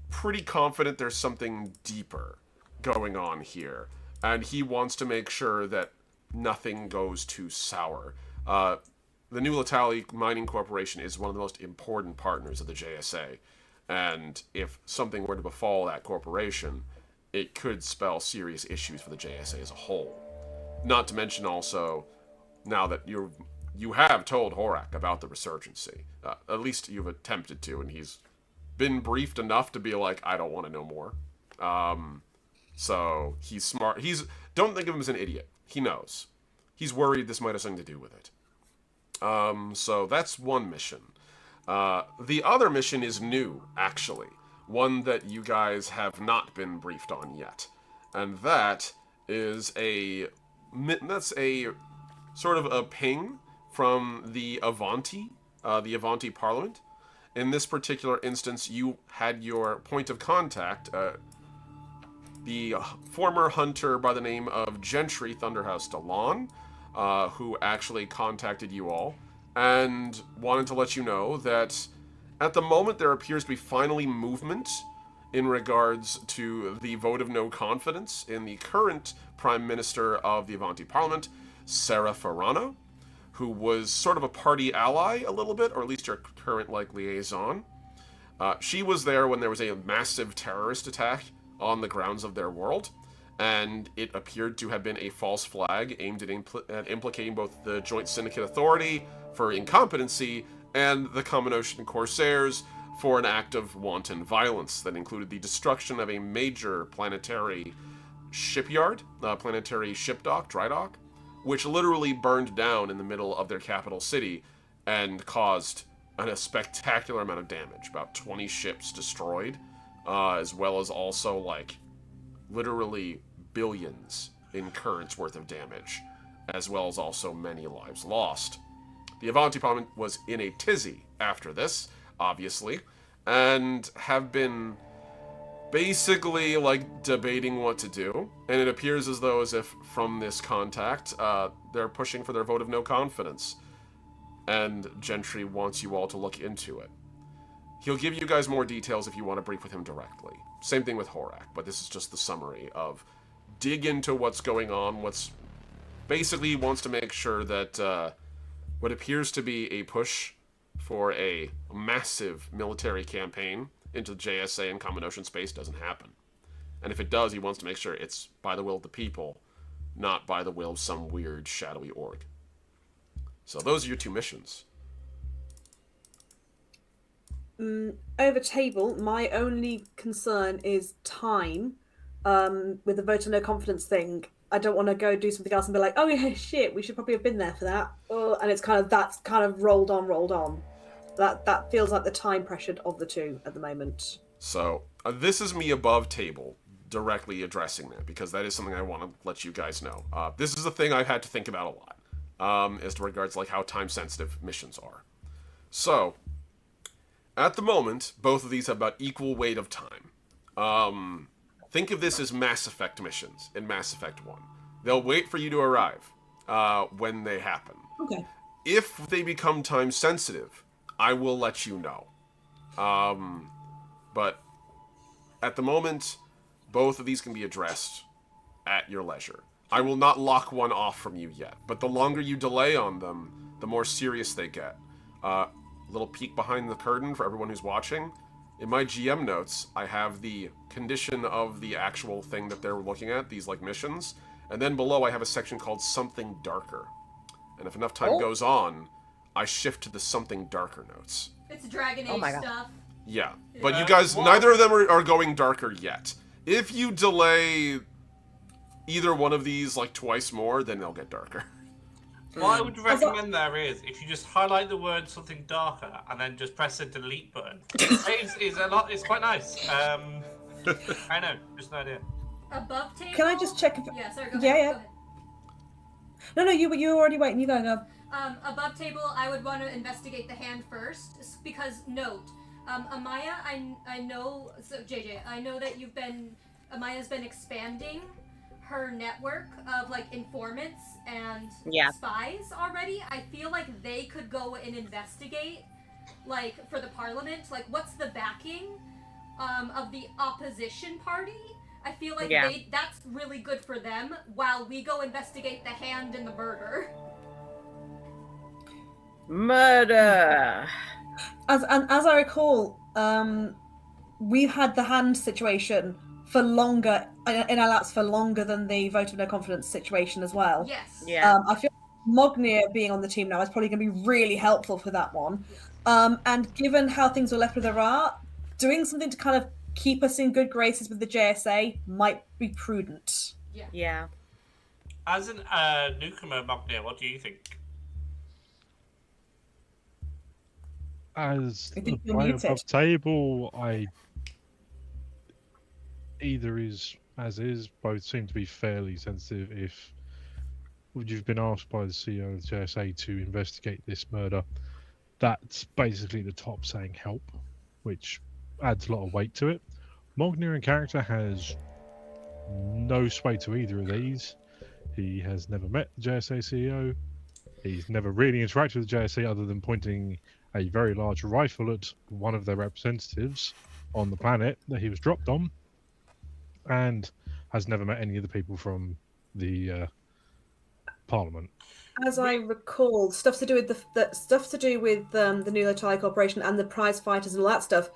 S1: pretty confident there's something deeper going on here, and he wants to make sure that nothing goes too sour. The New Latali Mining Corporation is one of the most important partners of the JSA, and if something were to befall that corporation, it could spell serious issues for the JSA as a whole. Not to mention also, now that you have told Horak about the Resurgency. At least you've attempted to, and he's been briefed enough to be like, I don't want to know more. So he's smart. Don't think of him as an idiot. He knows. He's worried this might have something to do with it. So that's one mission. The other mission is new, actually. One that you guys have not been briefed on yet. And that is that's a sort of a ping from the Evanti Parliament. In this particular instance, you had your point of contact, the former hunter by the name of Gentry Thunderhouse Delon, who actually contacted you all, and wanted to let you know that at the moment there appears to be finally movement in regards to the vote of no confidence in the current Prime Minister of the Evanti Parliament, Sarah Ferrano, who was sort of a party ally a little bit, or at least your current, liaison. She was there when there was a massive terrorist attack on the grounds of their world, and it appeared to have been a false flag aimed at implicating both the Joint Syndicate Authority for incompetency and the Common Ocean Corsairs for an act of wanton violence that included the destruction of a major planetary shipyard, planetary ship dock, dry dock, which literally burned down in the middle of their capital city and caused a spectacular amount of damage. About 20 ships destroyed, as well as also, literally billions in currents worth of damage, as well as also many lives lost. The Evanti Parliament was in a tizzy after this, obviously, and have been basically, like, debating what to do. And it appears as though, as if from this contact, they're pushing for their vote of no confidence. And Gentry wants you all to look into it. He'll give you guys more details if you want to brief with him directly. Same thing with Horak, but this is just the summary of dig into what's going on, basically he wants to make sure that what appears to be a push for a massive military campaign into JSA and Common Ocean space doesn't happen. And if it does, he wants to make sure it's by the will of the people, not by the will of some weird, shadowy org. So those are your 2 missions.
S6: Over table, my only concern is time. With the vote of no confidence thing, I don't want to go do something else and be like, oh yeah, shit, we should probably have been there for that. And it's that's kind of rolled on. That feels like the time pressured of the 2 at the moment.
S1: So this is me above table directly addressing that, because that is something I want to let you guys know. This is a thing I've had to think about a lot, as to regards like how time sensitive missions are. So at the moment, both of these have about equal weight of time. Think of this as Mass Effect missions in Mass Effect 1. They'll wait for you to arrive when they happen.
S6: Okay.
S1: If they become time sensitive, I will let you know. But at the moment, both of these can be addressed at your leisure. I will not lock one off from you yet, but the longer you delay on them, the more serious they get. Little peek behind the curtain for everyone who's watching. In my GM notes, I have the condition of the actual thing that they're looking at, these like missions, and then below I have a section called Something Darker. And if enough time goes on, I shift to the Something Darker notes.
S4: It's Dragon Age stuff.
S1: Yeah, but you guys, neither of them are going darker yet. If you delay either one of these like twice more, then they'll get darker.
S3: What I would recommend there is if you just highlight the word something darker and then just press the delete button. It's quite nice. I know, just an idea.
S4: Above table.
S6: Can I just check if...
S4: Yeah, sorry. Go
S6: Yeah,
S4: ahead.
S6: yeah.
S4: Go ahead.
S6: No, you were already waiting. You go.
S4: Above table, I would want to investigate the hand first, because note, Amaya, I know. So JJ, I know that Amaya's been expanding her network of like informants and spies already. I feel like they could go and investigate, like for the parliament, like what's the backing of the opposition party. I feel like that's really good for them while we go investigate the hand and the murder.
S6: As I recall, we've had the hand situation for longer, in our laps for longer than the vote of no confidence situation as well.
S4: Yes.
S5: Yeah.
S6: I feel Mognir being on the team now is probably going to be really helpful for that one. And given how things were left with Ara, doing something to kind of keep us in good graces with the JSA might be prudent.
S5: Yeah.
S3: As an newcomer, Mognir, what do you think?
S2: As
S6: I
S2: the
S6: think you're
S2: player
S6: muted.
S2: above table, either is as is. Both seem to be fairly sensitive. If you've been asked by the CEO of the JSA to investigate this murder, that's basically the top saying help, which adds a lot of weight to it. Mognir in character has no sway to either of these. He has never met the JSA CEO. He's never really interacted with the JSA other than pointing a very large rifle at one of their representatives on the planet that he was dropped on, and has never met any of the people from the Parliament.
S6: As I recall, stuff to do with the New Latali Corporation and the prize fighters and all that stuff.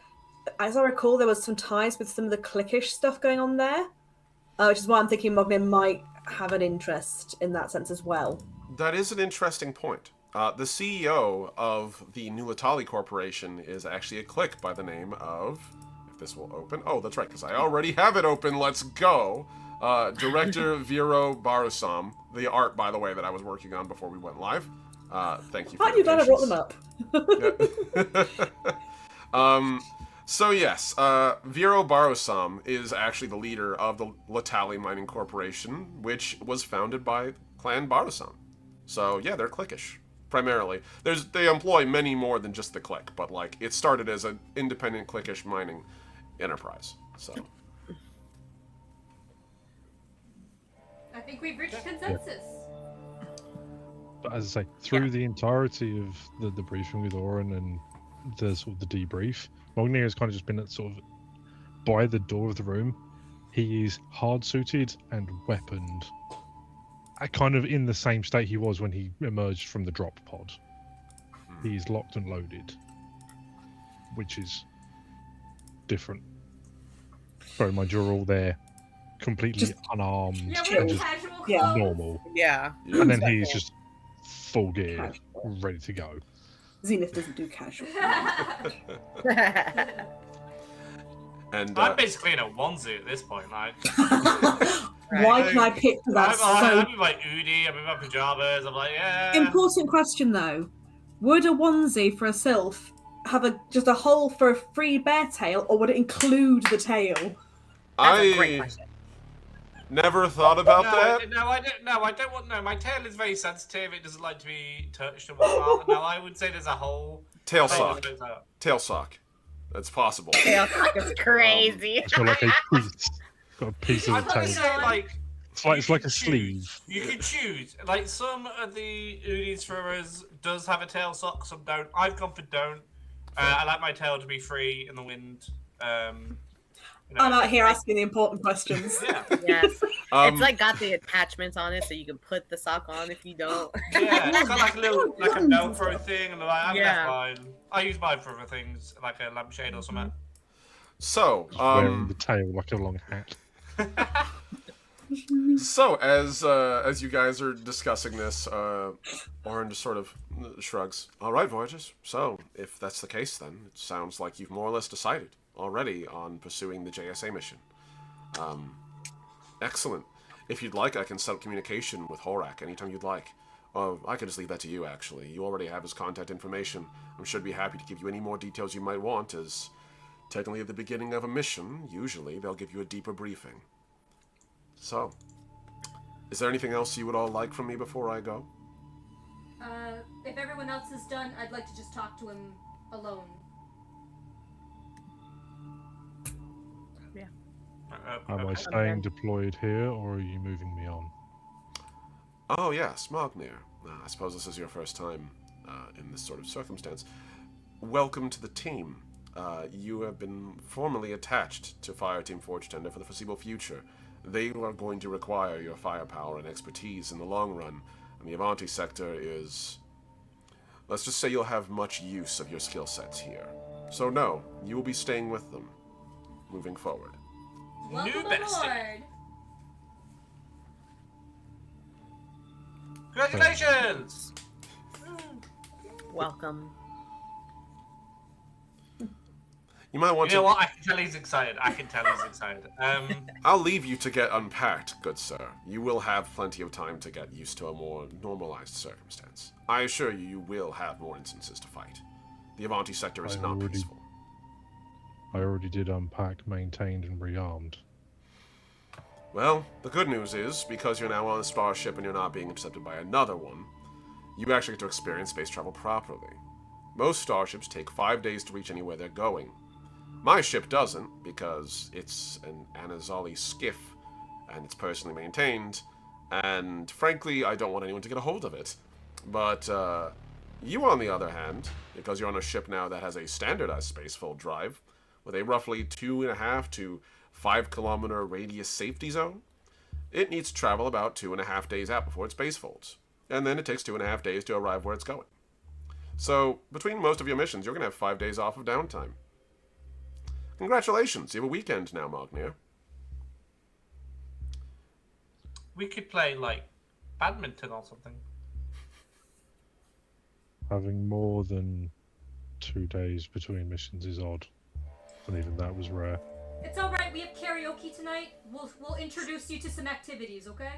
S6: As I recall, there was some ties with some of the cliquish stuff going on there, which is why I'm thinking Mognir might have an interest in that sense as well.
S1: That is an interesting point. The CEO of the New Latali Corporation is actually a clique by the name of... If this will open... Oh, that's right, because I already have it open. Let's go. Director Vero Barusam. The art, by the way, that I was working on before we went live. Thank you for
S6: Aren't you glad I brought them up?
S1: So yes, Vero Barusam is actually the leader of the Latali Mining Corporation, which was founded by Clan Barusam. So yeah, they're cliquish. primarily. They employ many more than just the clique, but like it started as an independent cliquish mining enterprise. So
S4: I think we've reached consensus.
S2: But as I say, through the entirety of the briefing with Oren and the sort of the debrief, Mognier has kind of just been at sort of by the door of the room. He is hard suited and weaponed, kind of in the same state he was when he emerged from the drop pod. He's locked and loaded, which is different. Bear in mind, you're all there, completely unarmed
S4: Yeah,
S2: and
S4: we're
S2: just
S4: casual clothes.
S6: Yeah.
S2: normal.
S5: Yeah.
S2: And then he's just full gear, ready to go.
S6: Zenith doesn't do casual.
S1: and
S3: I'm basically in a onesie at this point. Like,
S6: Why can I pick that
S3: I'm
S6: so...
S3: in my Udi, I'm in my pajamas. I'm like, yeah.
S6: Important question though. Would a onesie for a sylph have just a hole for a free bear tail, or would it include the tail?
S5: That's a great
S1: I
S5: question.
S1: never thought about that.
S3: No, I don't. No, I don't want. No, my tail is very sensitive. It doesn't like to be touched and whatnot. No, I would say there's a hole.
S1: Tail sock. Tail sock. That's possible.
S5: Tail sock is crazy.
S2: It's got like a piece, got a piece of
S3: I'd
S2: the
S3: probably
S2: tail.
S3: say like.
S2: It's like a
S3: choose.
S2: sleeve.
S3: You can choose. Like some of the Udis for us does have a tail sock, some don't. I've gone for don't. I like my tail to be free in the wind.
S6: I'm out here asking the important questions.
S3: Yeah.
S5: Yes.
S1: Um,
S5: It's like got the attachments on it, so you can put the sock on if you don't.
S3: Yeah, it's got like a little, like a Velcro thing, and like,
S5: Yeah.
S3: that's fine. I use mine for other things, like a lampshade or something.
S1: So,
S2: Wearing the tail like a long hat.
S1: So as you guys are discussing this, Oren just sort of shrugs. All right, Voyagers. So if that's the case, then it sounds like you've more or less decided already on pursuing the JSA mission. Excellent. If you'd like, I can set up communication with Horak anytime you'd like. I could just leave that to you, actually. You already have his contact information. I should be happy to give you any more details you might want, as technically at the beginning of a mission, usually they'll give you a deeper briefing. So, is there anything else you would all like from me before I go?
S4: If everyone else is done, I'd like to just talk to him alone.
S2: Am I staying deployed here, or are you moving me on?
S1: Oh yes, Mognir. I suppose this is your first time in this sort of circumstance. Welcome to the team. You have been formally attached to Fireteam Forge Tender for the foreseeable future. They are going to require your firepower and expertise in the long run, and the Evanti Sector is... Let's just say you'll have much use of your skill sets here. So no, you will be staying with them, moving forward.
S4: Welcome
S3: New bestie.
S4: aboard.
S3: Congratulations!
S5: Welcome.
S1: You might want
S3: You know
S1: to...
S3: what? I can tell he's excited. I can tell he's excited.
S1: I'll leave you to get unpacked, good sir. You will have plenty of time to get used to a more normalized circumstance. I assure you, you will have more instances to fight. The Evanti Sector is not peaceful.
S2: I already did unpack, maintained, and rearmed.
S1: Well, the good news is, because you're now on a starship and you're not being intercepted by another one, you actually get to experience space travel properly. Most starships take 5 days to reach anywhere they're going. My ship doesn't, because it's an Anazali skiff, and it's personally maintained, and frankly, I don't want anyone to get a hold of it. But, you on the other hand, because you're on a ship now that has a standardized spacefold drive, with a roughly 2.5 to 5 kilometer radius safety zone, it needs to travel about 2.5 days out before it spacefolds, and then it takes 2.5 days to arrive where it's going. So, between most of your missions, you're going to have 5 days off of downtime. Congratulations, you have a weekend now, Mognir.
S3: we could play, like, badminton or something.
S2: Having more than 2 days between missions is odd, and even that was rare.
S4: It's all right. We have karaoke tonight. We'll introduce you to some activities, okay?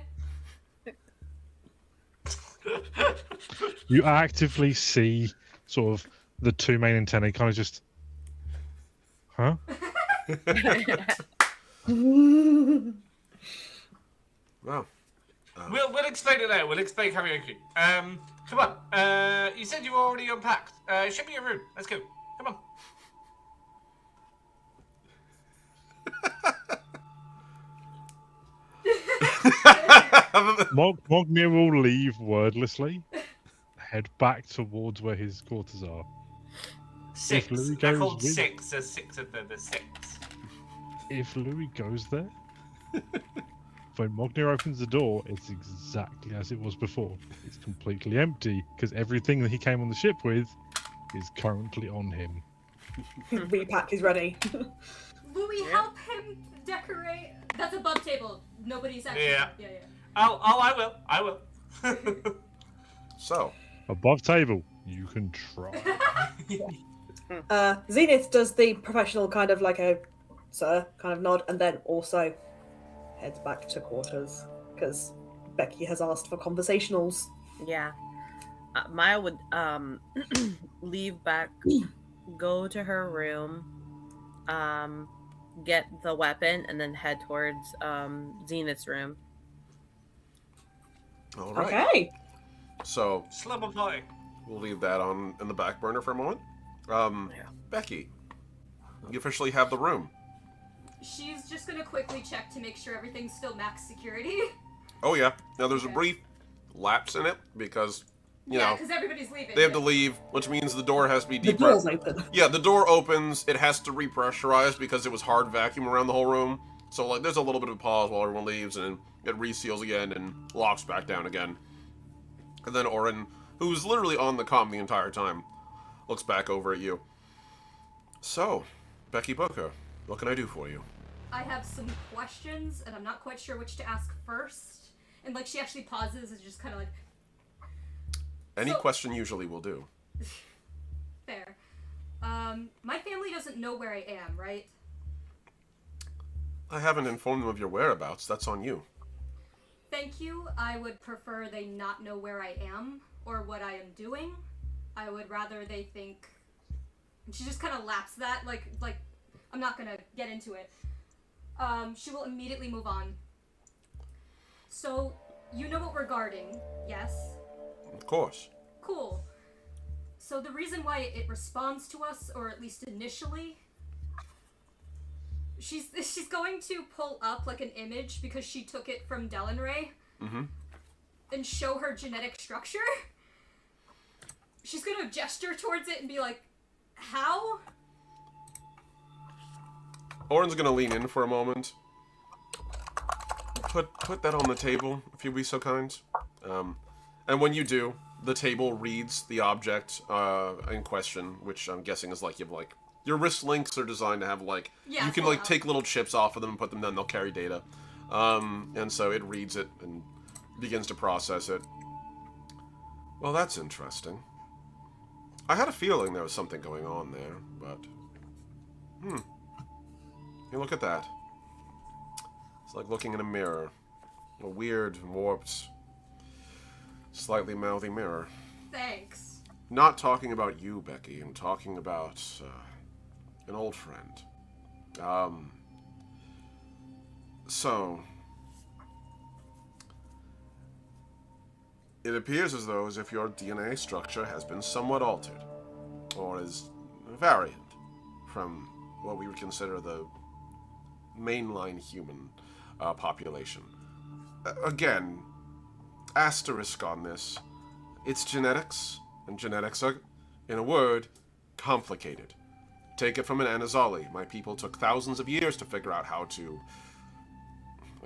S2: You actively see sort of the two main antennae kind of just, huh?
S1: Wow.
S3: We'll explain it later. We'll explain karaoke. Come on. You said you were already unpacked. Show me your room. Let's go. Come on.
S2: Mognia will leave wordlessly, head back towards where his quarters are.
S3: Six.
S2: Louis
S3: They're
S2: goes
S3: called
S2: with-
S3: six. There's six of them. There's six.
S2: If Louis goes there, when Mognia opens the door, it's exactly as it was before. It's completely empty because everything that he came on the ship with is currently on him.
S6: Repack is ready.
S4: Louis, help him decorate. That's a bump table. Nobody's actually.
S3: Yeah.
S4: Yeah.
S3: Oh, I will. I will.
S1: So,
S2: Above table, you can try.
S6: Zenith does the professional kind of like a sir kind of nod, and then also heads back to quarters because Becky has asked for conversationals.
S5: Yeah. Maya would leave back, go to her room, get the weapon, and then head towards Zenith's room.
S1: all right.
S6: Okay.
S1: So,
S3: Slumber party.
S1: we'll leave that on in the back burner for a moment. Becky, you officially have the room.
S4: She's just gonna quickly check to make sure everything's still max security.
S1: Oh yeah. Now there's a
S4: Okay.
S1: brief lapse in it because you
S4: Yeah,
S1: know
S4: because everybody's leaving.
S1: they have to leave, which means the door has to be
S6: The
S1: depressurized.
S6: door's open.
S1: Yeah, the door opens. It has to repressurize because it was hard vacuum around the whole room. So like, there's a little bit of a pause while everyone leaves, and then it reseals again and locks back down again. And then Orin, who's literally on the comm the entire time, looks back over at you. So, Becky Booker, what can I do for you?
S4: I have some questions, and I'm not quite sure which to ask first. And like, she actually pauses and just kind of like,
S1: Any
S4: So-
S1: question usually will do.
S4: fair. My family doesn't know where I am, right?
S1: I haven't informed them of your whereabouts. That's on you.
S4: Thank you. I would prefer they not know where I am or what I am doing. I would rather they think. And she just kind of laps that, like I'm not gonna get into it. She will immediately move on. So, you know what we're guarding, yes?
S1: Of course.
S4: Cool. So the reason why it responds to us, or at least initially, she's going to pull up like an image because she took it from Delenray, and show her genetic structure. She's gonna gesture towards it and be like, "How?"
S1: Orin's gonna lean in for a moment. Put that on the table, if you'd be so kind. And when you do, the table reads the object in question, which I'm guessing is like, you have like, your wrist links are designed to have like,
S4: Yeah,
S1: you can
S4: pull
S1: like
S4: out.
S1: take little chips off of them and put them down, they'll carry data. And so it reads it and begins to process it. Well, that's interesting. I had a feeling there was something going on there, but... You look at that. It's like looking in a mirror. A weird, warped, slightly mouthy mirror.
S4: Thanks.
S1: Not talking about you, Becky. I'm talking about an old friend. So... It appears as though as if your DNA structure has been somewhat altered, or is variant from what we would consider the mainline human population. Again, asterisk on this. It's genetics, and genetics are, in a word, complicated. Take it from an Anazali. My people took thousands of years to figure out how to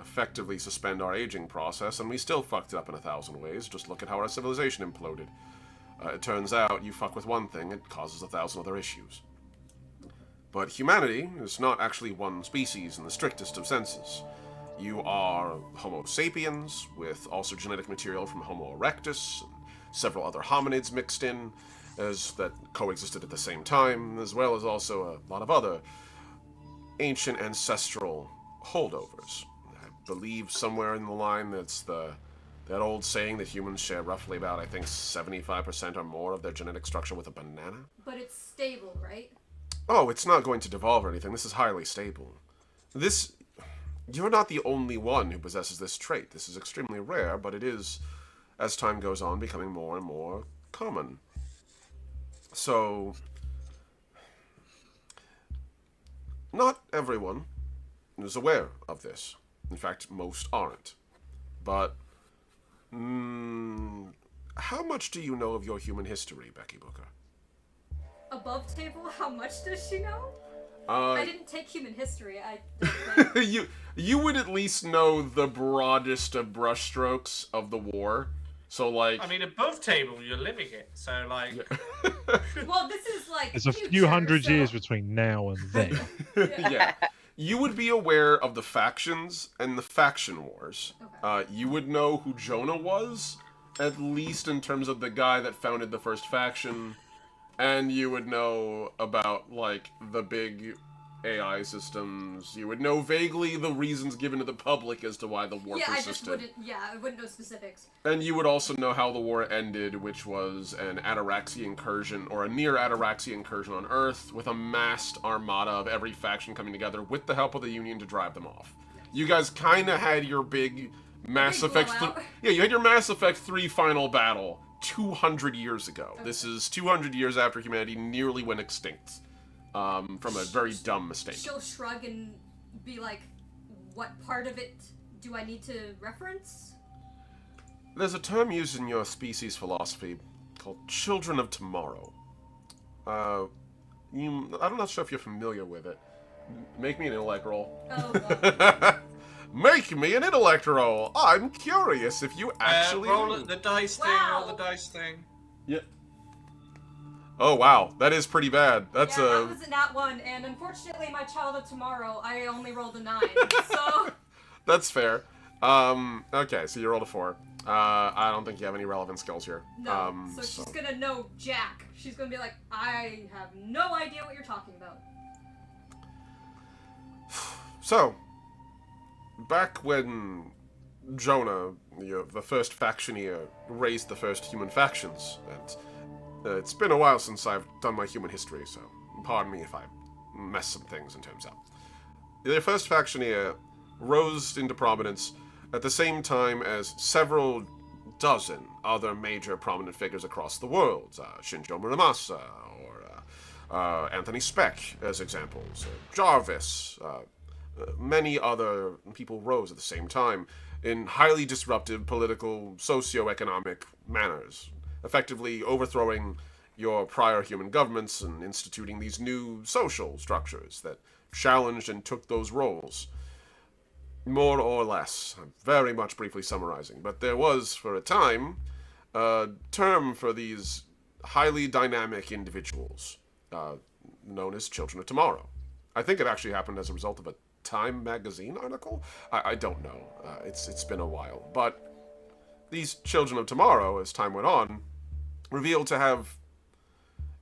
S1: effectively suspend our aging process, and we still fucked it up in 1,000 ways. Just look at how our civilization imploded. It turns out, you fuck with one thing, it causes 1,000 other issues. But humanity is not actually one species in the strictest of senses. You are Homo sapiens, with also genetic material from Homo erectus, and several other hominids mixed in, as that coexisted at the same time, as well as also a lot of other ancient ancestral holdovers. I believe somewhere in the line that's that old saying that humans share roughly about, I think, 75% or more of their genetic structure with a banana.
S4: But it's stable, right?
S1: Oh, it's not going to devolve or anything. This is highly stable. You're not the only one who possesses this trait. This is extremely rare, but it is, as time goes on, becoming more and more common. So, not everyone is aware of this. In fact, most aren't. But, how much do you know of your human history, Becky Booker?
S4: Above table, how much does she know? I didn't take human history. I don't think.
S1: You would at least know the broadest of brushstrokes of the war. So, like...
S3: I mean, above table, you're living it, so, like...
S4: Well, this is, like,
S2: There's a
S4: future,
S2: few hundred
S4: so...
S2: years between now and then.
S1: Yeah. You would be aware of the factions and the faction wars.
S4: Okay.
S1: You would know who Jonah was, at least in terms of the guy that founded the first faction. And you would know about, like, the big AI systems. You would know vaguely the reasons given to the public as to why the war persisted.
S4: I wouldn't know specifics.
S1: And you would also know how the war ended, which was an Ataraxi incursion, or a near Ataraxi incursion on Earth, with a massed armada of every faction coming together with the help of the Union to drive them off. You guys kind of had your big Mass Effect... Yeah, you had your Mass Effect 3 final battle 200 years ago. Okay. This is 200 years after humanity nearly went extinct. From a very dumb mistake.
S4: She'll shrug and be like, what part of it do I need to reference?
S1: There's a term used in your species philosophy called Children of Tomorrow. I'm not sure if you're familiar with it. Make me an intellect roll.
S4: Oh,
S1: Make me an intellect roll! I'm curious if you actually...
S3: roll the dice thing, roll the dice thing.
S1: Yeah. Oh, wow. That is pretty bad. That's
S4: yeah, that was not one, and unfortunately, my child of tomorrow, I only rolled a 9, so...
S1: That's fair. Okay, so you rolled a 4. I don't think you have any relevant skills here.
S4: No, so she's gonna know Jack. She's gonna be like, I have no idea what you're talking about.
S1: So, back when Jonah, the first factioneer, raised the first human factions, and... it's been a while since I've done my human history, so pardon me if I mess some things and terms up. The first factioneer rose into prominence at the same time as several dozen other major prominent figures across the world. Shinjo Muramasa, or Anthony Speck, as examples. Jarvis. Many other people rose at the same time in highly disruptive political, socio-economic manners, effectively overthrowing your prior human governments and instituting these new social structures that challenged and took those roles. More or less. I'm very much briefly summarizing, but there was, for a time, a term for these highly dynamic individuals, known as Children of Tomorrow. I think it actually happened as a result of a Time magazine article? I don't know. It's been a while. But these Children of Tomorrow, as time went on, revealed to have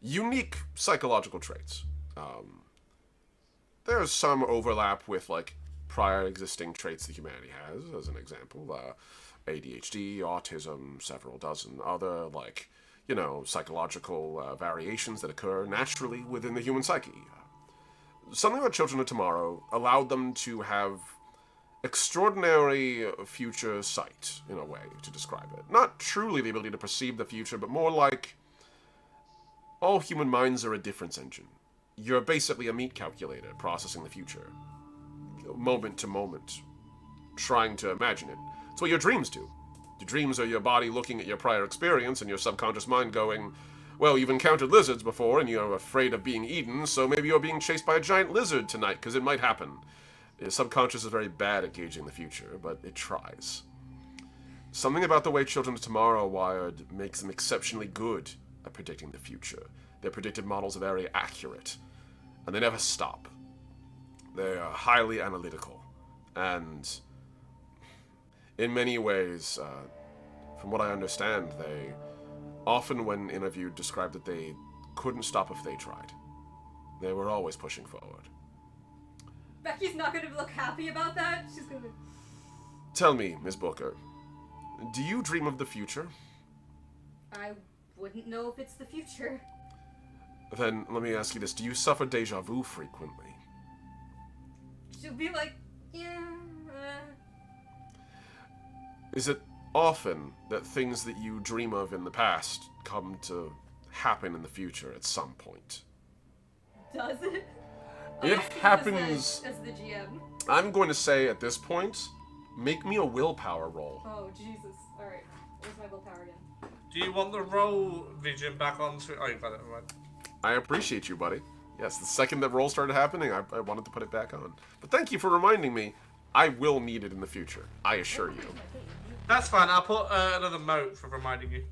S1: unique psychological traits. There's some overlap with, like, prior existing traits that humanity has, as an example. ADHD, autism, several dozen other, like, psychological variations that occur naturally within the human psyche. Something about Children of Tomorrow allowed them to have extraordinary future sight, in a way, to describe it. Not truly the ability to perceive the future, but more like all human minds are a difference engine. You're basically a meat calculator processing the future, moment to moment, trying to imagine it. It's what your dreams do. Your dreams are your body looking at your prior experience and your subconscious mind going, well, you've encountered lizards before and you're afraid of being eaten, so maybe you're being chased by a giant lizard tonight, because it might happen. Your subconscious is very bad at gauging the future, but it tries. Something about the way Children of Tomorrow are wired makes them exceptionally good at predicting the future. Their predictive models are very accurate, and they never stop. They are highly analytical, and in many ways, from what I understand, they often, when interviewed, described that they couldn't stop if they tried. They were always pushing forward.
S4: Becky's not gonna look happy about that. She's gonna...
S1: Tell me, Ms. Booker, do you dream of the future?
S4: I wouldn't know if it's the future.
S1: Then, let me ask you this. Do you suffer deja vu frequently?
S4: She'll be like, yeah,
S1: Is it often that things that you dream of in the past come to happen in the future at some point.
S4: Does it?
S1: It
S4: I'm speaking
S1: happens.
S4: As the GM.
S1: I'm going to say at this point, make me a willpower roll.
S4: Oh, Jesus. Alright. Where's my willpower again?
S3: Do you want the roll vision back on? Oh, you've got it. Right.
S1: I appreciate you, buddy. Yes, the second that roll started happening, I wanted to put it back on. But thank you for reminding me. I will need it in the future. I assure you.
S3: That's fine. I'll put another moat for reminding you.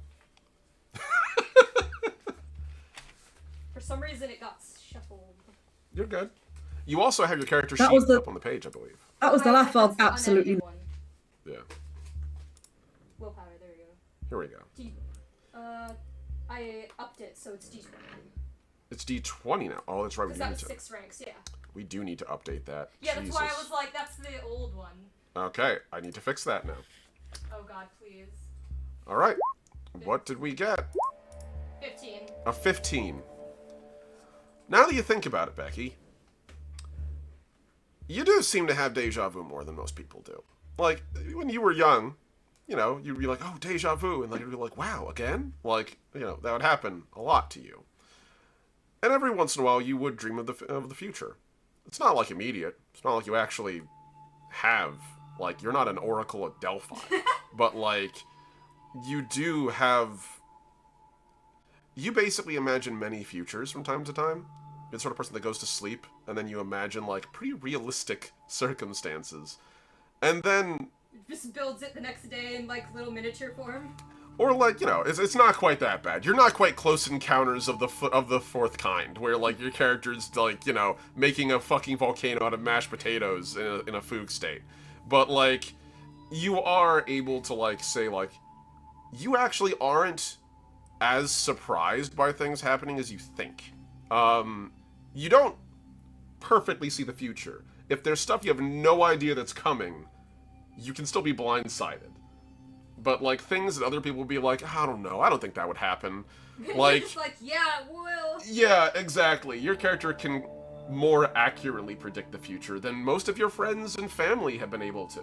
S4: For some reason, it got shuffled.
S1: You're good. You also have your character
S6: That
S1: sheet
S6: was the-
S1: up on the page, I believe.
S6: That was the laugh
S4: That's
S6: of
S4: the
S6: absolutely.
S4: unedited one.
S1: Yeah.
S4: Willpower, there you go.
S1: Here we go.
S4: I upped it, so it's D20.
S1: It's D20 now. Oh, that's right. We
S4: Because
S1: do
S4: that
S1: need
S4: was
S1: to.
S4: 6 ranks, yeah.
S1: We do need to update that.
S4: Yeah, that's why I
S1: Jesus.
S4: was like, that's the old one.
S1: Okay, I need to fix that now.
S4: Oh god, please.
S1: All right. What did we get?
S4: 15.
S1: A 15. Now that you think about it, Becky, you do seem to have deja vu more than most people do. Like, when you were young, you know, you'd be like, oh, deja vu, and like, you'd be like, wow, again? Like, you know, that would happen a lot to you. And every once in a while, you would dream of the future. It's not like immediate. It's not like you actually have, like, you're not an oracle at Delphi. But, like, you do have... You basically imagine many futures from time to time. You're the sort of person that goes to sleep, and then you imagine, like, pretty realistic circumstances. And then...
S4: Just builds it the next day in, like, little miniature form.
S1: Or, like, you know, it's not quite that bad. You're not quite Close Encounters of the fourth kind, where, like, your character's, like, you know, making a fucking volcano out of mashed potatoes in a fugue state. But, like, you are able to, like, say, like, you actually aren't as surprised by things happening as you think. You don't perfectly see the future. If there's stuff you have no idea that's coming, you can still be blindsided. But, like, things that other people will be like, I don't know, I don't think that would happen. Like,
S4: It's like, yeah, it will.
S1: yeah, exactly. Your character can more accurately predict the future than most of your friends and family have been able to.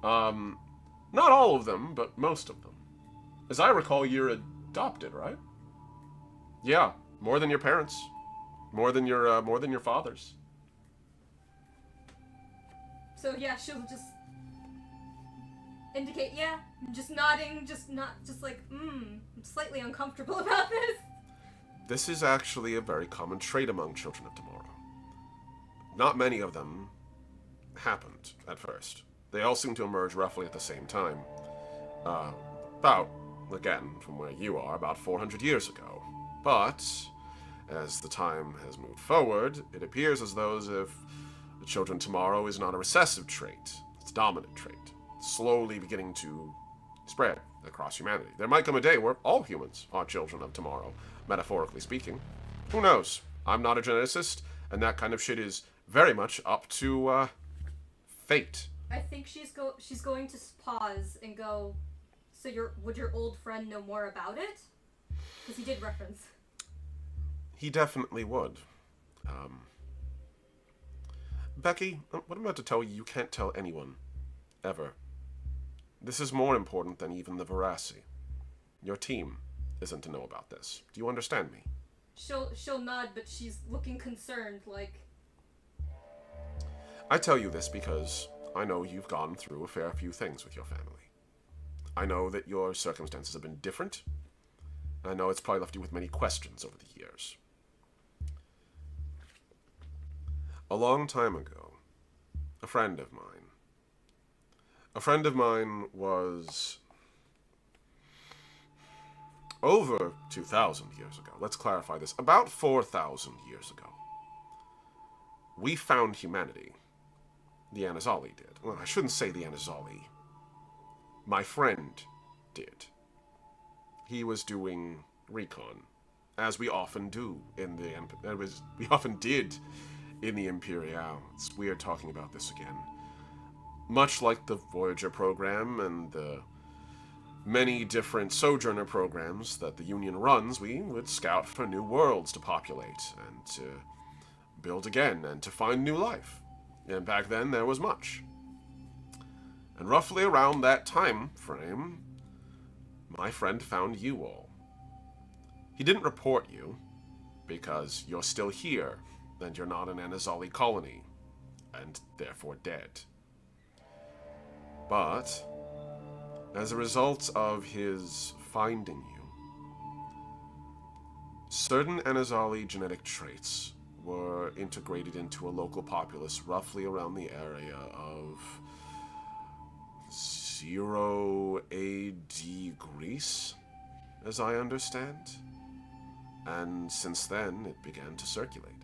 S1: Not all of them, but most of them. As I recall, you're adopted, right? Yeah, more than your parents. More than your fathers.
S4: So, yeah, she'll just indicate, yeah, just nodding, just like, I'm slightly uncomfortable about this.
S1: This is actually a very common trait among children of tomorrow. Not many of them happened at first. They all seem to emerge roughly at the same time. About, again, from where you are, about 400 years ago. But, as the time has moved forward, it appears as though if the children tomorrow is not a recessive trait, it's a dominant trait, slowly beginning to spread across humanity. There might come a day where all humans are children of tomorrow, metaphorically speaking. Who knows? I'm not a geneticist, and that kind of shit is very much up to, fate.
S4: I think she's going to pause and go, so would your old friend know more about it? Because he did reference.
S1: He definitely would. Becky, what I'm about to tell you, you can't tell anyone. Ever. This is more important than even the Veracity. Your team isn't to know about this. Do you understand me?
S4: She'll nod, but she's looking concerned, like...
S1: I tell you this because I know you've gone through a fair few things with your family. I know that your circumstances have been different. I know it's probably left you with many questions over the years. A long time ago, a friend of mine was over 2,000 years ago. Let's clarify this. About 4,000 years ago, we found humanity. The Anazali did. Well, I shouldn't say the Anazali. My friend did. He was doing recon, as we often do in the we often did in the Imperial. It's weird talking about this again. Much like the Voyager program and the many different Sojourner programs that the Union runs, we would scout for new worlds to populate and to build again and to find new life. And back then there was much. And roughly around that time frame, my friend found you all. He didn't report you, because you're still here, and you're not an Anazali colony, and therefore dead. But, as a result of his finding you, certain Anazali genetic traits were integrated into a local populace roughly around the area of 0 AD Greece, as I understand. And since then, it began to circulate.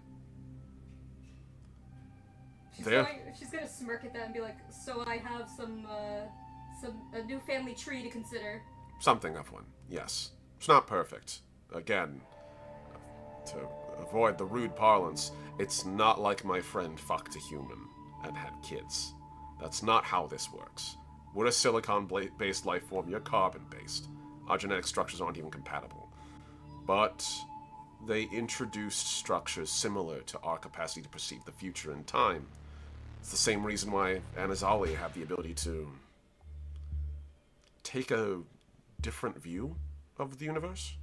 S4: She's gonna smirk at that and be like, so I have a new family tree to consider.
S1: Something of one, yes. It's not perfect. Again, to avoid the rude parlance, it's not like my friend fucked a human and had kids. That's not how this works. We're a silicon-based life form, you're carbon-based. Our genetic structures aren't even compatible. But they introduced structures similar to our capacity to perceive the future in time. It's the same reason why Anazali have the ability to take a different view of the universe.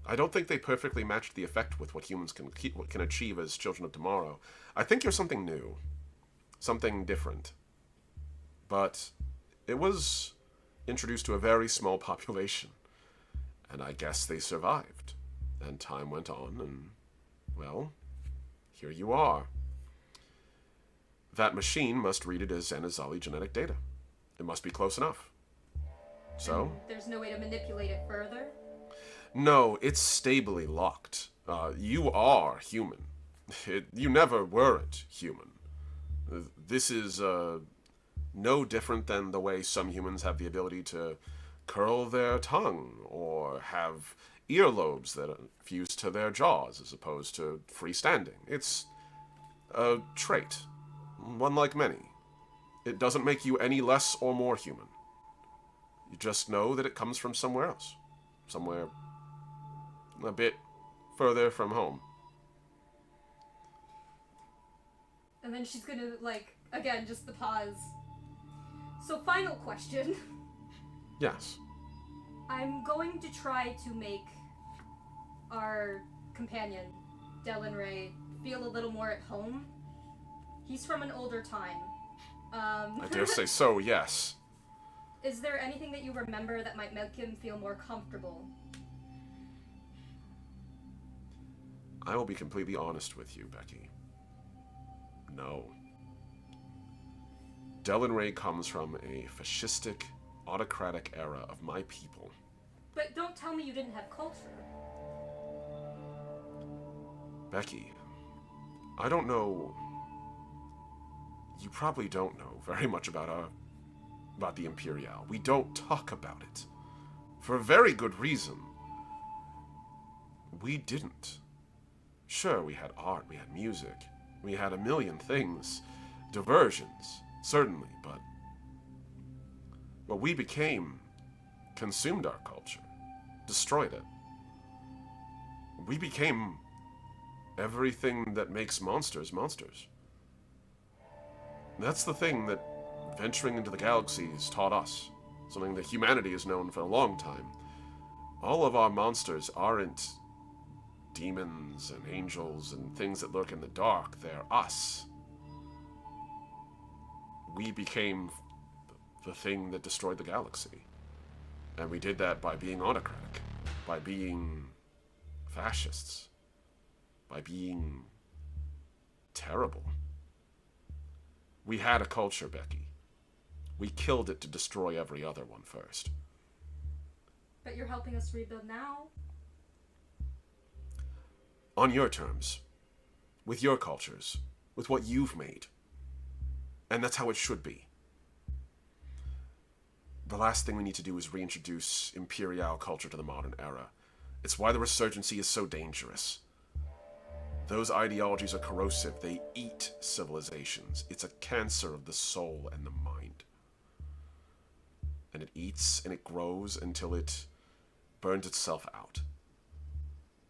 S1: I don't think they perfectly matched the effect with what humans can achieve as children of tomorrow. I think you're something new. Something different. But it was introduced to a very small population. And I guess they survived. And time went on, and, well, here you are. That machine must read it as Anazali genetic data. It must be close enough. So?
S4: And there's no way to manipulate it further?
S1: No, it's stably locked. You are human. You never weren't human. This is no different than the way some humans have the ability to curl their tongue or have earlobes that are fused to their jaws as opposed to freestanding. It's a trait, one like many. It doesn't make you any less or more human. You just know that it comes from somewhere else. Somewhere a bit further from home.
S4: And then she's gonna, again, just the pause. So, final question.
S1: Yes.
S4: I'm going to try to make our companion, Dylan Ray, feel a little more at home. He's from an older time.
S1: I dare say so, yes.
S4: Is there anything that you remember that might make him feel more comfortable?
S1: I will be completely honest with you, Becky. No. Dylan Ray comes from a fascistic, autocratic era of my people.
S4: But don't tell me you didn't have culture.
S1: Becky, I don't know. You probably don't know very much about the Imperial. We don't talk about it. For a very good reason. We didn't. Sure, we had art, we had music, we had a million things. Diversions, certainly, but what we became consumed our culture, destroyed it. We became everything that makes monsters monsters. That's the thing that venturing into the galaxies taught us, something that humanity has known for a long time. All of our monsters aren't demons and angels and things that lurk in the dark, they're us. We became the thing that destroyed the galaxy. And we did that by being autocratic, by being fascists, by being terrible. We had a culture, Becky. We killed it to destroy every other one first.
S4: But you're helping us rebuild now?
S1: On your terms. With your cultures. With what you've made. And that's how it should be. The last thing we need to do is reintroduce Imperial culture to the modern era. It's why the Resurgency is so dangerous. Those ideologies are corrosive. They eat civilizations. It's a cancer of the soul and the mind. And it eats and it grows until it burns itself out.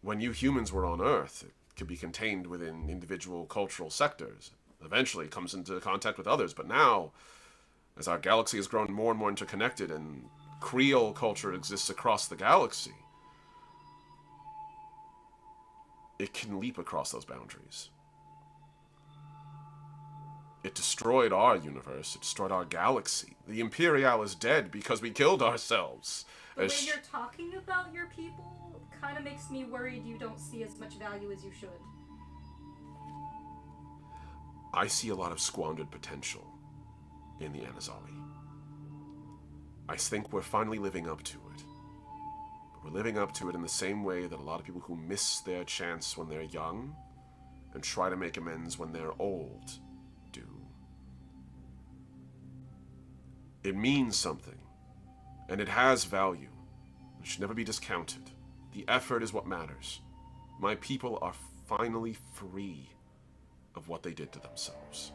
S1: When you humans were on Earth, it could be contained within individual cultural sectors. Eventually it comes into contact with others, but now As our galaxy has grown more and more interconnected and Creole culture exists across the galaxy, it can leap across those boundaries. It destroyed our universe. It destroyed our galaxy. The Imperial is dead because we killed ourselves.
S4: The way you're talking about your people kind of makes me worried you don't see as much value as you should.
S1: I see a lot of squandered potential in the Anazali. I think we're finally living up to it. But we're living up to it in the same way that a lot of people who miss their chance when they're young and try to make amends when they're old do. It means something, and it has value. It should never be discounted. The effort is what matters. My people are finally free of what they did to themselves.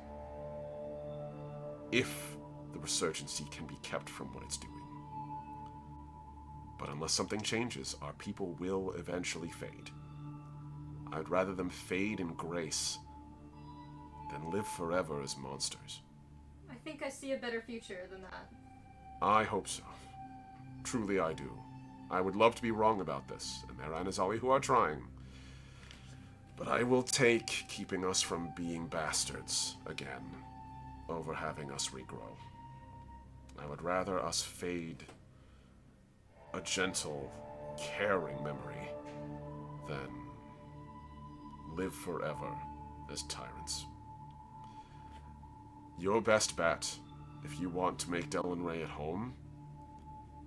S1: If the resurgency can be kept from what it's doing. But unless something changes, our people will eventually fade. I'd rather them fade in grace than live forever as monsters.
S4: I think I see a better future than that.
S1: I hope so. Truly I do. I would love to be wrong about this, and there are Anazali who are trying. But I will take keeping us from being bastards again over having us regrow. I would rather us fade a gentle, caring memory than live forever as tyrants. Your best bet, if you want to make Delon Ray at home,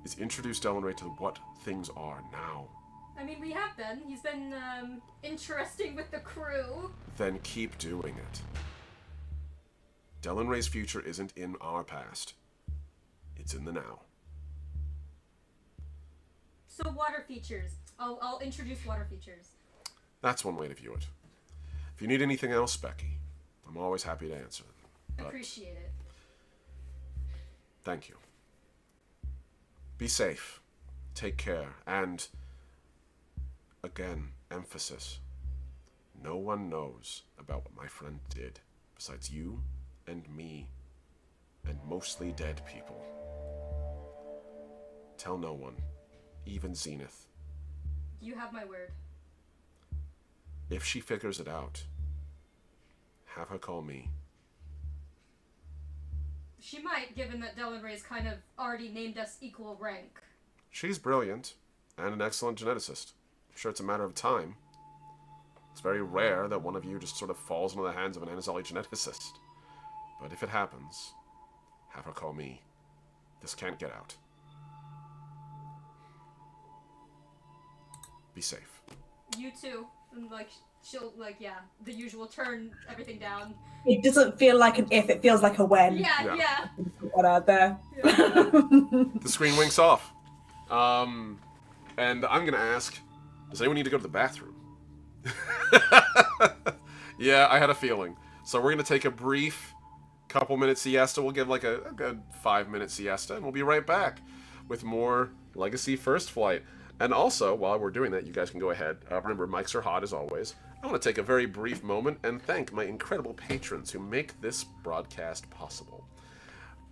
S1: is introduce Delon Ray to what things are now.
S4: I mean, we have been. He's been, interesting with the crew.
S1: Then keep doing it. Delon Ray's future isn't in our past. It's in the now.
S4: So water features. I'll introduce water features.
S1: That's one way to view it. If you need anything else, Becky, I'm always happy to answer them. But
S4: Appreciate it.
S1: thank you. Be safe. Take care. And, again, emphasis. No one knows about what my friend did besides you and me and mostly dead people. Tell no one, even Zenith.
S4: You have my word.
S1: If she figures it out, have her call me.
S4: She might, given that Delon Ray's kind of already named us equal rank.
S1: She's brilliant and an excellent geneticist. I'm sure it's a matter of time. It's very rare that one of you just sort of falls into the hands of an Anazali geneticist. But if it happens, have her call me. This can't get out. Be safe.
S4: You too. And, she'll, the usual turn everything down.
S6: It doesn't feel like an if, it feels like a when.
S4: Yeah.
S6: What out there.
S1: The screen winks off. And I'm gonna ask, does anyone need to go to the bathroom? Yeah, I had a feeling. So we're gonna take a brief couple-minute siesta. We'll give a good 5-minute siesta, and we'll be right back with more Legacy First Flight. And also, while we're doing that, you guys can go ahead. Remember, mics are hot as always. I want to take a very brief moment and thank my incredible patrons who make this broadcast possible.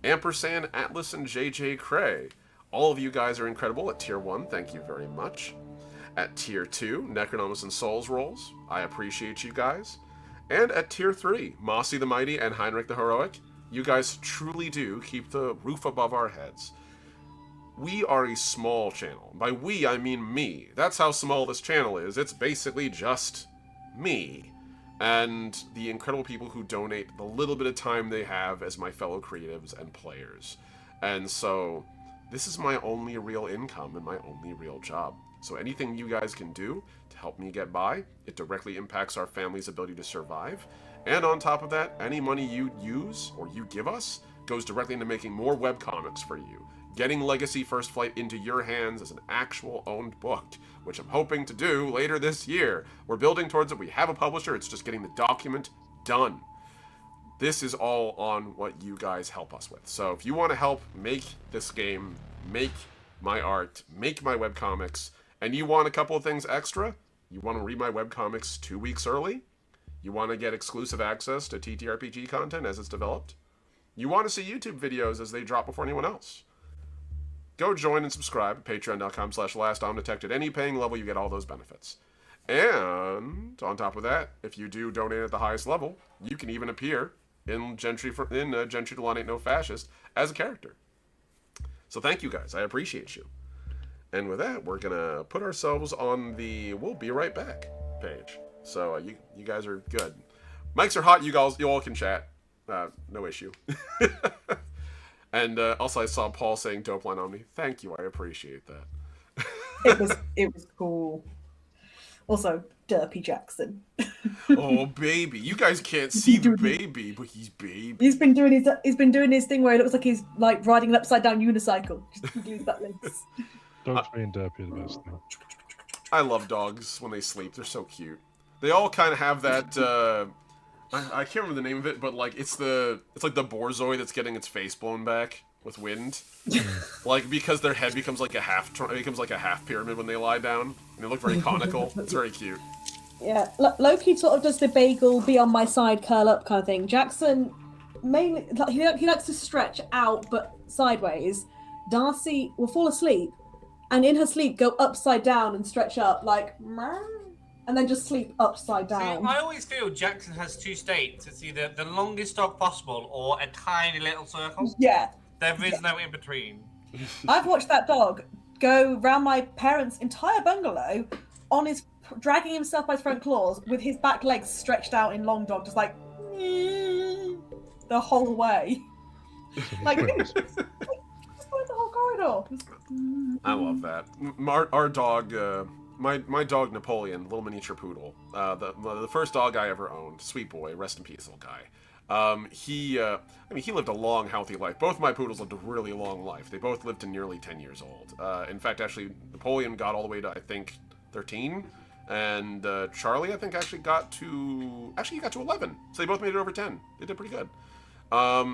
S1: Ampersand, Atlas, and JJ Cray. All of you guys are incredible at Tier 1. Thank you very much. At Tier 2, Necronomus and Souls Rolls. I appreciate you guys. And at Tier 3, Mossy the Mighty and Heinrich the Heroic. You guys truly do keep the roof above our heads. We are a small channel. By we, I mean me. That's how small this channel is. It's basically just me. And the incredible people who donate the little bit of time they have as my fellow creatives and players. And so, this is my only real income and my only real job. So anything you guys can do to help me get by, it directly impacts our family's ability to survive. And on top of that, any money you use or you give us goes directly into making more webcomics for you. Getting Legacy First Flight into your hands as an actual owned book, which I'm hoping to do later this year. We're building towards it. We have a publisher. It's just getting the document done. This is all on what you guys help us with. So if you want to help make this game, make my art, make my webcomics, and you want a couple of things extra, you want to read my webcomics 2 weeks early, you want to get exclusive access to TTRPG content as it's developed, You want to see YouTube videos as they drop before anyone else. Go join and subscribe at patreon.com/lastdomdetect. At any paying level, you get all those benefits. And on top of that, if you do donate at the highest level, you can even appear in Gentry Delon Ain't No Fascist as a character. So thank you guys. I appreciate you. And with that, we're going to put ourselves on the "We'll be right back" page. So you guys are good. Mics are hot. You all can chat. No issue. And also I saw Paul saying "Dope line on me." Thank you. I appreciate that.
S6: It was cool. Also, Derpy Jackson.
S1: Oh baby, you guys can't see the baby, but he's baby.
S6: He's been doing his thing where it looks like he's like riding an upside down unicycle. Just glues that legs.
S2: Dogs being derpy are the best thing.
S1: I love dogs when they sleep. They're so cute. They all kind of have that. I can't remember the name of it, but like it's like the borzoi that's getting its face blown back with wind. Like because their head becomes like a half pyramid when they lie down, and they look very conical. It's very cute.
S6: Yeah, Loki sort of does the bagel, be on my side, curl up kind of thing. Jackson mainly he likes to stretch out but sideways. Darcy will fall asleep, and in her sleep go upside down and stretch up like, and then just sleep upside down.
S3: See, I always feel Jackson has two states. It's either the longest dog possible or a tiny little circle.
S6: Yeah.
S3: There is no in between.
S6: I've watched that dog go round my parents' entire bungalow dragging himself by his front claws with his back legs stretched out in long dog, just like the whole way. Like just the whole corridor.
S1: I love that. Our dog, my dog Napoleon, little miniature poodle, the first dog I ever owned, sweet boy, rest in peace, little guy. He lived a long, healthy life. Both my poodles lived a really long life. They both lived to nearly 10 years old. In fact, actually, Napoleon got all the way to, I think, 13. And Charlie, I think, actually got to 11. So they both made it over 10. They did pretty good. But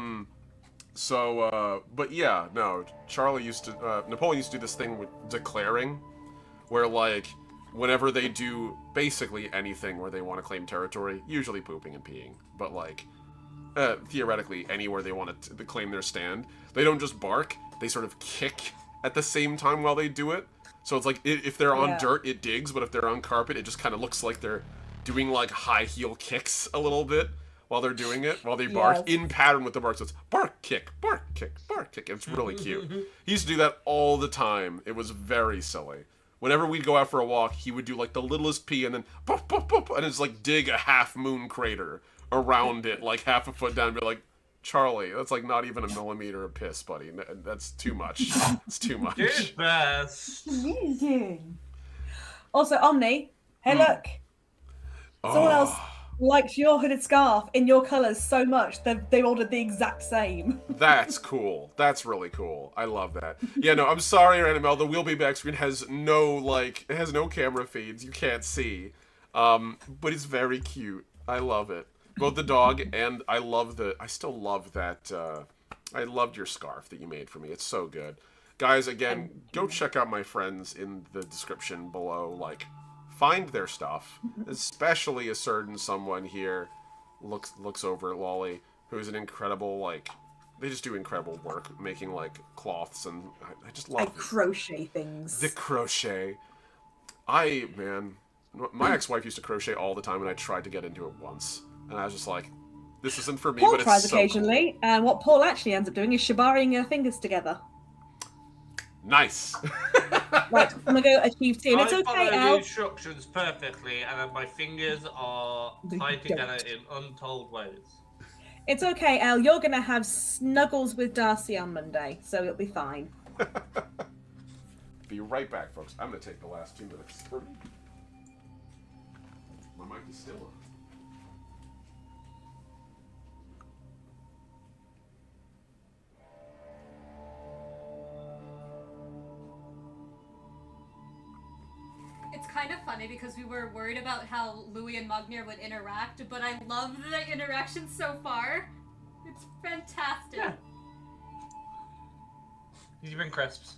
S1: yeah, no, Napoleon used to do this thing with declaring, where, like, whenever they do basically anything where they want to claim territory, usually pooping and peeing, but, like, theoretically, anywhere they want to claim their stand, they don't just bark, they sort of kick at the same time while they do it. So it's like, if they're on dirt, it digs, but if they're on carpet, it just kind of looks like they're doing, like, high heel kicks a little bit while they're doing it, while they bark, in pattern with the bark. So it's bark, kick, bark, kick, bark, kick. It's really cute. He used to do that all the time. It was very silly. Whenever we'd go out for a walk, he would do, like, the littlest pee, and then pop, pop, pop, and it's like dig a half-moon crater around it, like half a foot down, and be like, Charlie, that's like not even a millimeter of piss, buddy. That's too much. It's too much.
S3: Good best.
S6: Amazing. Also, Omni, hey look. Someone else likes your hooded scarf in your colours so much that they ordered the exact same.
S1: That's cool. That's really cool. I love that. Yeah, no, I'm sorry, Ranimel. The We'll Be Back screen has it has no camera feeds. You can't see. But it's very cute. I love it. Both the dog and I still love that, I loved your scarf that you made for me. It's so good. Guys, again, go check out my friends in the description below. Like, find their stuff. Especially a certain someone here looks over at Lolly, who's an incredible, like, they just do incredible work making, like, cloths, and I just love it.
S6: Crochet things.
S1: The crochet. My ex-wife used to crochet all the time, and I tried to get into it once. And I was just like, this isn't for me,
S6: Paul
S1: but it's
S6: tries
S1: so
S6: occasionally,
S1: cool.
S6: and what Paul actually ends up doing is shibariing her fingers together.
S1: Nice.
S6: Right, I'm gonna go achieve 2. And it's
S3: I
S6: okay,
S3: follow the
S6: Al.
S3: instructions perfectly, and then my fingers are tied together in untold ways.
S6: It's okay, Al. You're gonna have snuggles with Darcy on Monday, so it'll be fine.
S1: Be right back, folks. I'm gonna take the last 2 minutes. My mic is still on.
S4: It's kind of funny because we were worried about how Louis and Magnir would interact, but I love the interaction so far. It's fantastic.
S3: Yeah. Did you bring crisps?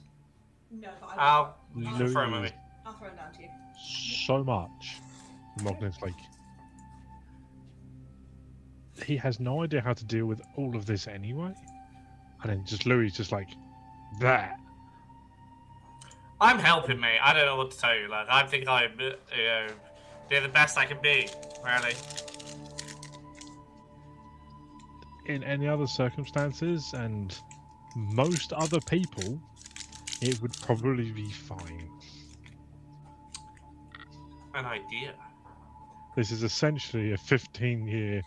S6: No, but
S3: I'll
S2: Louis.
S3: throw them at me.
S6: I'll throw them down to you.
S2: So much. Magnet's like, he has no idea how to deal with all of this anyway. And then just Louis just like that.
S3: I'm helping, mate. I don't know what to tell you. Like, I think I'm, doing the best I can be, really.
S2: In any other circumstances and most other people, it would probably be fine.
S3: An idea.
S2: This is essentially a 15-year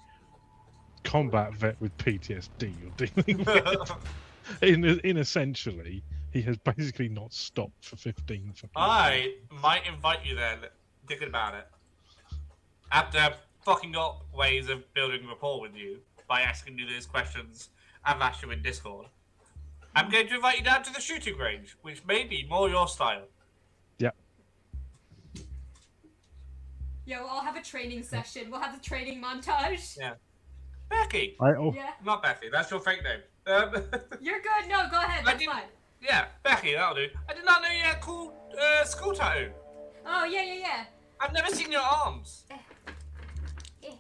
S2: combat vet with PTSD you're dealing with. in essentially, he has basically not stopped for 15 fucking
S3: I might invite you then, thinking about it. After fucking up ways of building rapport with you by asking you these questions and ask you in Discord, I'm going to invite you down to the shooting range, which may be more your style.
S2: Yeah.
S4: Yeah, we'll all have a training session. We'll have a training montage.
S3: Yeah. Becky.
S4: Yeah.
S3: Not Becky, that's your fake name.
S4: You're good. No, go ahead. That's fine.
S3: Yeah, Becky, that'll do. I did not know you had a cool school tattoo.
S4: Oh, yeah.
S3: I've never seen your arms. Yeah,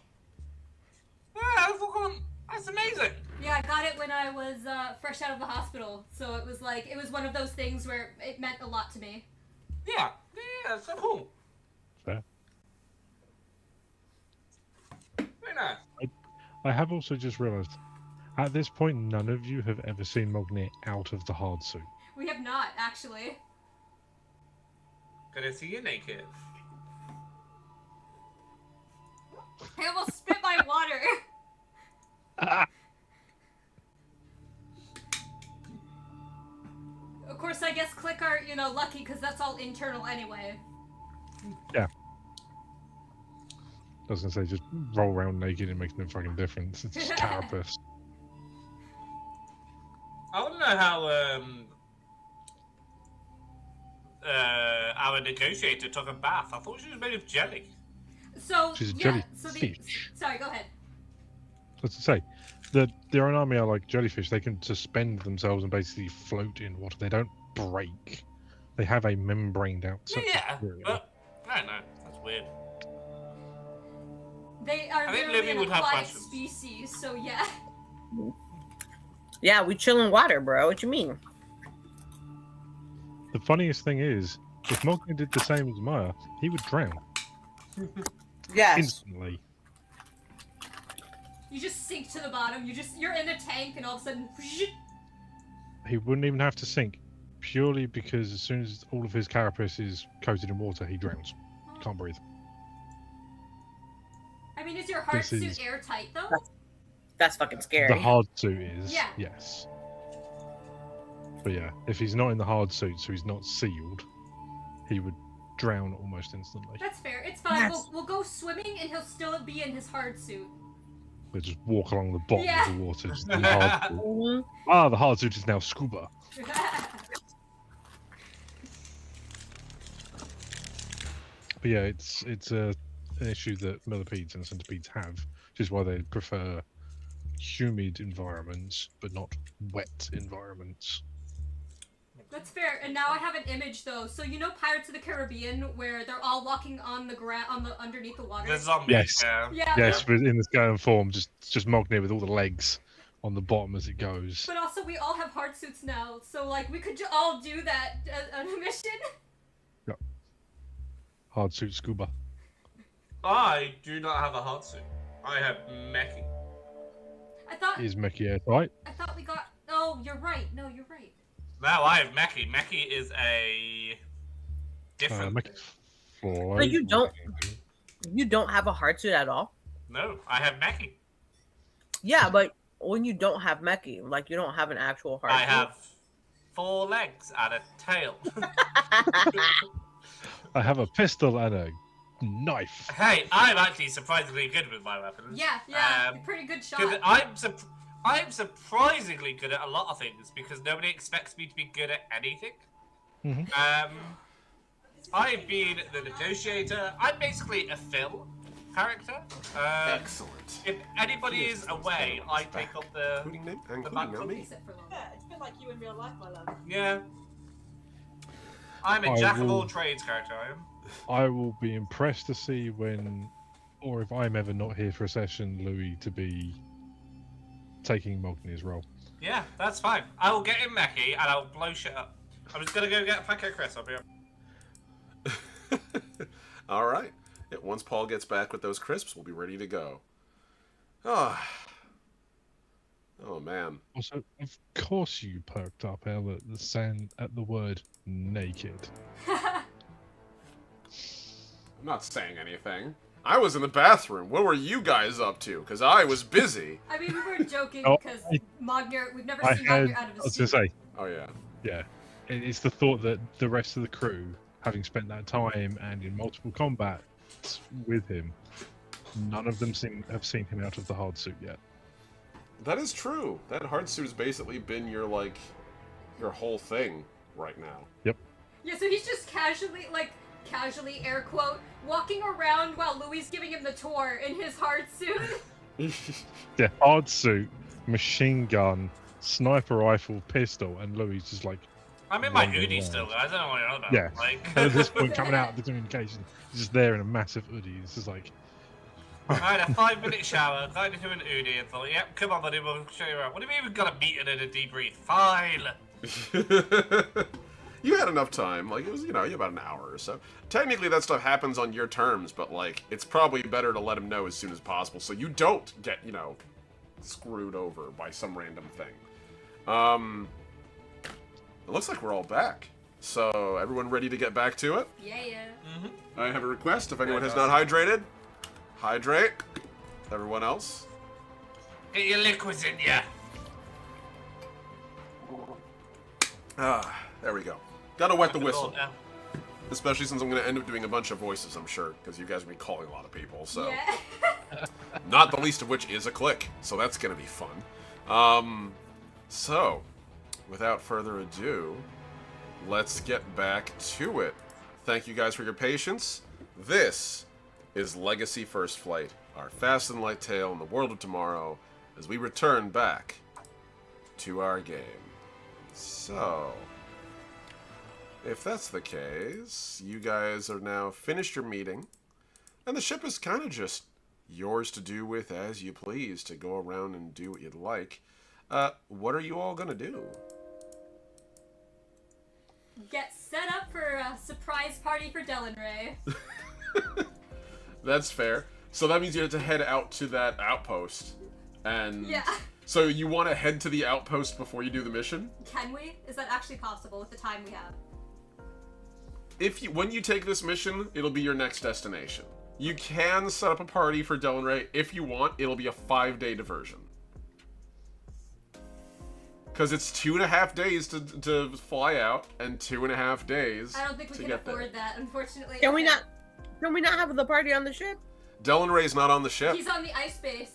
S3: that's amazing.
S4: Yeah, I got it when I was fresh out of the hospital. So it was like, it was one of those things where it meant a lot to me.
S3: Yeah, so cool.
S2: Fair.
S3: Very nice.
S2: I have also just realised, at this point, none of you have ever seen Mogni out of the hard suit.
S4: We have not, actually.
S3: Gonna see you naked.
S4: I almost spit my water. Of course, I guess click are, lucky because that's all internal anyway.
S2: Yeah. I was gonna say, just roll around naked and make no fucking difference. It's just carapace.
S3: I want to know how our negotiator took a bath. I thought she was made of jelly.
S4: So
S2: She's a
S4: yeah,
S2: jellyfish.
S4: sorry, go ahead.
S2: What's to say? Their own army are like jellyfish. They can suspend themselves and basically float in water. They don't break. They have a membraned out.
S3: Yeah, but I don't know. That's weird.
S4: They are
S3: I think
S4: literally
S3: Libby
S4: an
S3: would have
S4: aquatic
S3: questions.
S4: species, so yeah.
S5: Yeah, we chill in water, bro. What you mean?
S2: The funniest thing is, if Mogni did the same as Maya, he would drown
S5: Yes.
S2: instantly.
S4: You just sink to the bottom. You're in a tank, and all of a sudden,
S2: He wouldn't even have to sink, purely because as soon as all of his carapace is coated in water, he drowns. Can't breathe.
S4: I mean, is your hard
S2: This
S4: suit
S2: is-
S4: airtight though?
S5: That's fucking scary.
S2: The hard suit is,
S4: Yeah.
S2: yes. But yeah, if he's not in the hard suit, so he's not sealed, he would drown almost instantly.
S4: That's fair. It's fine.
S5: Yes.
S4: We'll go swimming, and he'll still be in his hard suit.
S2: They just walk along the bottom
S4: Yeah.
S2: of the water. Just in the hard suit.
S5: Mhm.
S2: Ah, the hard suit is now scuba. But yeah, it's an issue that millipedes and centipedes have, which is why they prefer humid environments, but not wet environments.
S4: That's fair. And now I have an image though. So Pirates of the Caribbean, where they're all walking on the ground, underneath the water.
S3: The zombies.
S2: Yes.
S4: Yeah.
S2: Yes, but in the scale form, just Mogni with all the legs on the bottom as it goes.
S4: But also, we all have hard suits now, so like we could all do that on a mission.
S2: Hard suit scuba.
S3: I do not have a hot suit. I have Meki.
S4: I thought
S2: Is Mickey airtight?
S4: we got. Oh, you're right. No, you're right.
S3: Now I have Meki. Meki is a different.
S2: Mickey's float.
S5: But you don't have a hard suit at all?
S3: No, I have Meki.
S5: Yeah, but when you don't have Meki, like you don't have an actual hard
S3: I
S5: suit.
S3: have 4 legs and a tail.
S2: I have a pistol and a knife.
S3: Hey, I'm actually surprisingly good with my weapons.
S4: Yeah, you're pretty good shot.
S3: 'Cause I'm surprisingly good at a lot of things because nobody expects me to be good at anything.
S2: Mhm.
S3: I've been the negotiator. I'm basically a Phil character.
S1: Excellent.
S3: If anybody is away, I take up the.
S1: Including me.
S3: The
S1: Including
S3: back
S1: not me.
S4: Sit for long.
S6: Yeah, it's a bit like you in real life, my love.
S3: Yeah. I'm a
S2: I
S3: jack of all
S2: will-
S3: trades character. I am.
S2: I will be impressed to see when or if I'm ever not here for a session, Louis to be taking Mogni's role.
S3: Yeah, that's fine. I will get in Becky and I'll blow shit up. I'm just gonna go get a packet of crisps. I'll be right.
S1: All right. Yeah, once Paul gets back with those crisps, we'll be ready to go. Oh man.
S2: Also, of course you perked up, El, at the word naked.
S1: I'm not saying anything. I was in the bathroom. What were you guys up to? Because I was busy.
S4: I mean, we were joking
S2: Oh,
S4: because Mogner, we've never
S2: I
S4: seen
S2: had,
S4: Mogner out of
S2: I
S4: his
S2: was
S4: suit.
S2: going to say,
S1: Oh, yeah.
S2: yeah. It's the thought that the rest of the crew, having spent that time and in multiple combats with him, none of them have seen him out of the hard suit yet.
S1: That is true. That hard suit has basically been your whole thing right now.
S2: Yep.
S4: Yeah, so he's just casually, air quote, walking around while Louis giving him the tour in his hard suit.
S2: Yeah, hard suit, machine gun, sniper rifle, pistol, and Louis just like...
S3: I'm in my
S2: wandering
S3: hoodie
S2: around.
S3: still, guys. I don't know what you're on about.
S2: Yeah.
S3: Like...
S2: And at this point, coming out of the communication, he's just there in a massive hoodie. It's just like...
S3: I had a 5-minute shower, got into an Udi and thought, yep, come on buddy, we'll show you around. What do you mean we've got a meeting and a debrief? Fine!
S1: You had enough time. Like, it was, about an hour or so. Technically, that stuff happens on your terms, but, it's probably better to let him know as soon as possible so you don't get, screwed over by some random thing. It looks like we're all back. So, everyone ready to get back to it?
S4: Yeah.
S3: Mm-hmm.
S1: I have a request. If anyone has not hydrated, hydrate. Everyone else?
S3: Get your liquids in ya!
S1: There we go. Gotta wet the
S3: Good
S1: whistle.
S3: lord, yeah.
S1: Especially since I'm gonna end up doing a bunch of voices, I'm sure, because you guys will be calling a lot of people, so.
S4: Yeah.
S1: Not the least of which is a click, so that's gonna be fun. So, without further ado, let's get back to it. Thank you guys for your patience. This is Legacy First Flight, our fast and light tale in the world of tomorrow, as we return back to our game. So, if that's the case, you guys are now finished your meeting, and the ship is kind of just yours to do with as you please, to go around and do what you'd like. What are you all gonna do?
S4: Get set up for a surprise party for Dylan Ray.
S1: That's fair. So that means you have to head out to that outpost, and
S4: Yeah.
S1: so you want to head to the outpost before you do the mission?
S4: Can we? Is that actually possible with the time we have?
S1: When you take this mission, it'll be your next destination. You can set up a party for Dylan Ray if you want. It'll be a 5-day diversion. Because it's 2.5 days to fly out, and 2.5 days.
S4: I don't think we
S1: to
S4: can
S1: get there.
S4: afford that, unfortunately.
S5: Can we not have the party on the ship?
S1: Dylan Ray's not on the ship.
S4: He's on the ice base.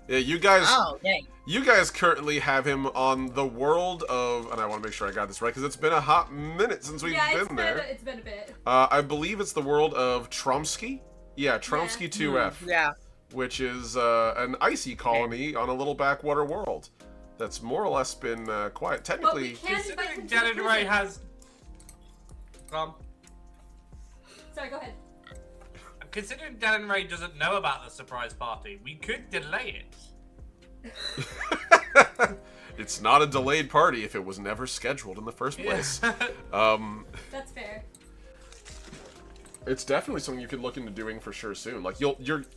S1: Yeah, you guys.
S5: Oh, dang.
S1: You guys currently have him on the world of, and I want to make sure I got this right because it's been a hot minute since we've been there.
S4: It's been a bit.
S1: I believe it's the world of Tromsky. Yeah, Tromsky 2F.
S5: Yeah.
S1: Which is an icy colony on a little backwater world that's more or less been quiet. Technically,
S4: But we can invite him to the
S3: Janet Ray
S4: prison.
S3: has...
S4: Sorry, go ahead.
S3: Considering Dan Ray doesn't know about the surprise party, we could delay it.
S1: it's not a delayed party if it was never scheduled in the first place.
S4: That's fair.
S1: It's definitely something you could look into doing for sure soon. Like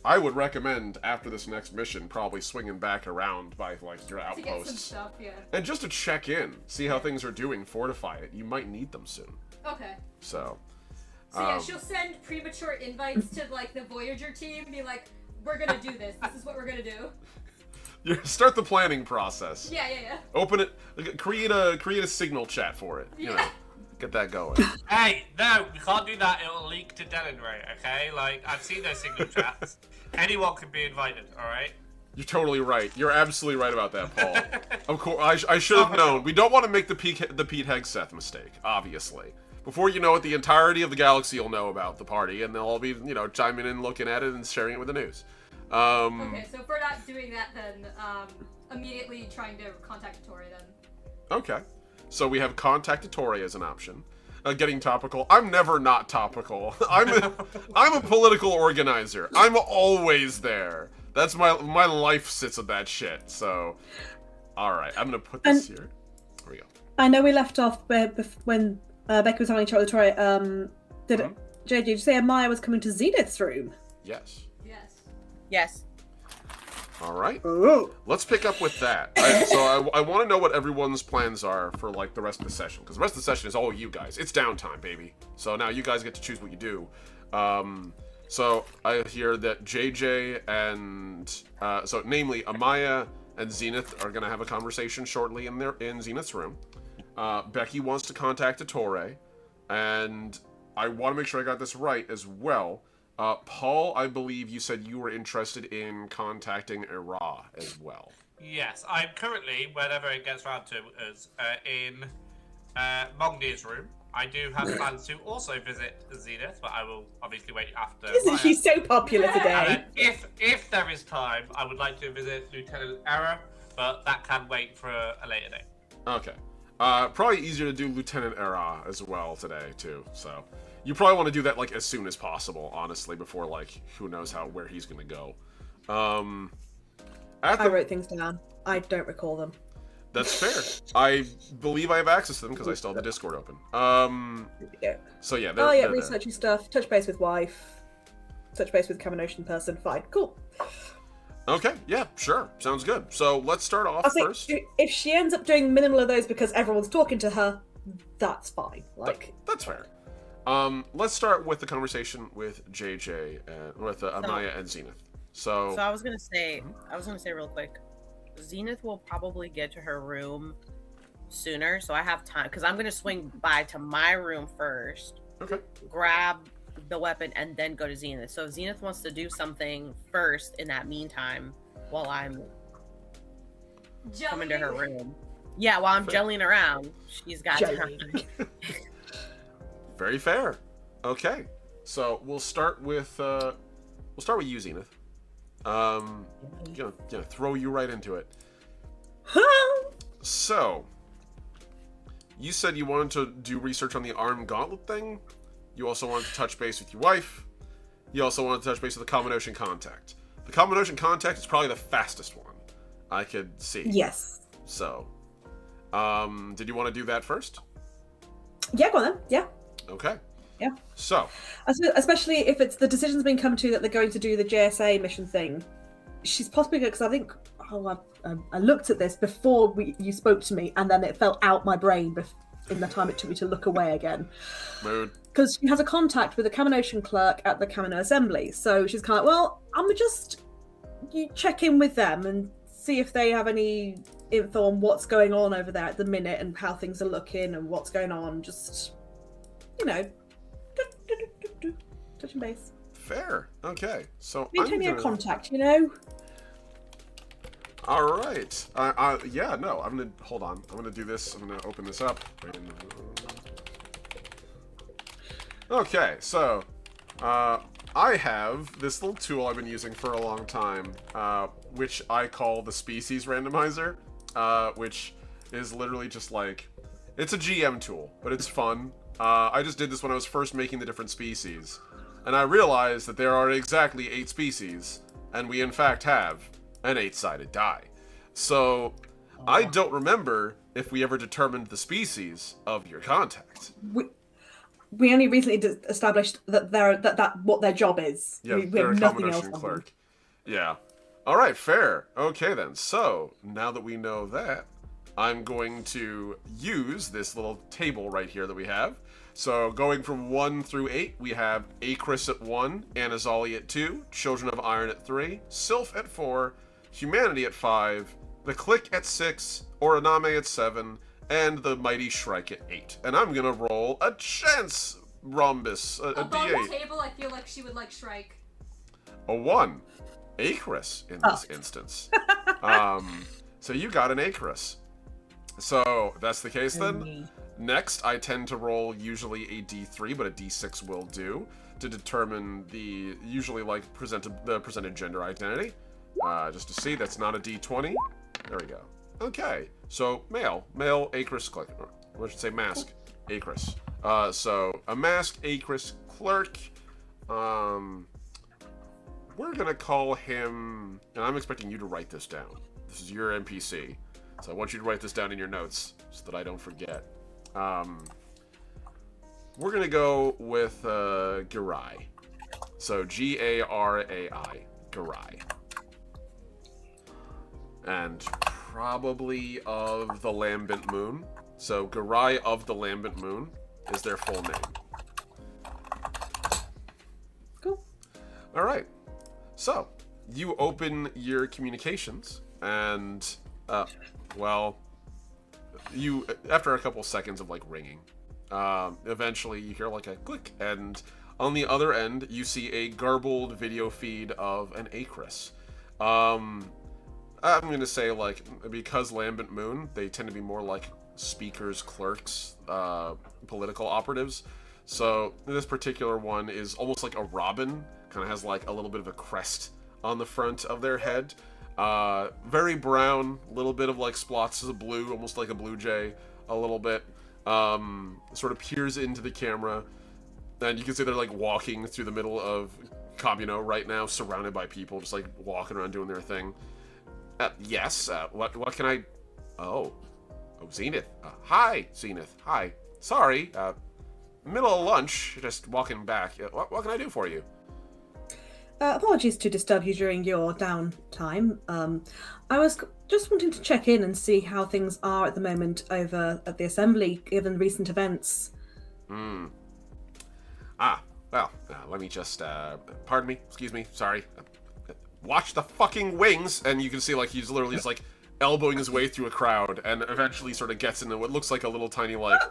S1: I would recommend after this next mission probably swinging back around by your
S4: To get some
S1: outposts
S4: stuff, yeah.
S1: and just to check in, see how things are doing, fortify it. You might need them soon.
S4: Okay.
S1: So
S4: Yeah, she'll send premature invites to the Voyager team, be like, "We're gonna do this. This is what we're gonna do."
S1: you start the planning process.
S4: Yeah.
S1: Open it. Create a signal chat for it. You know, get that going.
S3: Hey, no, we can't do that. It'll leak to Dan Ray, okay? I've seen those signal chats. Anyone can be invited, alright?
S1: You're totally right. You're absolutely right about that, Paul. Of course, I should have known. We don't want to make the Pete Hegseth mistake, obviously. Before you know it, the entirety of the galaxy will know about the party, and they'll all be, chiming in, looking at it, and sharing it with the news.
S4: Okay, so if we're not doing that, then immediately trying to contact Tori then.
S1: Okay. So we have contact Tori as an option. getting topical. I'm never not topical. I'm a political organizer. I'm always there. That's my life sits with that shit. So, all right, I'm gonna put this here. There we go.
S6: I know we left off when Becky was having a chat with Troy. JJ, did you say Maya was coming to Zenith's room?
S1: Yes.
S4: Yes.
S5: Yes.
S1: All right.
S6: Ooh.
S1: Let's pick up with that. I want to know what everyone's plans are for like the rest of the session, because the rest of the session is all you guys. It's downtime, baby. So now you guys get to choose what you do. So I hear that JJ and so namely Amaya and Zenith are gonna have a conversation shortly in Zenith's room. Becky wants to contact Ettore, and I want to make sure I got this right as well. Paul, I believe you said you were interested in contacting Ira as well.
S3: Yes, I'm currently, whenever it gets round to us, in Mognir's room. I do have plans to also visit Zenith, but I will obviously wait after.
S6: Isn't she so popular today?
S3: If there is time, I would like to visit Lieutenant Era, but that can wait for a later date.
S1: Okay. Probably easier to do Lieutenant Era as well today, too, so... You probably want to do that, like, as soon as possible, honestly, before, like, who knows where he's gonna go.
S6: I wrote things down. I don't recall them.
S1: That's fair. I believe I have access to them, because I still have the Discord open.
S6: Yeah.
S1: So, yeah,
S6: they're researching stuff, touch base with wife, touch base with Common Ocean person, fine, cool.
S1: Okay, yeah, sure, sounds good. So, let's start off first.
S6: If she ends up doing minimal of those because everyone's talking to her, that's fine. Like,
S1: that's fair. Let's start with the conversation with JJ with Amaya and Zenith. So
S5: I was gonna say real quick, Zenith will probably get to her room sooner, so I have time because I'm gonna swing by to my room first.
S1: Okay.
S5: Grab the weapon and then go to Zenith. So if Zenith wants to do something first in that meantime, while I'm coming to her room. Yeah, while I'm jellying around, she's got time.
S1: Very fair. Okay, so we'll start with you, Zenith. Gonna throw you right into it. So, you said you wanted to do research on the armed gauntlet thing. You also wanted to touch base with your wife. You also wanted to touch base with the Common Ocean contact. The Common Ocean contact is probably the fastest one I could see.
S6: Yes.
S1: So, did you want to do that first?
S6: Yeah, go on then. Yeah.
S1: Okay.
S6: Yeah.
S1: So,
S6: especially if it's the decision's been come to that they're going to do the JSA mission thing, she's possibly good because I think I looked at this before you spoke to me, and then it fell out my brain in the time it took me to look away again.
S1: Mood.
S6: Because she has a contact with the Common Ocean clerk at the Kamino Assembly, so she's kind of well, I'm gonna just check in with them and see if they have any info on what's going on over there at the minute and how things are looking and what's going on. Just touching base.
S1: Fair. Okay. So
S6: maintaining a contact, you know.
S1: All right. Yeah. No. I'm gonna hold on. I'm gonna do this. I'm gonna open this up. Okay. So, I have this little tool I've been using for a long time, which I call the species randomizer, which is literally just like it's a GM tool, but it's fun. I just did this when I was first making the different species, and I realized that there are exactly 8 species, and we in fact have an 8-sided die. So, I don't remember if we ever determined the species of your contact.
S6: We only recently established that that what their job is.
S1: Yeah,
S6: we
S1: they're
S6: have
S1: a
S6: nothing else
S1: combination
S6: on
S1: clerk.
S6: them.
S1: Yeah. All right, fair. Okay then. So now that we know that, I'm going to use this little table right here that we have. So going from 1 through 8, we have Acris at 1, Anazali at 2, Children of Iron at 3, Sylph at 4, Humanity at 5, the Click at 6, Oraname at 7, and the Mighty Shrike at 8. And I'm gonna roll a chance rhombus, a
S4: Above
S1: D8.
S4: the table, I feel like she would like Shrike.
S1: A 1. Acris in this instance. So you got an Acris. So that's the case then. Next, I tend to roll usually a D3, but a D6 will do to determine the usually like the presented gender identity. Just to see, that's not a D20. There we go. Okay, so male Acris click. Or I should say mask Acris. So a masked Acris clerk. We're gonna call him, and I'm expecting you to write this down. This is your NPC, so I want you to write this down in your notes so that I don't forget. We're gonna go with Garai. So Garai, Garai. And probably of the Lambent Moon. So Garai of the Lambent Moon is their full name.
S6: Cool.
S1: All right. So you open your communications, and well, you after a couple seconds of like ringing, eventually you hear like a click, and on the other end you see a garbled video feed of an Acris. I'm gonna say, like, because Lambent Moon, they tend to be more like speakers, clerks, political operatives. So this particular one is almost like a robin, kind of has like a little bit of a crest on the front of their head. Very brown, a little bit of like splotches of blue, almost like a blue jay, a little bit. Sort of peers into the camera, and you can see they're like walking through the middle of Kamino right now, surrounded by people, just like walking around doing their thing. Yes, what can I... Oh, Zenith. Hi, Zenith. Hi. Sorry, middle of lunch, just walking back. What can I do for you?
S6: Apologies to disturb you during your downtime. I was just wanting to check in and see how things are at the moment over at the Assembly, given recent events.
S1: Well, let me just... pardon me, excuse me, sorry. Watch the fucking wings! And you can see, like, he's literally just, like, elbowing his way through a crowd, and eventually sort of gets into what looks like a little tiny, like,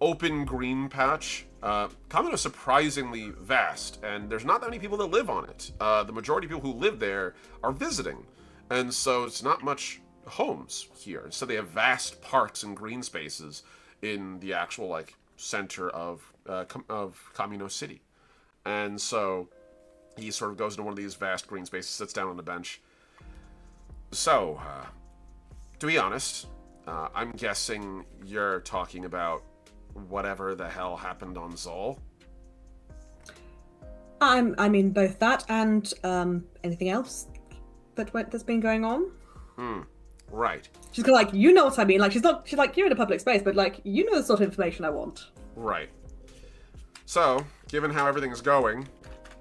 S1: open green patch. Kamino is surprisingly vast, and there's not that many people that live on it. The majority of people who live there are visiting, and so it's not much homes here. So they have vast parks and green spaces in the actual, like, center of Kamino City. And so he sort of goes into one of these vast green spaces, sits down on the bench. So, to be honest, I'm guessing you're talking about whatever the hell happened on Xol.
S6: I mean both that and anything else that's been going on.
S1: Right.
S6: She's kind of like, you know what I mean. Like she's like, you're in a public space, but like, you know the sort of information I want.
S1: Right. So, given how everything's going,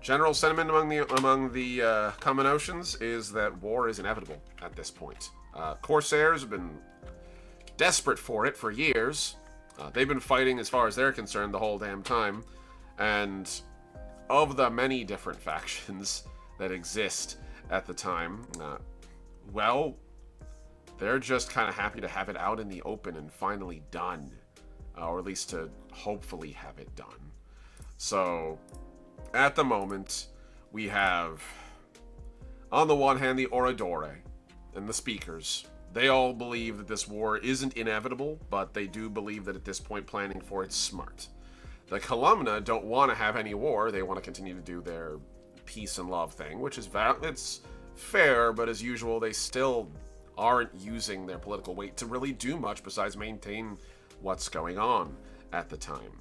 S1: general sentiment among the common oceans is that war is inevitable at this point. Corsairs have been desperate for it for years. They've been fighting, as far as they're concerned, the whole damn time. And of the many different factions that exist at the time, well, they're just kind of happy to have it out in the open and finally done. Or at least to hopefully have it done. So, at the moment, we have, on the one hand, the Oradore and the speakers. They all believe that this war isn't inevitable, but they do believe that at this point planning for it's smart. The Columna don't want to have any war. They want to continue to do their peace and love thing, which is it's fair, but as usual, they still aren't using their political weight to really do much besides maintain what's going on at the time.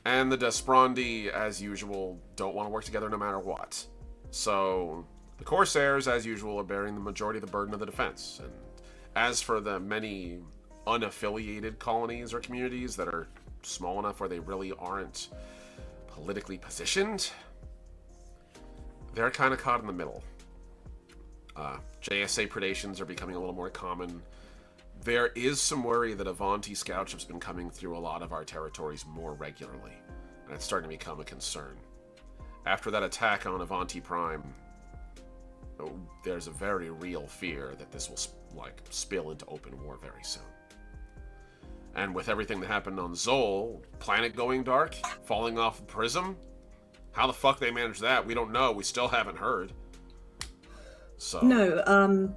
S1: And the Desprondi, as usual, don't want to work together no matter what. So, the Corsairs, as usual, are bearing the majority of the burden of the defense. And as for the many unaffiliated colonies or communities that are small enough where they really aren't politically positioned, they're kind of caught in the middle. JSA predations are becoming a little more common. There is some worry that Evanti scout ships have been coming through a lot of our territories more regularly, and it's starting to become a concern. After that attack on Evanti Prime, there's a very real fear that this will spill into open war very soon. And with everything that happened on Xol, planet going dark, falling off the prism, how the fuck they managed that, we don't know. We still haven't heard. So
S6: no,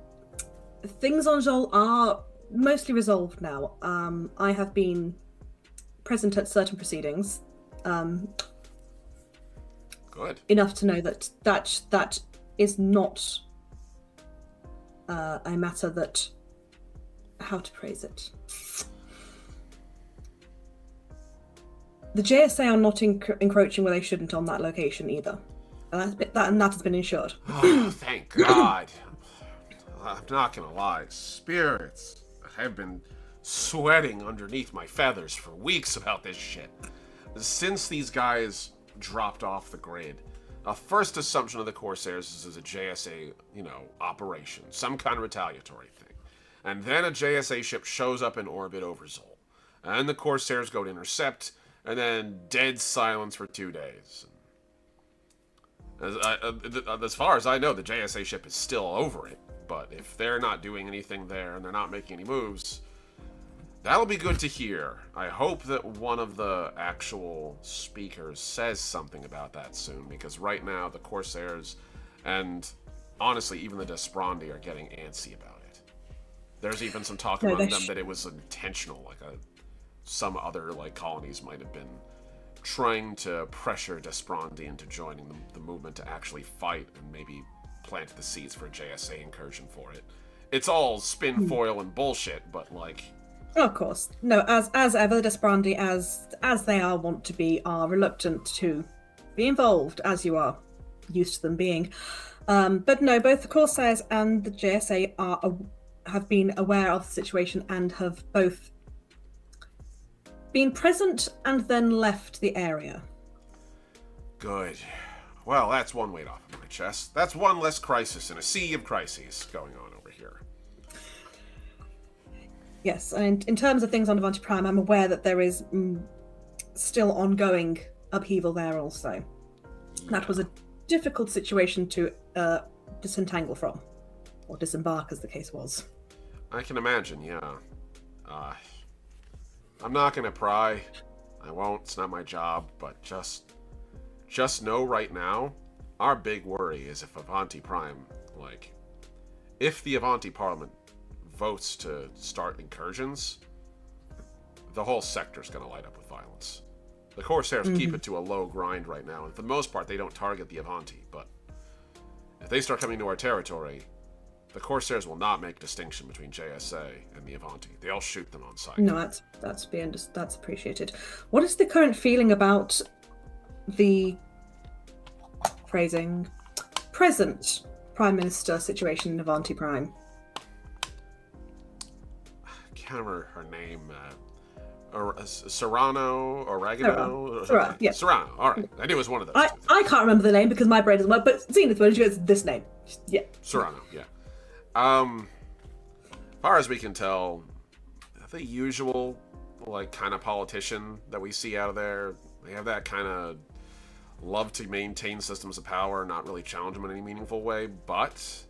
S6: things on Xol are mostly resolved now. I have been present at certain proceedings.
S1: Good.
S6: Enough to know that is not a matter that... How to praise it? The JSA are not encroaching where they shouldn't on that location either. And that has been ensured.
S1: Oh, thank God. I'm not gonna lie, spirits have been sweating underneath my feathers for weeks about this shit. Since these guys dropped off the grid, a first assumption of the Corsairs is a JSA, operation, some kind of retaliatory thing. And then a JSA ship shows up in orbit over Xol. And the Corsairs go to intercept, and then dead silence for 2 days. As far as I know, the JSA ship is still over it. But if they're not doing anything there and they're not making any moves, that'll be good to hear. I hope that one of the actual speakers says something about that soon, because right now the Corsairs and honestly even the Desperandi are getting antsy about it. There's even some talk among them that it was intentional, some other colonies might have been trying to pressure Desperandi into joining the movement to actually fight and maybe plant the seeds for a JSA incursion for it. It's all spin foil and bullshit, but
S6: Oh, of course. No, as ever, the Desperandi, as they want to be, are reluctant to be involved, as you are used to them being. But no, both the Corsairs and the JSA have been aware of the situation and have both been present and then left the area.
S1: Good. Well, that's one weight off of my chest. That's one less crisis in a sea of crises going on over here.
S6: Yes, and in terms of things on Evanti Prime, I'm aware that there is still ongoing upheaval there also. Yeah. That was a difficult situation to disentangle from, or disembark as the case was.
S1: I can imagine, yeah. I'm not gonna pry. I won't, it's not my job, but just know right now, our big worry is if Evanti Prime, if the Evanti Parliament votes to start incursions, the whole sector's gonna light up with violence. The Corsairs keep it to a low grind right now, and for the most part, they don't target the Evanti, but if they start coming to our territory, the Corsairs will not make distinction between JSA and the Evanti. They'll shoot them on sight.
S6: No, that's appreciated. What is the current feeling about the present Prime Minister situation in Evanti Prime?
S1: I can't remember her name. Serrano, Oregano?
S6: Serrano, yeah.
S1: Serrano, alright. I knew it was one of those.
S6: I can't remember the name because my brain doesn't work, but Zenith, when she goes, this name. Yeah.
S1: Serrano, yeah. As far as we can tell, the usual, kind of politician that we see out of there. They have that kind of love to maintain systems of power, not really challenge them in any meaningful way, but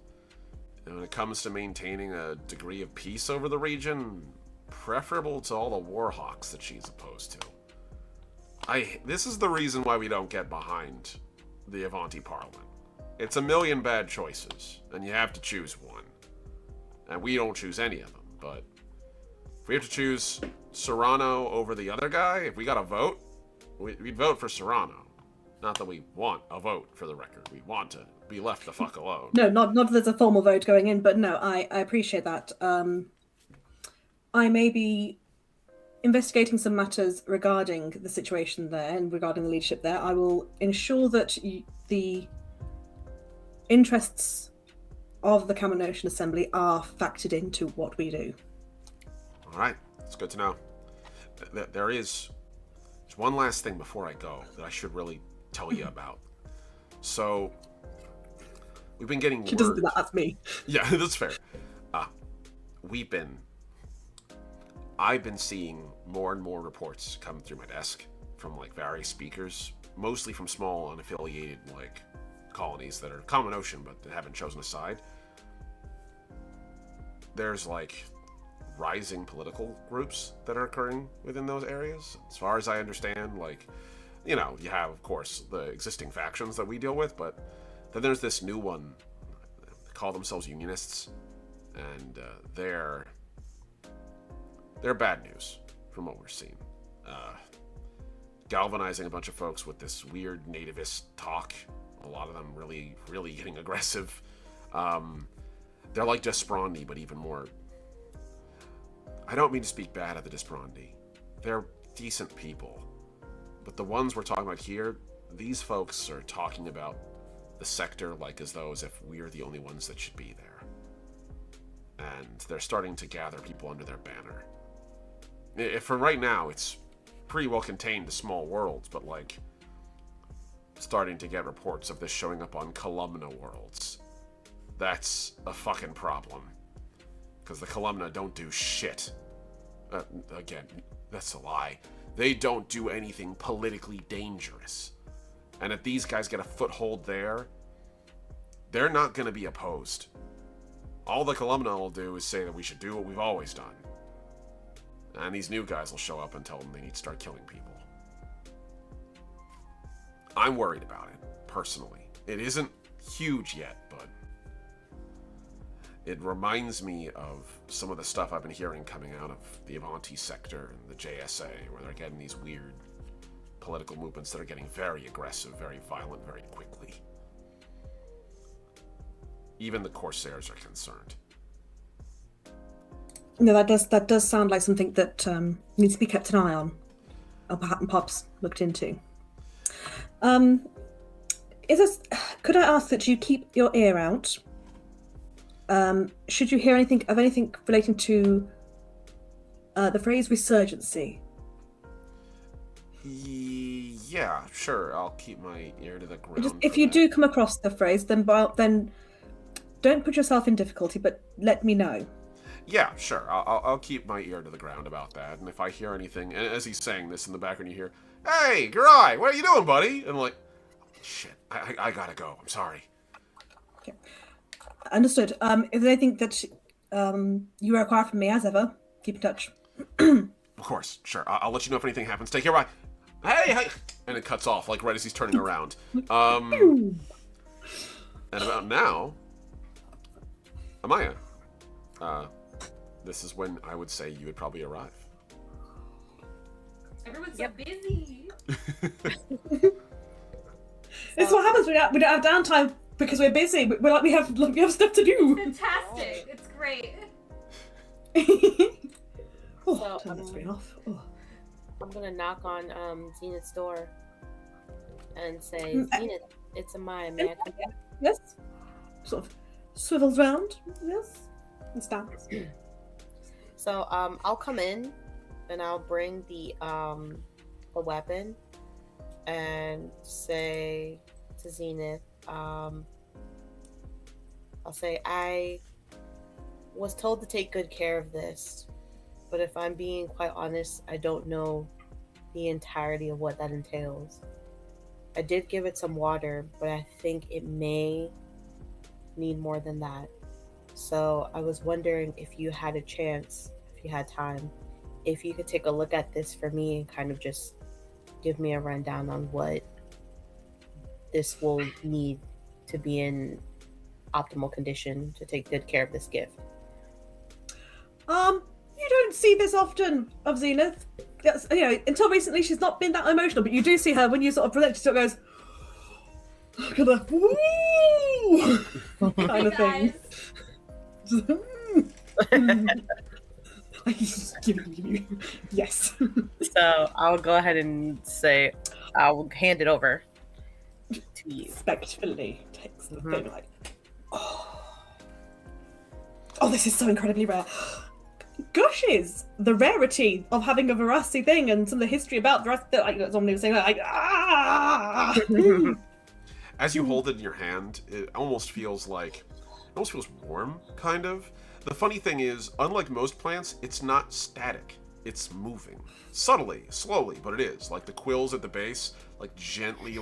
S1: when it comes to maintaining a degree of peace over the region, preferable to all the warhawks that she's opposed to. This is the reason why we don't get behind the Evanti Parliament. It's a million bad choices, and you have to choose one. And we don't choose any of them, but if we have to choose Serrano over the other guy, if we got a vote, we'd vote for Serrano. Not that we want a vote, for the record. We want to be left the fuck alone.
S6: No, not that there's a formal vote going in, but no, I appreciate that. I may be investigating some matters regarding the situation there and regarding the leadership there. I will ensure that the interests of the Kaminoan Assembly are factored into what we do.
S1: All right, it's good to know. There's one last thing before I go that I should really tell you about. So, we've been getting
S6: She doesn't do that, that's me.
S1: Yeah, that's fair. I've been seeing more and more reports come through my desk from various speakers, mostly from small unaffiliated colonies that are common ocean but that haven't chosen a side. There's rising political groups that are occurring within those areas. As far as I understand, you have of course the existing factions that we deal with, but then there's this new one. They call themselves Unionists, and they're bad news from what we're seeing. Galvanizing a bunch of folks with this weird nativist talk. A lot of them really, really getting aggressive. They're like Desperandi, but even more. I don't mean to speak bad of the Desperandi. They're decent people. But the ones we're talking about here, these folks are talking about the sector like as if we're the only ones that should be there. And they're starting to gather people under their banner. For right now, it's pretty well contained to small worlds, but like starting to get reports of this showing up on columna worlds. That's a fucking problem. Because the columna don't do shit. Again, that's a lie. They don't do anything politically dangerous. And if these guys get a foothold there, they're not going to be opposed. All the columna will do is say that we should do what we've always done. And these new guys will show up and tell them they need to start killing people. I'm worried about it, personally. It isn't huge yet, but it reminds me of some of the stuff I've been hearing coming out of the Evanti Sector and the JSA, where they're getting these weird political movements that are getting very aggressive, very violent, very quickly. Even the Corsairs are concerned.
S7: No, that does sound like something that needs to be kept an eye on, or perhaps looked into. Could I ask that you keep your ear out? Should you hear anything relating to the phrase resurgency?
S1: Yeah, sure. I'll keep my ear to the ground.
S7: If you do come across the phrase, then don't put yourself in difficulty, but let me know.
S1: Yeah, sure. I'll keep my ear to the ground about that. And if I hear anything, and as he's saying this in the background, you hear, "Hey, Garai, what are you doing, buddy?" And I'm like, shit, I gotta go. I'm sorry.
S7: Okay. Understood. If there's anything that you require from me, as ever, keep in touch.
S1: Of course, sure. I'll let you know if anything happens. Take care, bye. Hey! And it cuts off, like right as he's turning around. And about now, Amaya, this is when I would say you would probably arrive.
S4: Everyone's so busy.
S6: It's what happens. We don't have downtime because we're busy. We have stuff to do.
S4: Fantastic. It's great.
S7: Turn the screen off. Oh.
S5: I'm gonna knock on Zenith's door and say, Zenith, it's Amaya, may I come in?
S7: Yes. Sort of swivels round. Yes. And stands.
S5: So I'll come in and I'll bring the weapon and say to Zenith, I'll say, I was told to take good care of this, but if I'm being quite honest, I don't know the entirety of what that entails. I did give it some water, but I think it may need more than that. So I was wondering if you had a chance, if you had time, if you could take a look at this for me and kind of just give me a rundown on what this will need to be in optimal condition to take good care of this gift.
S6: You don't see this often of Zenith. That's, until recently she's not been that emotional, but you do see her when you sort of present, she sort of goes, kind of, woo, kind of thing. Yes.
S5: So I'll go ahead and say, I'll hand it over to you.
S6: Respectfully takes the thing like, oh, this is so incredibly rare. Gushes the rarity of having a veracity thing and some of the history about the rest. Like somebody was saying, like, ah.
S1: As you hold it in your hand, it almost feels warm, kind of. The funny thing is, unlike most plants, it's not static. It's moving. Subtly, slowly, but it is. Like the quills at the base, like gently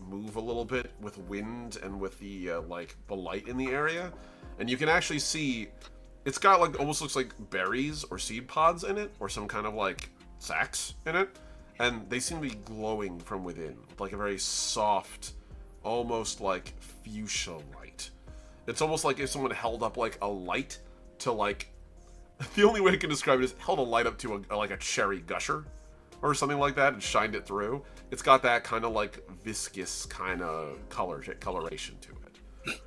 S1: move a little bit with wind and with the the light in the area. And you can actually see it's got almost looks like berries or seed pods in it, or some kind of sacs in it. And they seem to be glowing from within, with a very soft, almost fuchsia light. It's almost like if someone held up a light to the only way I can describe it is held a light up to a cherry gusher or something like that and shined it through. It's got that kind of viscous kind of coloration to it.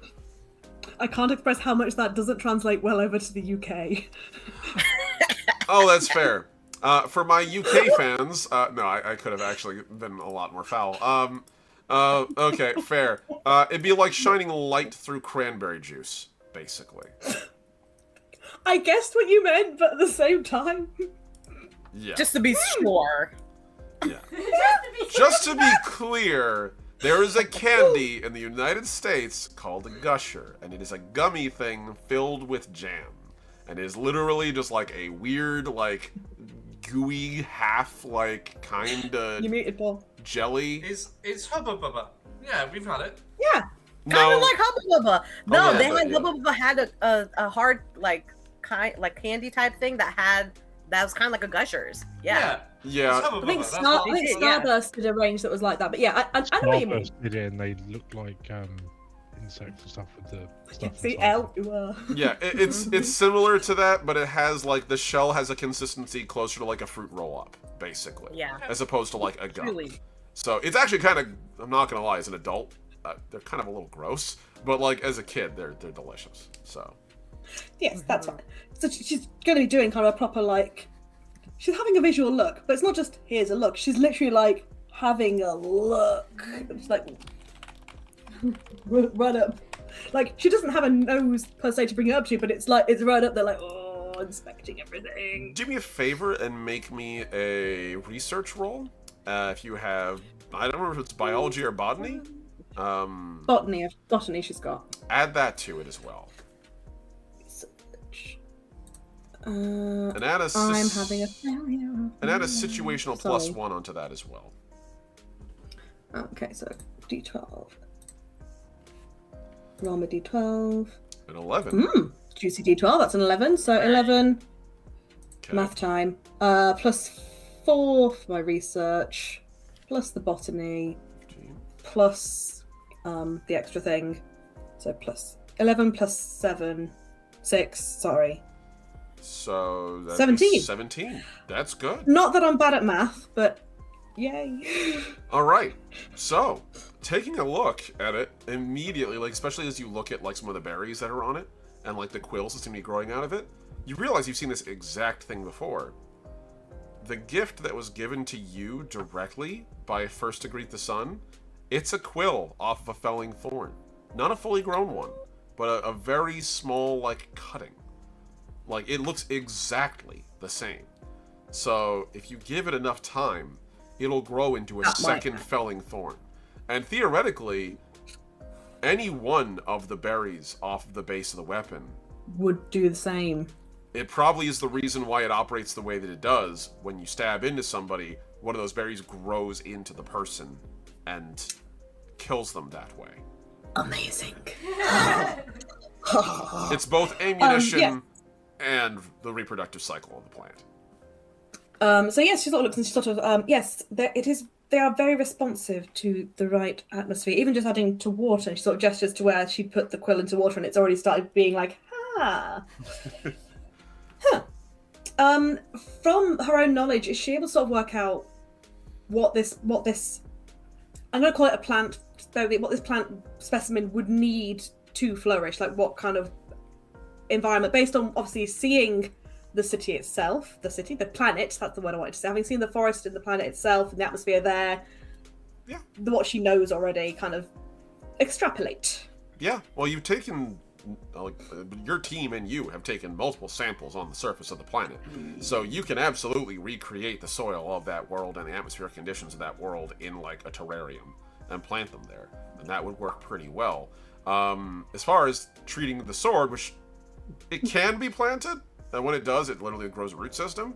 S6: I can't express how much that doesn't translate well over to the UK.
S1: Oh, that's fair. For my UK fans, no, I could have actually been a lot more foul. Okay, fair. It'd be like shining light through cranberry juice, basically.
S6: I guessed what you meant, but at the same time.
S1: Yeah.
S5: Just to be sure.
S1: Yeah. Just to be clear, there is a candy in the United States called a gusher, and it is a gummy thing filled with jam. And it is literally just like a weird, like, gooey, half, like, kinda
S6: You muted, Paul.
S1: jelly.
S3: It's Hubba Bubba. Yeah, we've had it.
S6: Yeah.
S5: Kind of like Hubba Bubba. No,
S1: yeah,
S5: they
S1: but
S5: had
S1: yeah.
S5: Hubba Bubba had a hard like candy type thing that was kind of like a Gushers. Yeah.
S1: Yeah.
S3: It's Hubba
S6: I think,
S3: Bubba, that's what it is.
S6: Starburst did a range that was like that, but yeah, I know what you mean.
S2: Starburst did it, and they looked like insects and stuff with the stuff.
S6: See,
S2: inside
S6: L.
S2: them.
S1: Yeah, it's similar to that, but it has, like, the shell has a consistency closer to, like, a fruit roll-up, basically.
S5: Yeah.
S1: As opposed to, like, a gum.
S5: Truly.
S1: So it's actually kind of, I'm not gonna lie, as an adult, they're kind of a little gross, but, like, as a kid, they're delicious, so.
S6: Yes, that's fine. So she's going to be doing kind of a proper, like, she's having a visual look, but it's not just, here's a look. She's literally, like, having a look. It's like, right up. Like, she doesn't have a nose, per se, to bring it up to, but it's like, it's right up there, like, oh, inspecting everything.
S1: Do me a favor and make me a research roll. If you have, I don't remember if it's biology or botany.
S6: Botany she's got.
S1: Add that to it as well. And add a
S6: I'm having a failure.
S1: And add a situational
S6: Sorry.
S1: +1 onto that as well.
S6: Okay, so D12. Roll my D12.
S1: An 11.
S6: Juicy D12, that's an 11. So 11,
S1: Okay.
S6: math time. +4 for my research, plus the botany, plus the extra thing. So plus 11 plus 7, 6, sorry.
S1: So that's
S6: 17.
S1: 17. That's good.
S6: Not that I'm bad at math, but yay.
S1: All right. So, taking a look at it immediately, like especially as you look at like some of the berries that are on it and like the quills that seem to be growing out of it, you realize you've seen this exact thing before. The gift that was given to you directly by First to Greet the Sun, it's a quill off of a felling thorn. Not a fully grown one, but a very small like cutting. Like, it looks exactly the same. So, if you give it enough time, it'll grow into a second felling thorn. And theoretically, any one of the berries off the base of the weapon
S6: Would do the same.
S1: it probably is the reason why it operates the way that it does. When you stab into somebody, one of those berries grows into the person and kills them that way.
S6: Amazing.
S1: It's both ammunition
S6: yeah.
S1: and the reproductive cycle of the plant.
S6: So yes, she sort of looks and she sort of yes, it is. They are very responsive to the right atmosphere. Even just adding to water, she sort of gestures to where she put the quill into water, and it's already started being like, huh. From her own knowledge, is she able to sort of work out what this? I'm going to call it a plant. What this plant specimen would need to flourish, like what kind of environment, based on obviously seeing the city itself, the planet, that's the word I wanted to say, having seen the forest and the planet itself and the atmosphere there,
S1: Yeah.
S6: What she knows already, kind of extrapolate.
S1: Yeah, well, you've taken, your team and you have taken multiple samples on the surface of the planet. So you can absolutely recreate the soil of that world and the atmospheric conditions of that world in, like, a terrarium and plant them there. And that would work pretty well. As far as treating the sword, which it can be planted, and when it does, it literally grows a root system.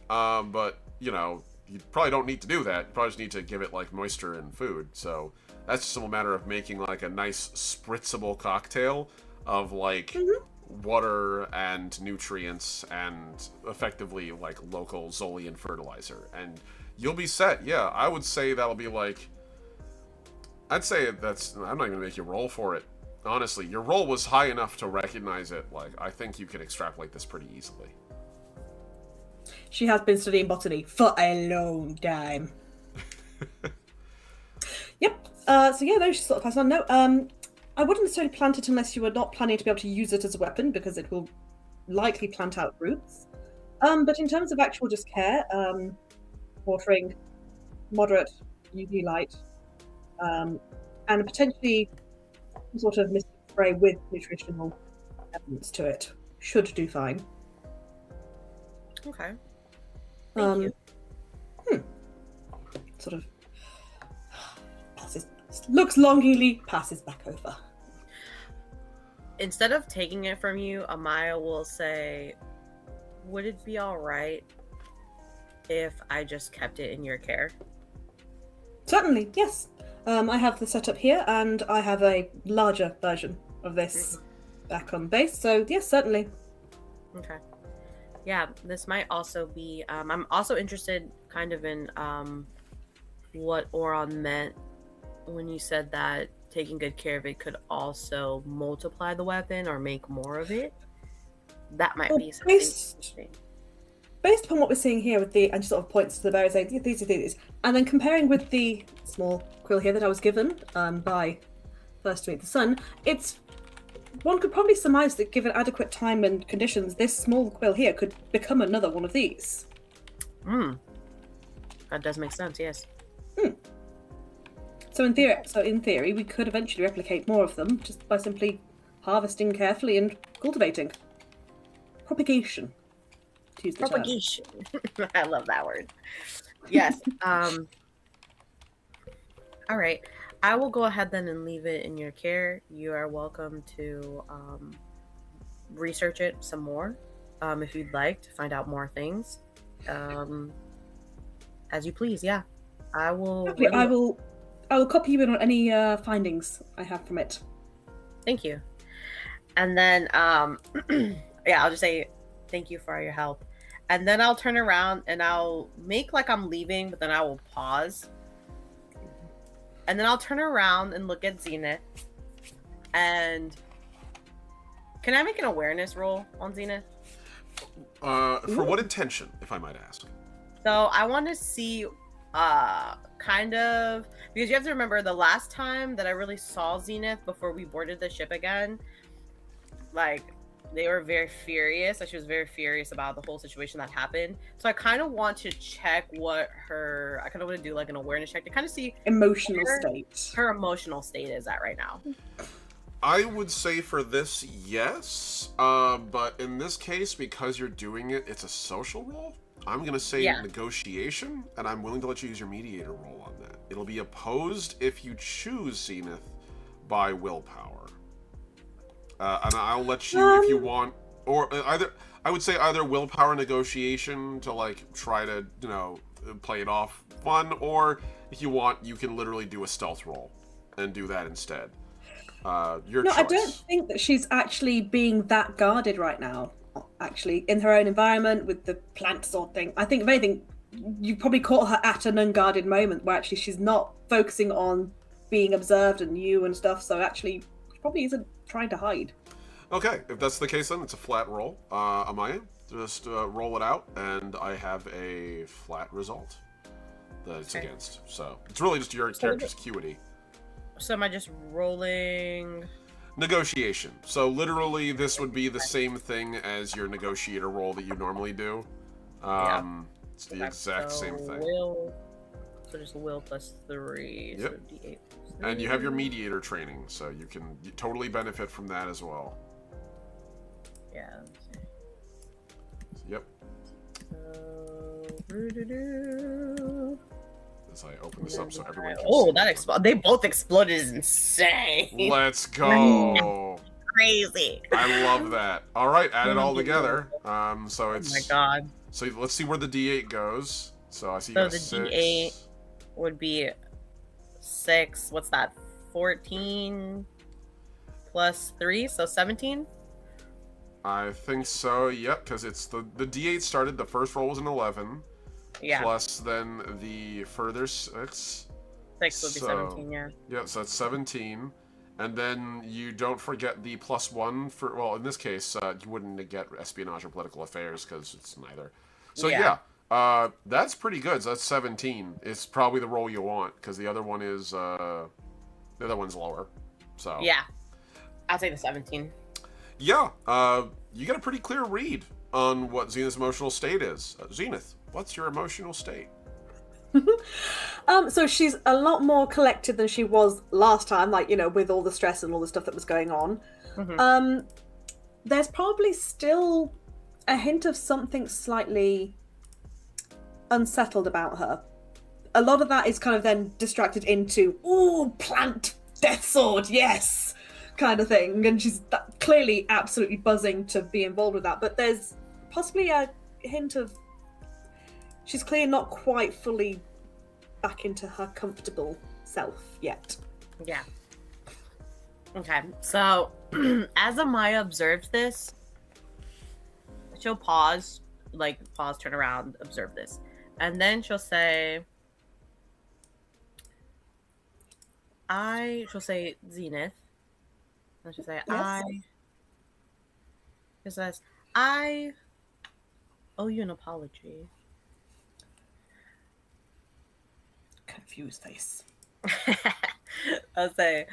S1: But, you know, you probably don't need to do that. You probably just need to give it, like, moisture and food. So that's just a matter of making, like, a nice spritzable cocktail of, like, water and nutrients and effectively, like, local Zolian fertilizer. And you'll be set. Yeah, I would say that'll be, like... I'd say that's... I'm not even gonna make you roll for it. Honestly, your roll was high enough to recognize it. Like, I think you can extrapolate this pretty easily.
S6: She has been studying botany for a long time. Yep. So yeah, no, she sort of passed on. No, I wouldn't necessarily plant it unless you were not planning to be able to use it as a weapon, because it will likely plant out roots.
S7: But in terms of actual just care, watering, moderate UV light, and potentially some sort of mystic spray with nutritional elements to it should do fine.
S5: Okay. Thank you.
S7: Sort of looks longingly, passes back over.
S5: Instead of taking it from you, Amaya will say, would it be all right if I just kept it in your care?
S7: Certainly, yes. I have the setup here, and I have a larger version of this back on base, so yes, certainly.
S5: Okay. Yeah, this might also be, I'm also interested kind of in what Oron meant when you said that taking good care of it could also multiply the weapon or make more of it. That might be something interesting.
S7: Based upon what we're seeing here with and she sort of points to the bear saying these, and then comparing with the small quill here that I was given by First to Meet the Sun, one could probably surmise that given adequate time and conditions, this small quill here could become another one of these.
S5: That does make sense, yes.
S7: So in theory, we could eventually replicate more of them just by simply harvesting carefully and cultivating. Propagation. To use the term.
S5: Propagation. I love that word. Yes. All right. I will go ahead then and leave it in your care. You are welcome to research it some more if you'd like to find out more things. As you please, yeah. I will copy you in on any findings I have from it. Thank you. And then yeah, I'll just say thank you for your help. And then I'll turn around and I'll make like I'm leaving, but then I will pause. And then I'll turn around and look at Zenith. And can I make an awareness roll on Zenith?
S1: For what intention, if I might ask?
S5: So I want to see kind of, because you have to remember the last time that I really saw Zenith before we boarded the ship again, like they were very furious. Like she was very furious about the whole situation that happened. So I kind of want to check I kind of want to do like an awareness check to kind of see
S7: emotional state.
S5: Her emotional state is at right now.
S1: I would say for this, yes. But in this case, because you're doing it, it's a social roll. I'm going to say negotiation, and I'm willing to let you use your mediator roll on that. It'll be opposed if you choose Zenith by willpower. And I'll let you, if you want, or I would say either willpower negotiation to like try to, play it off fun, or if you want, you can literally do a stealth roll and do that instead. Your choice.
S7: I don't think that she's actually being that guarded right now. Actually, in her own environment with the plant sort of thing. I think if anything, you probably caught her at an unguarded moment where actually she's not focusing on being observed and you and stuff. So actually, she probably isn't trying to hide.
S1: Okay, if that's the case, then it's a flat roll. Amaya, just roll it out, and I have a flat result that it's against. So it's really just your character's acuity.
S5: So am I just rolling?
S1: Negotiation. So literally, this would be the same thing as your negotiator roll that you normally do. It's the exact same thing.
S5: So just will plus 3.
S1: Yep.
S5: So D8 plus 3.
S1: And you have your mediator training, so you can totally benefit from that as well.
S5: Yeah.
S1: Yep. As I open this up so everyone can see.
S5: That exploded. They both exploded. Is insane.
S1: Let's go.
S5: Crazy.
S1: I love that. All right, add it all together. So it's.
S5: Oh my god.
S1: So let's see where the D8 goes. So I see.
S5: So the D8 would be 6. What's that? 14 plus 3, so 17.
S1: I think so. Yep, because it's the D8 started. The first roll was an 11.
S5: Yeah.
S1: Plus then the further 6.
S5: 6 would be 17, yeah.
S1: Yeah, so that's 17. And then you don't forget the +1 for, well, in this case, you wouldn't get espionage or political affairs because it's neither. So yeah, that's pretty good. So that's 17. It's probably the roll you want because the other one is, the other one's lower. So
S5: yeah, I'll take the 17.
S1: Yeah, you get a pretty clear read on what Zenith's emotional state is. Zenith, what's your emotional state?
S7: So she's a lot more collected than she was last time, like, you know, with all the stress and all the stuff that was going on.
S5: Mhm.
S7: There's probably still a hint of something slightly unsettled about her. A lot of that is kind of then distracted into, ooh, plant death sword, yes, kind of thing. And she's clearly absolutely buzzing to be involved with that. But there's possibly a hint of, she's clearly not quite fully back into her comfortable self yet.
S5: Yeah. Okay, so as Amaya observes this, she'll pause, turn around, observe this. And then she'll say, she'll say, Zenith. And she'll say,
S7: Yes?
S5: She says, I owe you an apology.
S7: Confused face.
S5: I'll say,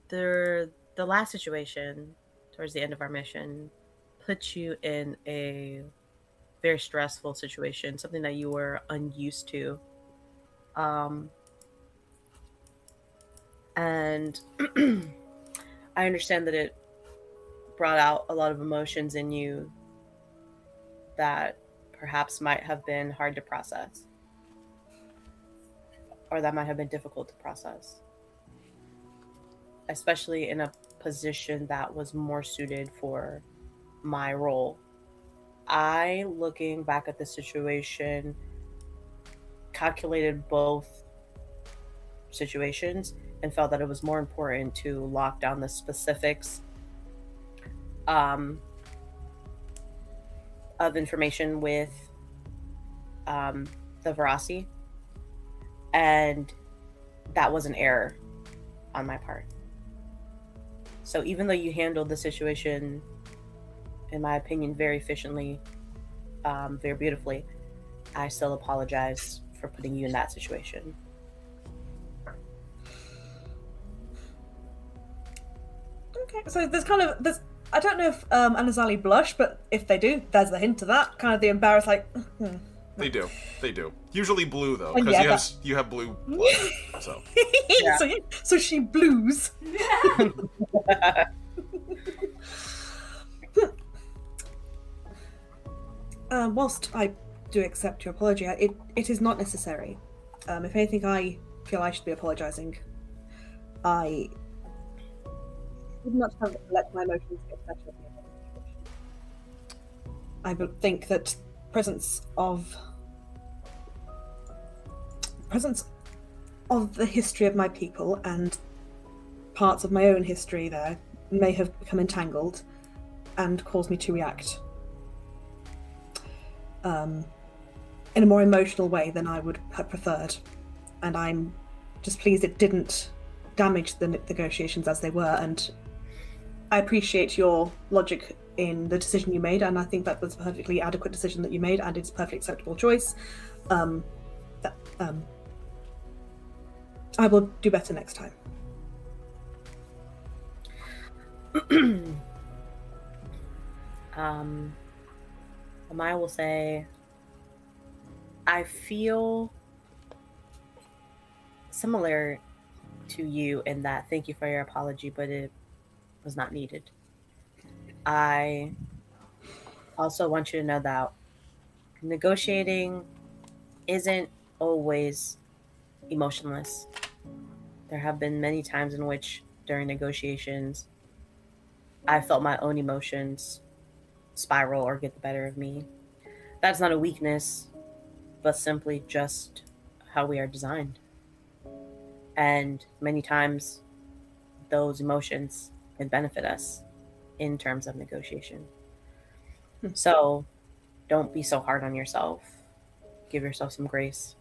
S5: the last situation towards the end of our mission put you in a very stressful situation, something that you were unused to. And I understand that it brought out a lot of emotions in you that perhaps might have been hard to process, or that might have been difficult to process, especially in a position that was more suited for my role. I, looking back at the situation, calculated both situations and felt that it was more important to lock down the specifics of information with the Verasi, and that was an error on my part. So even though you handled the situation, in my opinion, very efficiently, very beautifully, I still apologize for putting you in that situation.
S7: Okay, so there's I don't know if Anazali blush, but if they do, there's the hint of that. Kind of the embarrassed, like,
S1: They do. Usually blue, though,
S7: Oh,
S1: because
S7: yeah,
S1: you have blue blood, so.
S5: Yeah.
S7: so she blues. Whilst I do accept your apology, it is not necessary. If anything, I feel I should be apologising. I would not have let my emotions get better of me. I would think that presence of the history of my people and parts of my own history there may have become entangled and caused me to react in a more emotional way than I would have preferred. And I'm just pleased it didn't damage the negotiations as they were, and I appreciate your logic in the decision you made, and I think that was a perfectly adequate decision that you made, and it's a perfectly acceptable choice. I will do better next time.
S5: Amaya will say, I feel similar to you in that thank you for your apology, but it was not needed. I also want you to know that negotiating isn't always emotionless. There have been many times in which during negotiations I felt my own emotions spiral or get the better of me. That's not a weakness, but simply just how we are designed. And many times those emotions can benefit us in terms of negotiation. So don't be so hard on yourself. Give yourself some grace.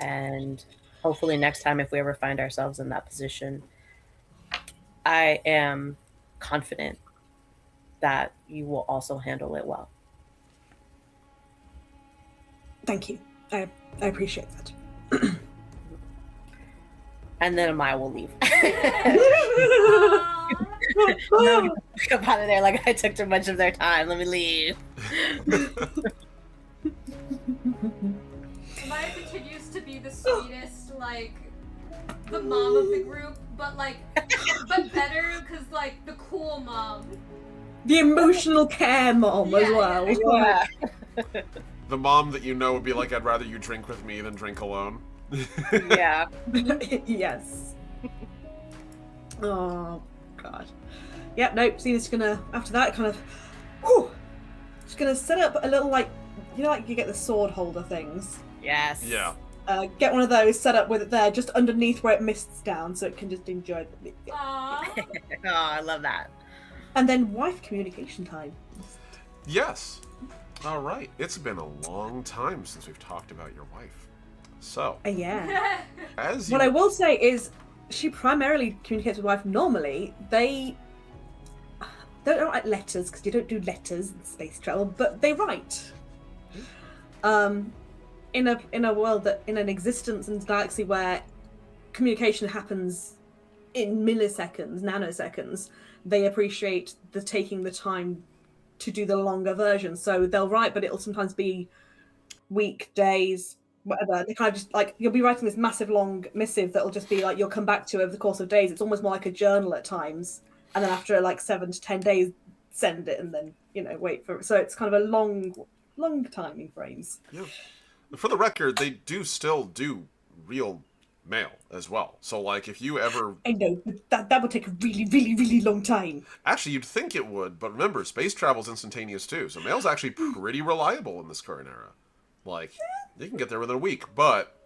S5: And hopefully next time, if we ever find ourselves in that position, I am confident that you will also handle it well.
S7: Thank you. I appreciate that.
S5: And then Amaya will leave. No, come out of there like I took too much of their time. Let me leave.
S4: Maya continues to be the sweetest, like, the mom of the group, but better, because, like, the cool mom.
S7: The emotional care mom as well.
S5: Yeah.
S1: The mom that you know would be like, I'd rather you drink with me than drink alone.
S5: Yeah.
S7: Yes. Oh, God. Yep, nope, Zena's gonna, after that, kind of, whew, she's gonna set up a little, like, you know, like you get the sword holder things?
S5: Yes.
S1: Yeah.
S7: Get one of those set up with it there, just underneath where it mists down, so it can just enjoy the...
S4: Aww.
S5: Oh, I love that.
S7: And then wife communication time.
S1: Yes. All right. It's been a long time since we've talked about your wife. So,
S7: Yeah.
S1: as you...
S7: What I will say is, she primarily communicates with wife normally. They don't write letters, because you don't do letters in space travel, but they write. In a world in an existence in the galaxy where communication happens in milliseconds, nanoseconds, they appreciate taking the time to do the longer version. So they'll write, but it'll sometimes be week, days, whatever. They kind of just like, you'll be writing this massive long missive that'll just be like, you'll come back to over the course of days. It's almost more like a journal at times. And then after like 7 to 10 days, send it and then, wait for it. So it's kind of a long timing frames.
S1: Yeah. For the record, they do still do real mail as well. So, like, if you ever...
S7: I know, but that would take a really, really, really long time.
S1: Actually, you'd think it would, but remember, space travel's instantaneous too, so mail's actually pretty reliable in this current era. Like, you can get there within a week, but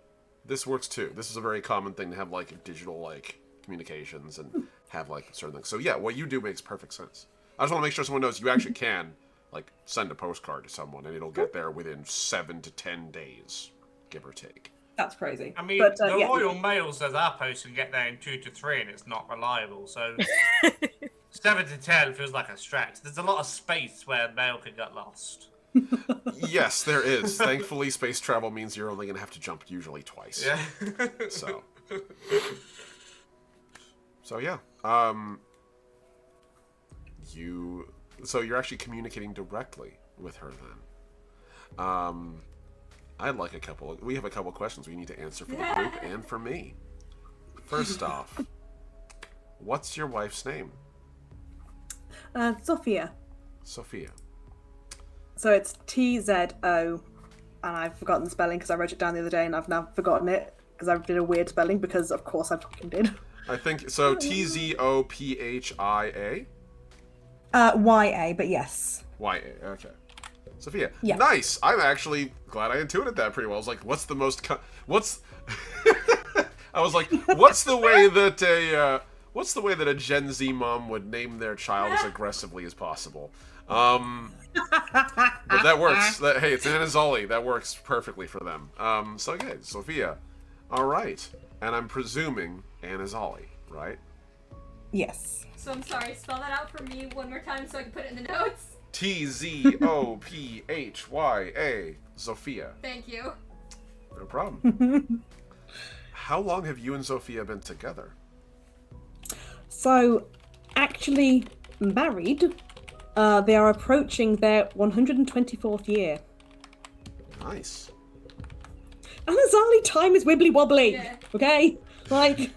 S1: this works too. This is a very common thing to have, like, digital, like, communications and have, like, certain things. So, yeah, what you do makes perfect sense. I just want to make sure someone knows you actually can, like, send a postcard to someone, and it'll get there within 7 to 10 days, give or take.
S7: That's crazy.
S3: I mean,
S7: but,
S3: the
S7: yeah.
S3: Royal Mail says our post can get there in 2 to 3, and it's not reliable. So 7 to 10 feels like a stretch. There's a lot of space where mail could get lost.
S1: Yes, there is. Thankfully, space travel means you're only going to have to jump usually twice.
S3: Yeah.
S1: So yeah. So you're actually communicating directly with her then. We have a couple questions we need to answer for the group and for me. First off, what's your wife's name?
S7: Sophia.
S1: Sophia.
S7: So it's TZO, and I've forgotten the spelling because I wrote it down the other day and I've now forgotten it because I did a weird spelling because of course I fucking did.
S1: I think so. TZOPHIA.
S7: YA, but yes.
S1: YA. Okay. Sophia.
S7: Yeah.
S1: Nice. I'm actually glad I intuited that pretty well. I was like, what's the most? I was like, what's the way that a Gen Z mom would name their child as aggressively as possible? But that works. Hey, it's Anazali. That works perfectly for them. So yeah, Sophia. All right. And I'm presuming Anazali, right?
S7: Yes.
S4: So I'm sorry, spell that out for me one more time so I can put it in the notes.
S1: TZOPHYA. Sophia.
S4: Thank you.
S1: No problem. How long have you and Sophia been together?
S7: So, actually married. They are approaching their 124th year.
S1: Nice.
S7: Anazali time is wibbly wobbly.
S4: Yeah.
S7: Okay? Like.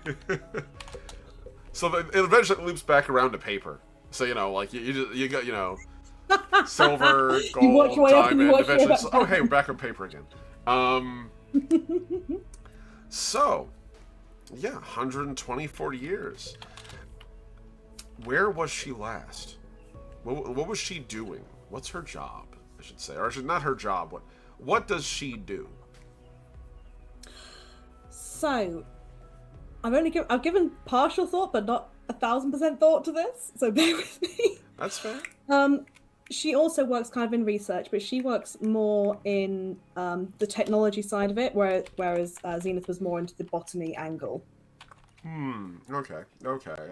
S1: So it eventually loops back around to paper. So, like, you got, silver, gold,
S7: You watch your way up and
S1: diamond,
S7: you watch your way
S1: eventually...
S7: back
S1: Oh, hey, we're back on paper again. So, yeah, 124 years. Where was she last? What was she doing? What's her job, I should say? Or actually, not her job. What does she do?
S7: So, I've given partial thought, but not 1,000% thought to this. So bear with me.
S1: That's fair.
S7: She also works kind of in research, but she works more in the technology side of it, whereas Zenith was more into the botany angle.
S1: Okay,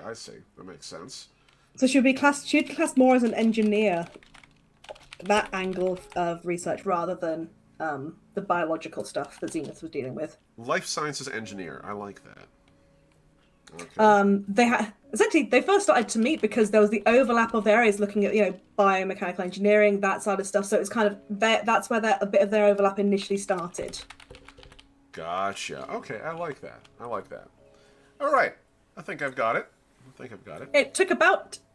S1: I see. That makes sense.
S7: So she'd be classed more as an engineer, that angle of research, rather than the biological stuff that Zenith was dealing with.
S1: Life sciences engineer. I like that. Okay.
S7: They first started to meet because there was the overlap of their areas, looking at biomechanical engineering, that side of stuff. So it's kind of that's where a bit of their overlap initially started.
S1: Gotcha. Okay, I like that. All right. I think I've got it.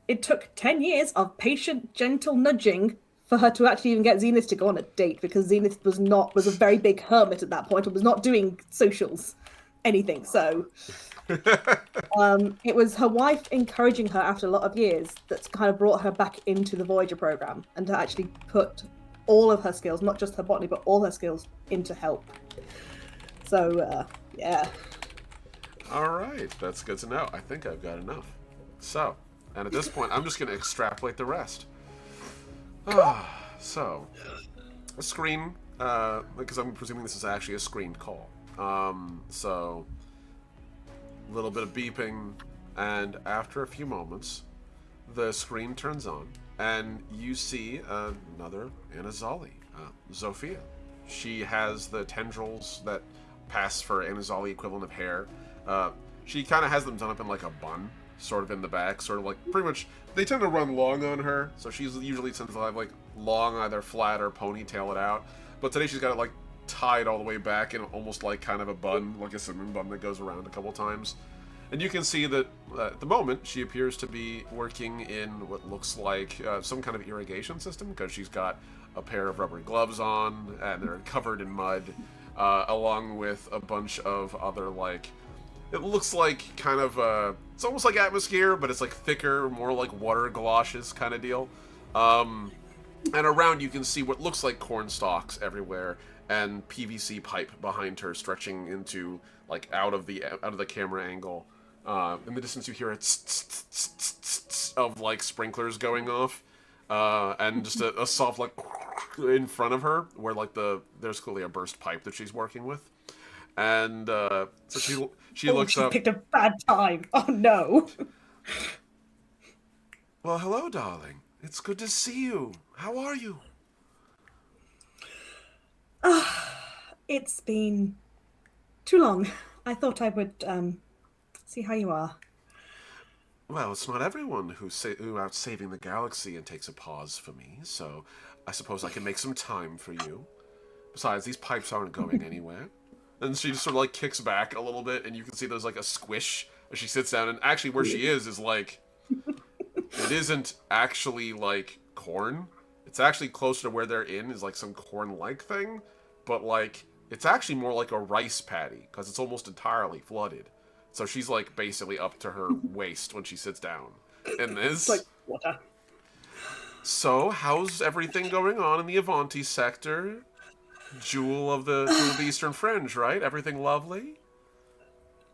S7: It took 10 years of patient, gentle nudging for her to actually even get Zenith to go on a date, because Zenith was a very big hermit at that point and was not doing socials, anything. So it was her wife encouraging her after a lot of years that's kind of brought her back into the Voyager program, and to actually put all of her skills, not just her botany, but all her skills into help. So, yeah.
S1: All right, that's good to know. I think I've got enough. So, and at this point, I'm just going to extrapolate the rest. So, a screen, because I'm presuming this is actually a screened call. So, a little bit of beeping, and after a few moments, the screen turns on, and you see another Anazali, Zofia. She has the tendrils that pass for Anazali equivalent of hair. She kind of has them done up in like a bun, sort of in the back, sort of like, pretty much, they tend to run long on her, so she's usually tends to have like long, either flat or ponytail it out. But today she's got it like tied all the way back in almost like kind of a bun, like a simmering bun that goes around a couple times. And you can see that at the moment she appears to be working in what looks like some kind of irrigation system, because she's got a pair of rubber gloves on and they're covered in mud, along with a bunch of other like, it looks like kind of it's almost like atmosphere, but it's like thicker, more like water galoshes kind of deal. And around you can see what looks like corn stalks everywhere, and PVC pipe behind her stretching into like out of the camera angle. In the distance you hear a of like sprinklers going off, and just a soft like in front of her where like there's clearly a burst pipe that she's working with. And so she looks up.
S7: Picked a bad time. Oh no.
S1: Well, hello, darling. It's good to see you. How are you?
S7: It's been too long. I thought I would see how you are.
S1: Well, it's not everyone who's out saving the galaxy and takes a pause for me, so I suppose I can make some time for you. Besides, these pipes aren't going anywhere. And she just sort of like kicks back a little bit, and you can see there's like a squish as she sits down, and actually where she is like, it isn't actually like corn. It's actually closer to where they're in is like some corn-like thing, but like it's actually more like a rice paddy because it's almost entirely flooded. So she's like basically up to her waist when she sits down in this.
S7: It's like water.
S1: So how's everything going on in the Evanti Sector? Jewel of the Eastern Fringe, right? Everything lovely?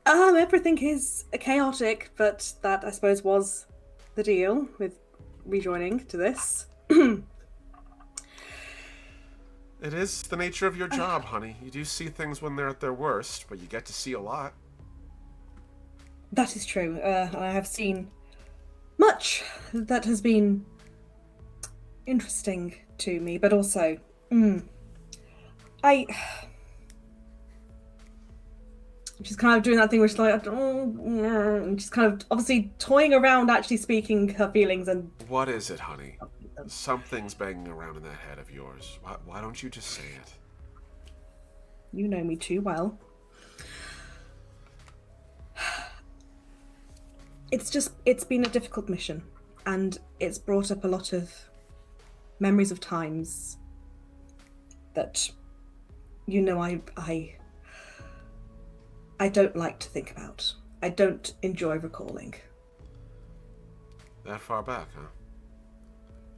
S7: Everything is chaotic, but that I suppose was the deal with rejoining to this.
S1: It is the nature of your job, honey. You do see things when they're at their worst, but you get to see a lot.
S7: That is true. I have seen much that has been interesting to me, but also, she's kind of doing that thing where she's like, and she's kind of obviously toying around, actually speaking her feelings. And
S1: what is it, honey? Something's banging around in that head of yours. Why don't you just say it?
S7: You know me too well. It's been a difficult mission, and it's brought up a lot of memories of times that, I don't like to think about. I don't enjoy recalling.
S1: That far back, huh?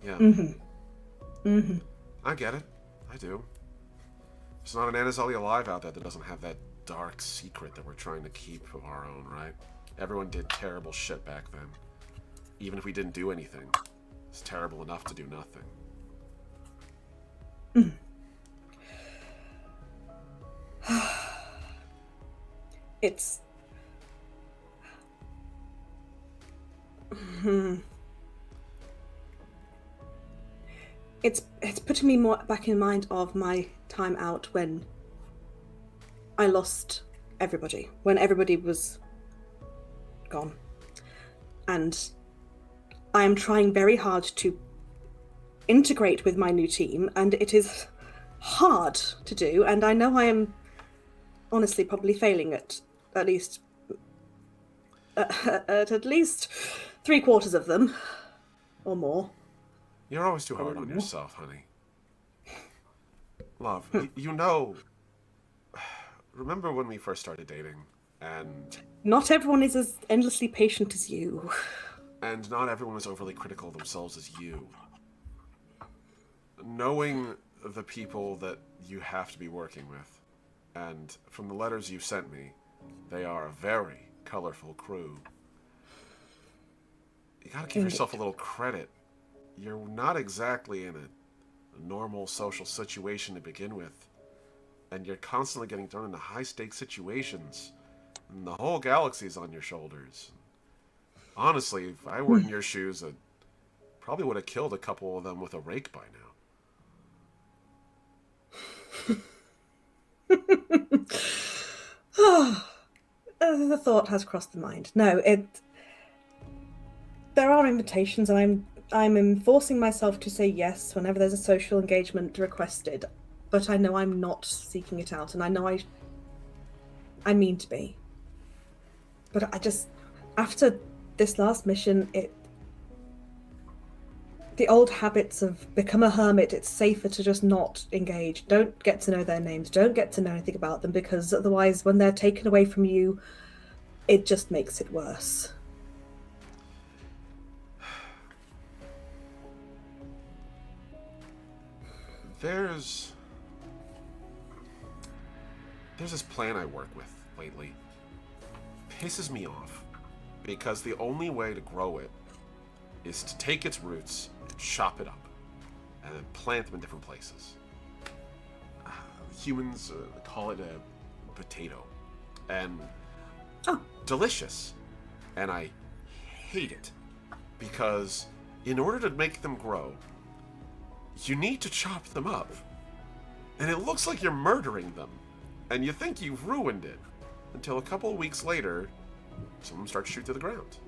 S1: Yeah. I get it. I do. There's not an Anazali alive out there that doesn't have that dark secret that we're trying to keep of our own, right? Everyone did terrible shit back then. Even if we didn't do anything, it's terrible enough to do nothing.
S7: It's it's putting me more back in mind of my time out when I lost everybody, when everybody was gone. And I am trying very hard to integrate with my new team, and it is hard to do, and I know I am honestly probably failing at least 3/4 of them or more.
S1: You're always too hard on yourself, honey. Love, you know, remember when we first started dating, and
S7: Not everyone is as endlessly patient as you.
S1: and not everyone was overly critical of themselves as you. Knowing the people that you have to be working with, and from the letters you've sent me, they are a very colorful crew. You gotta give yourself a little credit. You're not exactly in a normal social situation to begin with, and you're constantly getting thrown into high-stakes situations, and the whole galaxy's on your shoulders. Honestly, if I were in your shoes, I probably would have killed a couple of them with a rake by now.
S7: The thought has crossed the mind. No, there are invitations, and I'm enforcing myself to say yes whenever there's a social engagement requested. But I know I'm not seeking it out, and I know I mean to be. But I just, after this last mission, the old habits of become a hermit. It's safer to just not engage. Don't get to know their names. Don't get to know anything about them, because otherwise, when they're taken away from you, it just makes it worse.
S1: There's this plan I work with lately. Pisses me off, because the only way to grow it is to take its roots, chop it up, and then plant them in different places. Humans call it a potato, and delicious, and I hate it, because in order to make them grow, you need to chop them up, and it looks like you're murdering them, and you think you've ruined it, until a couple of weeks later, some of them start to shoot to the ground.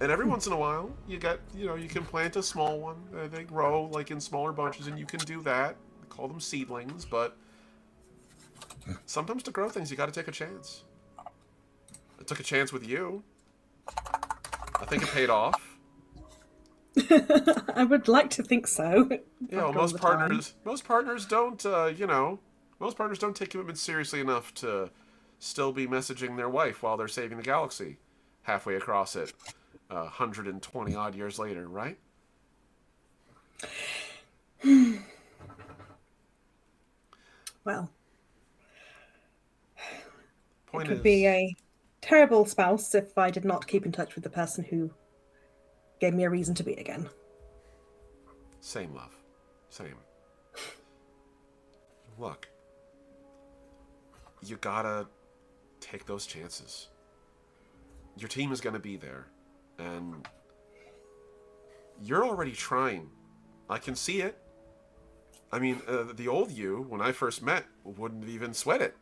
S1: And every once in a while, you can plant a small one. They grow like in smaller bunches, and you can do that. We call them seedlings, but sometimes to grow things, you got to take a chance. I took a chance with you. I think it paid off.
S7: I would like to think so.
S1: Yeah, well, most partners don't, most partners don't take commitment seriously enough to still be messaging their wife while they're saving the galaxy halfway across it. 120 odd years later, right?
S7: Well,
S1: Point
S7: it could
S1: is,
S7: be a terrible spouse if I did not keep in touch with the person who gave me a reason to be again.
S1: same love. Same. Look, you gotta take those chances. Your team is gonna be there, and you're already trying. I can see it. I mean, the old you, when I first met, wouldn't even sweat it.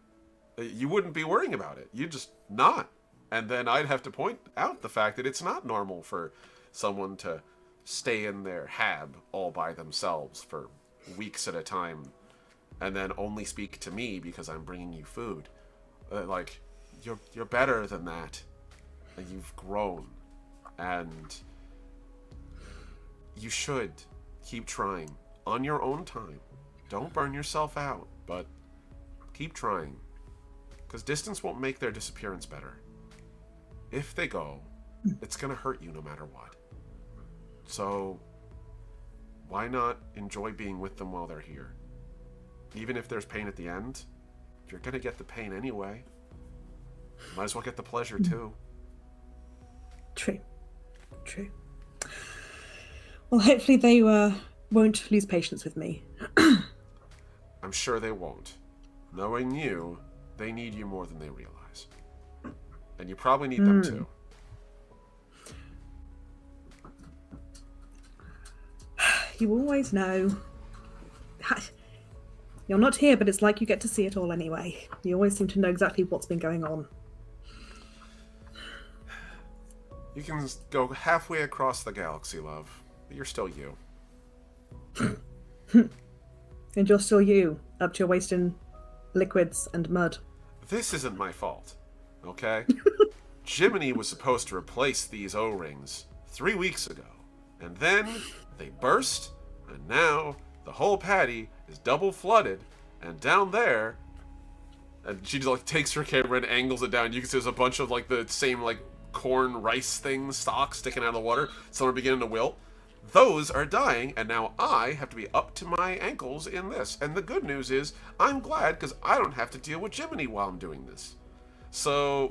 S1: You wouldn't be worrying about it. You'd just not. And then I'd have to point out the fact that it's not normal for someone to stay in their hab all by themselves for weeks at a time and then only speak to me because I'm bringing you food. You're better than that. You've grown. And you should keep trying on your own time. Don't burn yourself out, but keep trying. Because distance won't make their disappearance better. If they go, it's going to hurt you no matter what. So, why not enjoy being with them while they're here? Even if there's pain at the end, if you're going to get the pain anyway, might as well get the pleasure too.
S7: True. Well, hopefully they won't lose patience with me.
S1: I'm sure they won't. Knowing you, they need you more than they realize. And you probably need them too.
S7: You always know. You're not here, but it's like you get to see it all anyway. You always seem to know exactly what's been going on.
S1: You can go halfway across the galaxy, love. But you're still you.
S7: And you're still you, up to your waist in liquids and mud.
S1: This isn't my fault, okay? Jiminy was supposed to replace these O-rings 3 weeks ago. And then they burst, and now the whole paddy is double flooded, and down there... And she just, like, takes her camera and angles it down. You can see there's a bunch of, like, the same, like, corn, rice things, stalks sticking out of the water. Some are beginning to wilt. Those are dying, and now I have to be up to my ankles in this. And the good news is, I'm glad, because I don't have to deal with Jiminy while I'm doing this. So,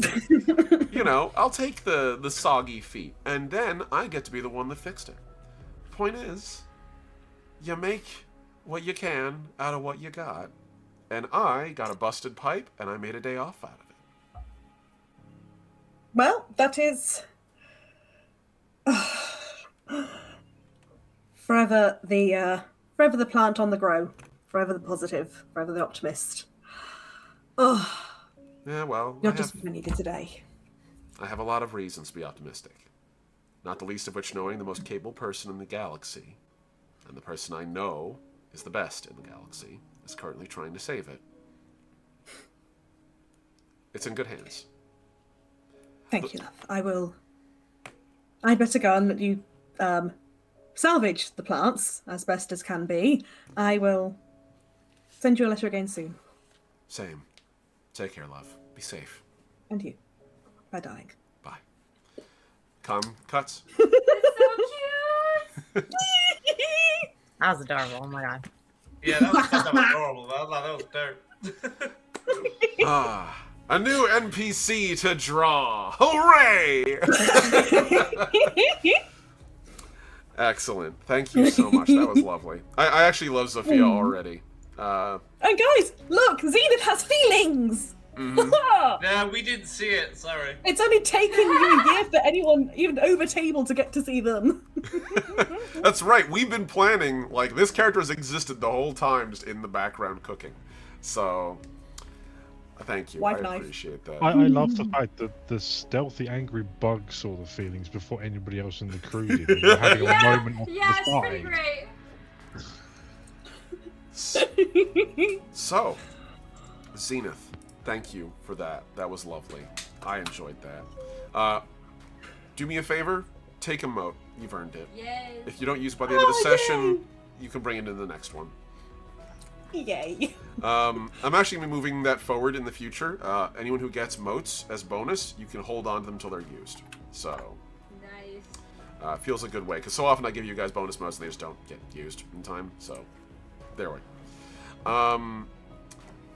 S1: you know, I'll take the soggy feet, and then I get to be the one that fixed it. Point is, you make what you can out of what you got. And I got a busted pipe, and I made a day off out of it.
S7: Well, that is... forever the plant on the grow. Forever the positive. Forever the optimist. Oh,
S1: Yeah, well,
S7: you're just what I needed today.
S1: I have a lot of reasons to be optimistic. Not the least of which knowing the most capable person in the galaxy, and the person I know is the best in the galaxy, is currently trying to save it. It's in good hands.
S7: Thank you, love. I'd better go and let you salvage the plants as best as can be. I will send you a letter again soon.
S1: Same. Take care, love. Be safe.
S7: And you. Bye, darling.
S1: Bye. Cuts.
S4: So cute.
S5: That was adorable. Oh my god.
S3: Yeah, that was adorable. That was dirt.
S1: A new NPC to draw. Hooray! Excellent. Thank you so much. That was lovely. I actually love Sophia already.
S7: And guys, look! Zenith has feelings!
S3: Yeah, we didn't see it. Sorry.
S7: It's only taken you a year for anyone, even over table, to get to see them.
S1: That's right. We've been planning, like, this character has existed the whole time just in the background cooking. So, thank you.
S7: Wife
S1: I
S7: knife.
S1: appreciate that.
S2: I love the fact that the stealthy, angry bug saw the feelings before anybody else in the crew did. And we're having a moment off
S4: Yeah,
S2: to
S4: it's
S2: the
S4: pretty
S2: side.
S4: great.
S1: So, Zenith, thank you for that. That was lovely. I enjoyed that. Do me a favor. Take a mote. You've earned it.
S4: Yes.
S1: If you don't use it by the end of the session,
S7: yay.
S1: you can bring it into the next one.
S7: Yay.
S1: I'm actually going to be moving that forward in the future. Anyone who gets motes as bonus, you can hold on to them until they're used. So,
S4: Nice.
S1: feels a good way. Because so often I give you guys bonus motes and they just don't get used in time. So, there we go.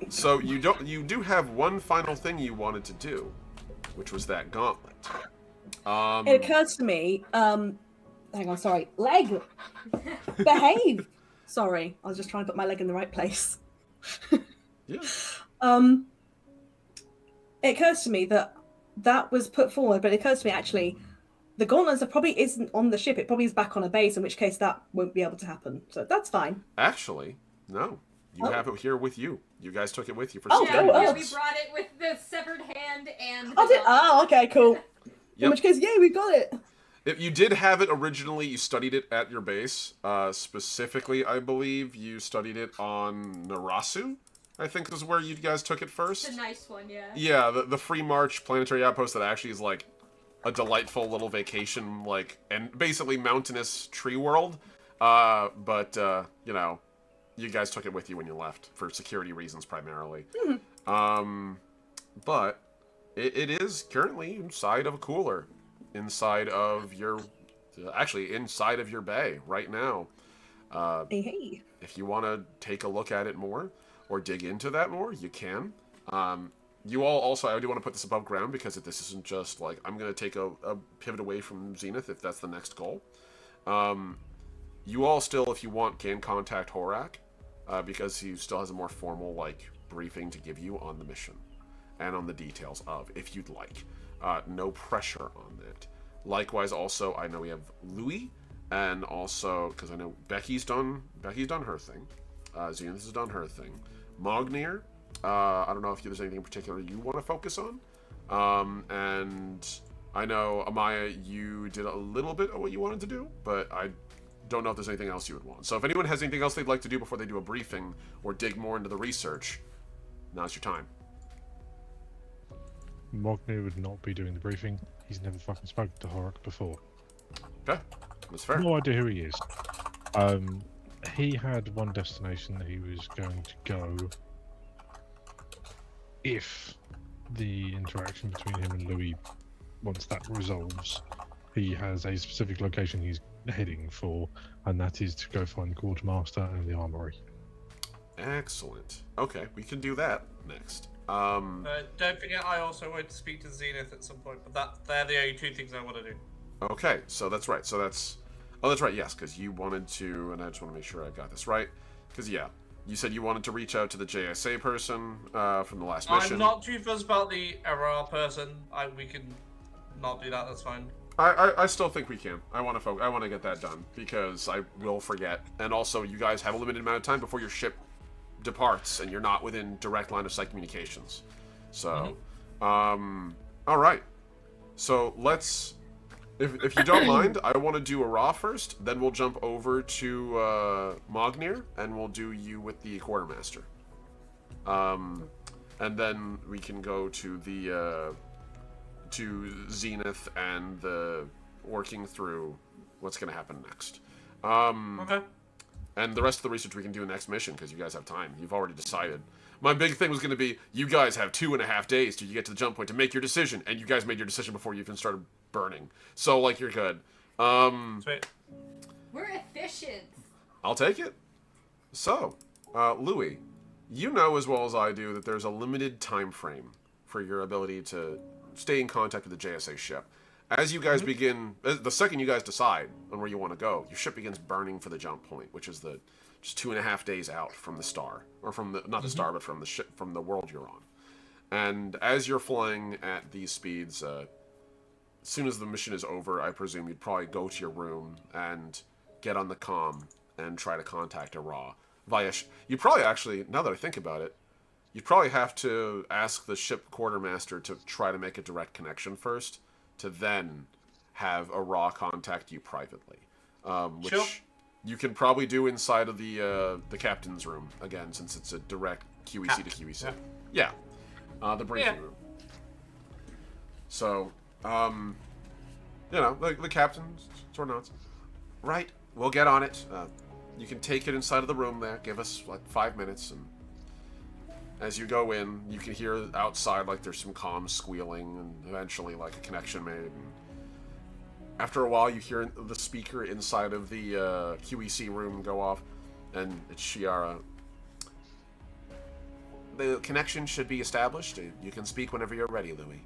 S1: So you do have one final thing you wanted to do, which was that gauntlet.
S7: It occurs to me, hang on, sorry. Leg! Behave! Sorry, I was just trying to put my leg in the right place.
S1: Yeah.
S7: It occurs to me that was put forward, but it occurs to me actually, the gauntlets probably isn't on the ship. It probably is back on a base, in which case that won't be able to happen. So that's fine.
S1: Actually, no. You have it here with you. You guys took it with you for
S7: Oh,
S1: security.
S7: cool.
S4: Yeah,
S7: Oh.
S4: we brought it with the severed hand and.
S7: Oh, okay, cool. In
S1: Yep.
S7: which case, yay, we got it.
S1: If you did have it originally, you studied it at your base. Specifically, I believe you studied it on Narasu, I think is where you guys took it first.
S4: It's a nice one, yeah.
S1: Yeah, the Free March planetary outpost that actually is like a delightful little vacation, like, and basically mountainous tree world. But you know, you guys took it with you when you left for security reasons primarily. But it is currently inside of a cooler, inside of your, actually inside of your bay right now.
S7: Hey.
S1: If you want to take a look at it more or dig into that more, you can. You all also, I do want to put this above ground because this isn't just like, I'm going to take a pivot away from Zenith if that's the next goal. You all still, if you want, can contact Horak because he still has a more formal like briefing to give you on the mission and on the details of, if you'd like. No pressure on that. Likewise, also, I know we have Louis, and also, because I know Becky's done her thing. Zenith has done her thing. Mognir, I don't know if there's anything in particular you want to focus on. And I know, Amaya, you did a little bit of what you wanted to do, but I don't know if there's anything else you would want. So if anyone has anything else they'd like to do before they do a briefing or dig more into the research, now's your time.
S2: Mognu would not be doing the briefing. He's never fucking spoken to Horrok before.
S1: Okay, that's fair.
S2: No idea who he is. He had one destination that he was going to go if the interaction between him and Louis, once that resolves, he has a specific location he's heading for, and that is to go find the Quartermaster and the Armory.
S1: Excellent. Okay, we can do that next.
S3: Don't forget, I also want to speak to Zenith at some point, but they're the only two things I want to do.
S1: Okay, so that's right. So that's... Oh, that's right, yes, because you wanted to... And I just want to make sure I got this right. Because, yeah, you said you wanted to reach out to the JSA person from the last mission.
S3: I'm not too fussed about the RR person. We can not do that, that's fine.
S1: I still think we can. I want to get that done, because I will forget. And also, you guys have a limited amount of time before your ship departs, and you're not within direct line of sight communications. So, all right. So let's, if you don't mind, I want to do a raw first. Then we'll jump over to Mognir, and we'll do you with the Quartermaster. And then we can go to the to Zenith and the working through what's going to happen next.
S3: Okay.
S1: And the rest of the research we can do in the next mission, because you guys have time. You've already decided. My big thing was going to be, you guys have 2.5 days till you get to the jump point to make your decision, and you guys made your decision before you even started burning. So, like, you're good.
S3: Sweet.
S4: We're efficient.
S1: I'll take it. So, Louis, you know as well as I do that there's a limited time frame for your ability to stay in contact with the JSA ship. As you guys begin, the second you guys decide on where you want to go, your ship begins burning for the jump point, which is just 2.5 days out from the star, or from the not the star, but from the ship, from the world you're on. And as you're flying at these speeds, as soon as the mission is over, I presume you'd probably go to your room and get on the comm and try to contact Ara via. You probably actually, now that I think about it, you'd probably have to ask the ship quartermaster to try to make a direct connection first, to then have Ara contact you privately, which you can probably do inside of the captain's room again, since it's a direct QEC to QEC. Yeah, the briefing room. So, you know, the captain sort of nods. Right, we'll get on it. You can take it inside of the room there. Give us like 5 minutes, and as you go in, you can hear outside like there's some comms squealing, and eventually like a connection made. And after a while, you hear the speaker inside of the QEC room go off, and it's Shiara. The connection should be established. You can speak whenever you're ready, Louis.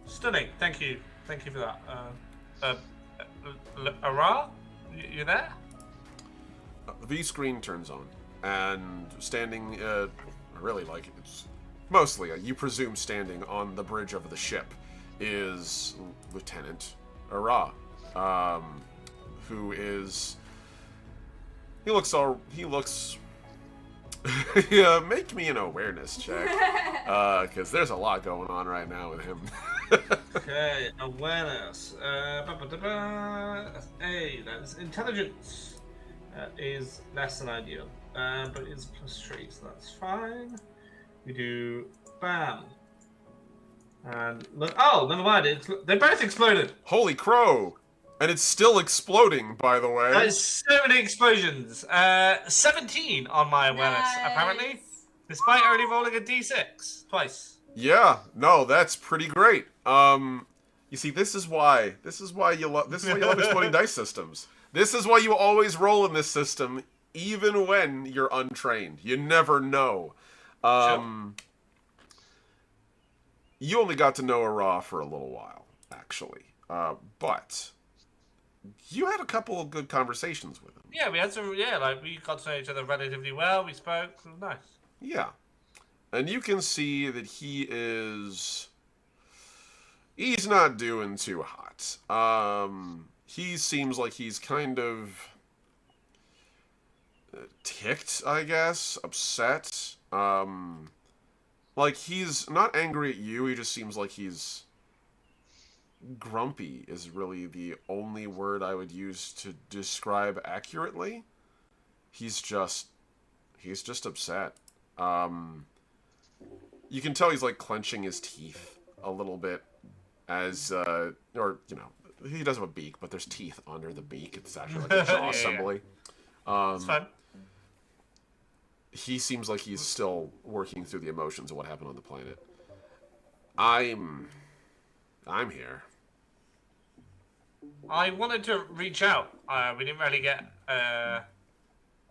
S3: Stunning. Thank you. Thank you for that. Ara, you there?
S1: The V screen turns on, and standing, really like it's mostly you presume standing on the bridge of the ship is Lieutenant Ara, who is he looks yeah, make me an awareness check, because there's a lot going on right now with him.
S3: Okay, awareness. Hey, that's intelligence. That is less than ideal, but it's +3, so that's fine. We do bam, and look. Oh, never mind. They both exploded.
S1: Holy crow! And it's still exploding, by the way.
S3: There's so many explosions. 17 on my awareness, apparently, despite only rolling a d6 twice.
S1: Yeah, no, that's pretty great. You see, this is why you love exploding dice systems. This is why you always roll in this system, even when you're untrained. You never know. You only got to know Ara for a little while, actually, but you had a couple of good conversations with him.
S3: Yeah, we had some. Yeah, like we got to know each other relatively well. We spoke. It was nice.
S1: Yeah, and you can see that he's not doing too hot. He seems like he's kind of ticked, I guess, upset. Like he's not angry at you. He just seems like he's grumpy is really the only word I would use to describe accurately. He's just upset. You can tell he's like clenching his teeth a little bit as, or, you know, he does have a beak, but there's teeth under the beak. It's actually like a jaw assembly.
S3: It's fine.
S1: He seems like he's still working through the emotions of what happened on the planet. I'm here.
S3: I wanted to reach out. We didn't really get a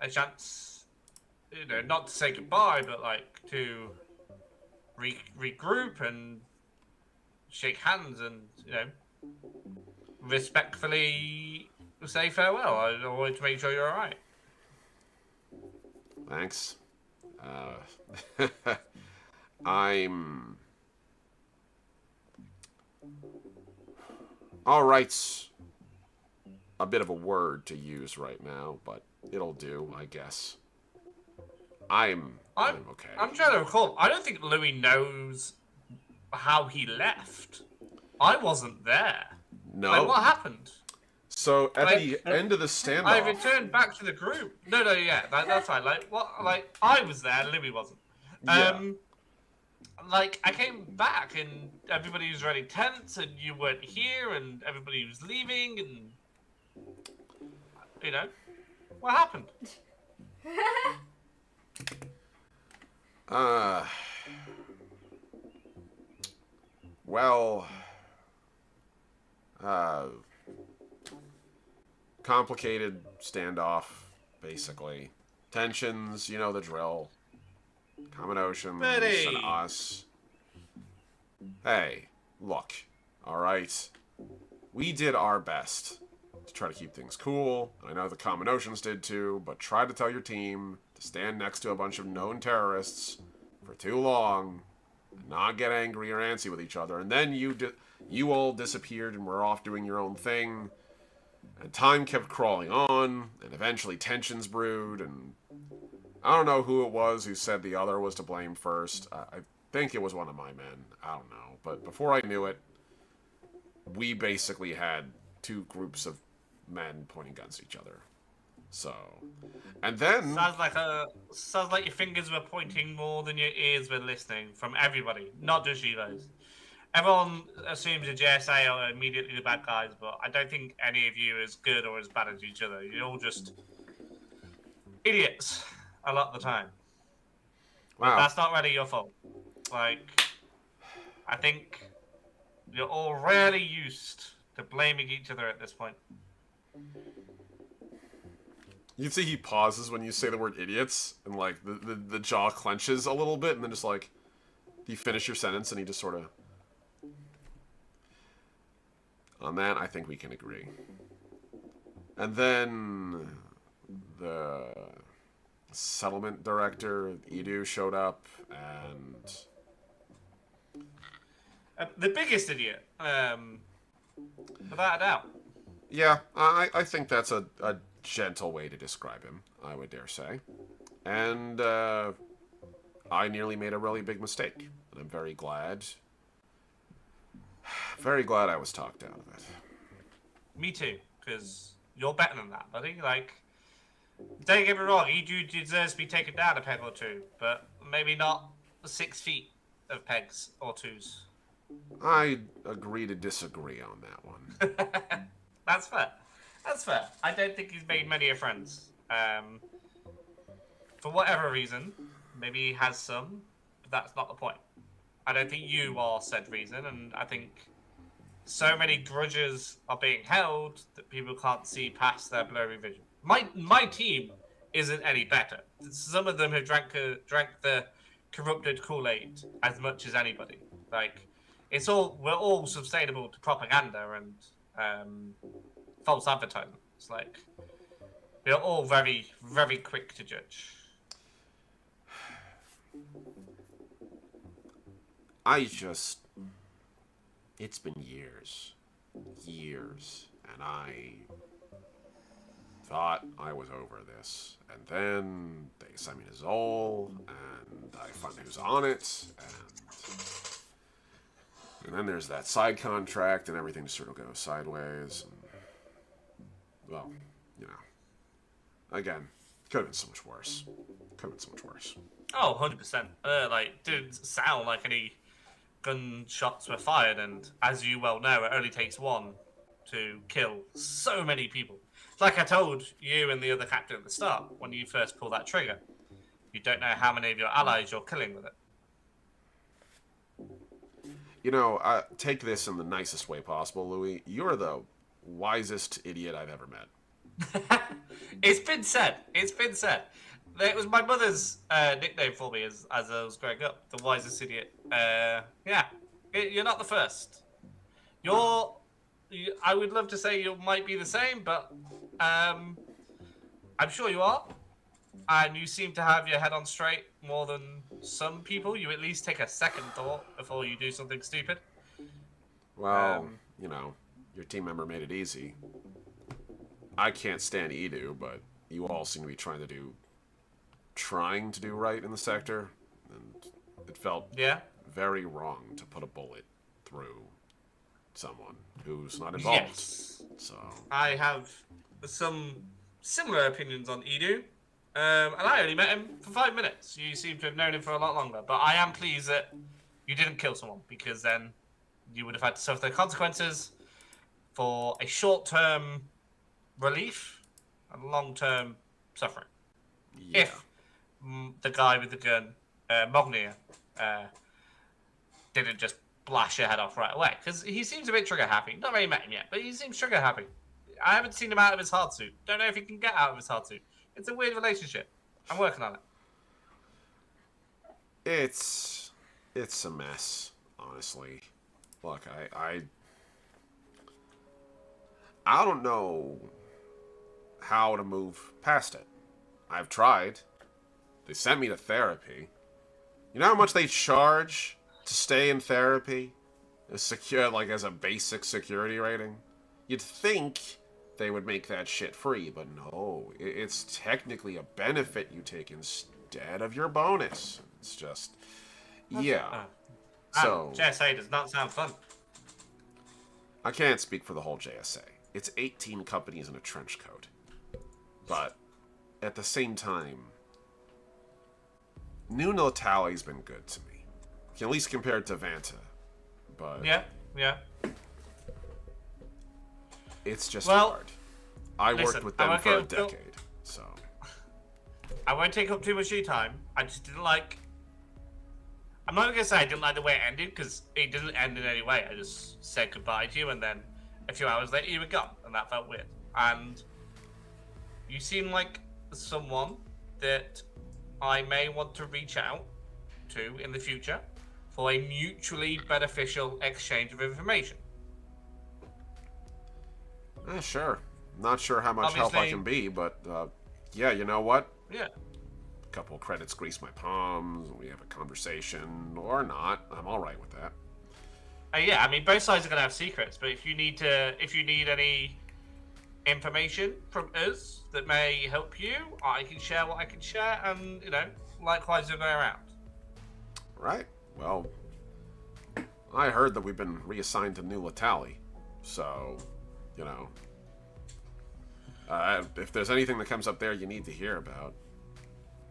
S3: chance, you know, not to say goodbye, but like to regroup and shake hands and, you know, respectfully say farewell. I wanted to make sure you're all right.
S1: Thanks. I'm... All right's a bit of a word to use right now, but it'll do, I guess. I'm okay.
S3: I'm trying to recall. I don't think Louis knows how he left. I wasn't there.
S1: No.
S3: Like, what happened?
S1: So at the end of the standoff,
S3: I returned back to the group. No, yeah, that's fine. Like, what? Like, I was there. Louis wasn't.
S1: Yeah.
S3: Like, I came back and everybody was really tense, and you weren't here, and everybody was leaving, and you know, what happened?
S1: Well, complicated standoff, basically. Tensions, you know the drill. Common oceans
S3: Betty.
S1: and us. Hey, look, alright? We did our best to try to keep things cool. I know the Common Oceans did too, but try to tell your team to stand next to a bunch of known terrorists for too long and not get angry or antsy with each other. And then you all disappeared and were off doing your own thing. And time kept crawling on, and eventually tensions brewed, and I don't know who it was who said the other was to blame first. I think it was one of my men. I don't know. But before I knew it, we basically had two groups of men pointing guns at each other. So, and then...
S3: Sounds like your fingers were pointing more than your ears were listening from everybody, not just you guys. Everyone assumes the JSA are immediately the bad guys, but I don't think any of you are as good or as bad as each other. You're all just idiots a lot of the time.
S1: Wow.
S3: But that's not really your fault. Like, I think you're all really used to blaming each other at this point.
S1: You see he pauses when you say the word idiots, and like the jaw clenches a little bit, and then just like, you finish your sentence, and he just sort of... On that, I think we can agree. And then the settlement director, Edu, showed up, and...
S3: The biggest idiot, without a doubt.
S1: Yeah, I think that's a gentle way to describe him, I would dare say. And I nearly made a really big mistake, and I'm very glad I was talked out of it.
S3: Me too, because you're better than that, buddy. Like, don't get me wrong, Edu deserves to be taken down a peg or two, but maybe not 6 feet of pegs or twos.
S1: I agree to disagree on that one.
S3: That's fair. That's fair. I don't think he's made many friends. For whatever reason, maybe he has some, but that's not the point. I don't think you are said reason, and I think so many grudges are being held that people can't see past their blurry vision. My team isn't any better. Some of them have drank the corrupted Kool-Aid as much as anybody. Like, we're all sustainable to propaganda and false advertising. It's like we're all very, very quick to judge.
S1: It's been years, and I thought I was over this, and then they sent me to Xol, and I found who's on it, And then there's that side contract, and everything just sort of goes sideways. And, well, you know. Again, could have been so much worse. Could have been so much worse.
S3: Oh, 100%. Like, didn't sound like any gunshots were fired, and as you well know, it only takes one to kill so many people. Like I told you and the other captain at the start, when you first pull that trigger, you don't know how many of your allies you're killing with it.
S1: You know, take this in the nicest way possible, Louis. You're the wisest idiot I've ever met.
S3: It's been said. It's been said. It was my mother's nickname for me as I was growing up. The wisest idiot. Yeah. You're not the first. I would love to say you might be the same, but I'm sure you are. And you seem to have your head on straight more than some people. You at least take a second thought before you do something stupid.
S1: Well, you know, your team member made it easy. I can't stand Edu, but you all seem to be trying to do right in the sector, and it felt very wrong to put a bullet through someone who's not involved.
S3: Yes.
S1: So
S3: I have some similar opinions on Edu, and I only met him for 5 minutes. You seem to have known him for a lot longer, but I am pleased that you didn't kill someone, because then you would have had to suffer the consequences for a short-term relief and long-term suffering.
S1: yeah.
S3: If the guy with the gun, Mognia, didn't just blast your head off right away. Because he seems a bit trigger-happy. Not really met him yet, but he seems trigger-happy. I haven't seen him out of his hard suit. Don't know if he can get out of his hard suit. It's a weird relationship. I'm working on it.
S1: It's a mess, honestly. Look, I don't know how to move past it. I've tried. They sent me to therapy. You know how much they charge to stay in therapy? As a basic security rating? You'd think they would make that shit free, but no. It's technically a benefit you take instead of your bonus. It's just... yeah. So...
S3: JSA does not sound fun.
S1: I can't speak for the whole JSA. It's 18 companies in a trench coat. But, at the same time... New Natali's been good to me. At least compared to Vanta. But...
S3: Yeah.
S1: It's just hard. I worked with them for a
S3: Phil,
S1: decade, so...
S3: I won't take up too much of your time. I just didn't like... I'm not going to say I didn't like the way it ended, because it didn't end in any way. I just said goodbye to you, and then a few hours later you were gone, and that felt weird. And you seem like someone that I may want to reach out to in the future for a mutually beneficial exchange of information.
S1: Sure. Not sure how much help I can be, but, yeah, you know what?
S3: Yeah.
S1: A couple credits grease my palms, and we have a conversation, or not. I'm alright with that.
S3: Yeah, I mean, both sides are going to have secrets, but if you need any information from us that may help you, I can share what I can share, and, likewise the other way around.
S1: Right. Well, I heard that we've been reassigned to New Latali, so... if there's anything that comes up there you need to hear about,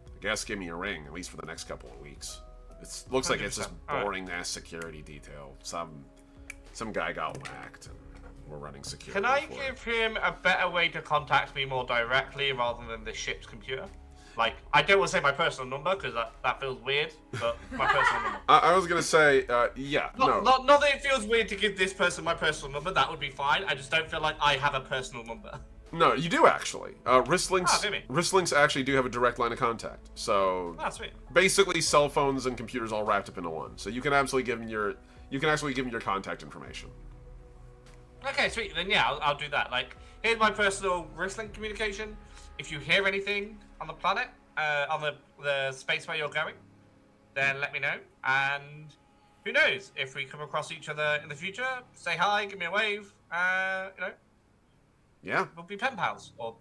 S1: I guess give me a ring, at least for the next couple of weeks. It looks like it's just boring-ass security detail. Some guy got whacked, and we're running security.
S3: Can I give him a better way to contact me more directly rather than the ship's computer? Like, I don't want to say my personal number, because that feels weird, but my personal number.
S1: I was going to say, yeah,
S3: not that it feels weird to give this person my personal number, that would be fine. I just don't feel like I have a personal number.
S1: No, you do actually. Wristlinks actually do have a direct line of contact. So
S3: sweet.
S1: Basically, cell phones and computers all wrapped up into one. So you can absolutely give them your contact information.
S3: Okay, sweet. Then yeah, I'll do that. Like, here's my personal Wristlink communication. If you hear anything on the planet, on the space where you're going, then let me know. And who knows, if we come across each other in the future, say hi, give me a wave.
S1: Yeah.
S3: We'll be pen pals, or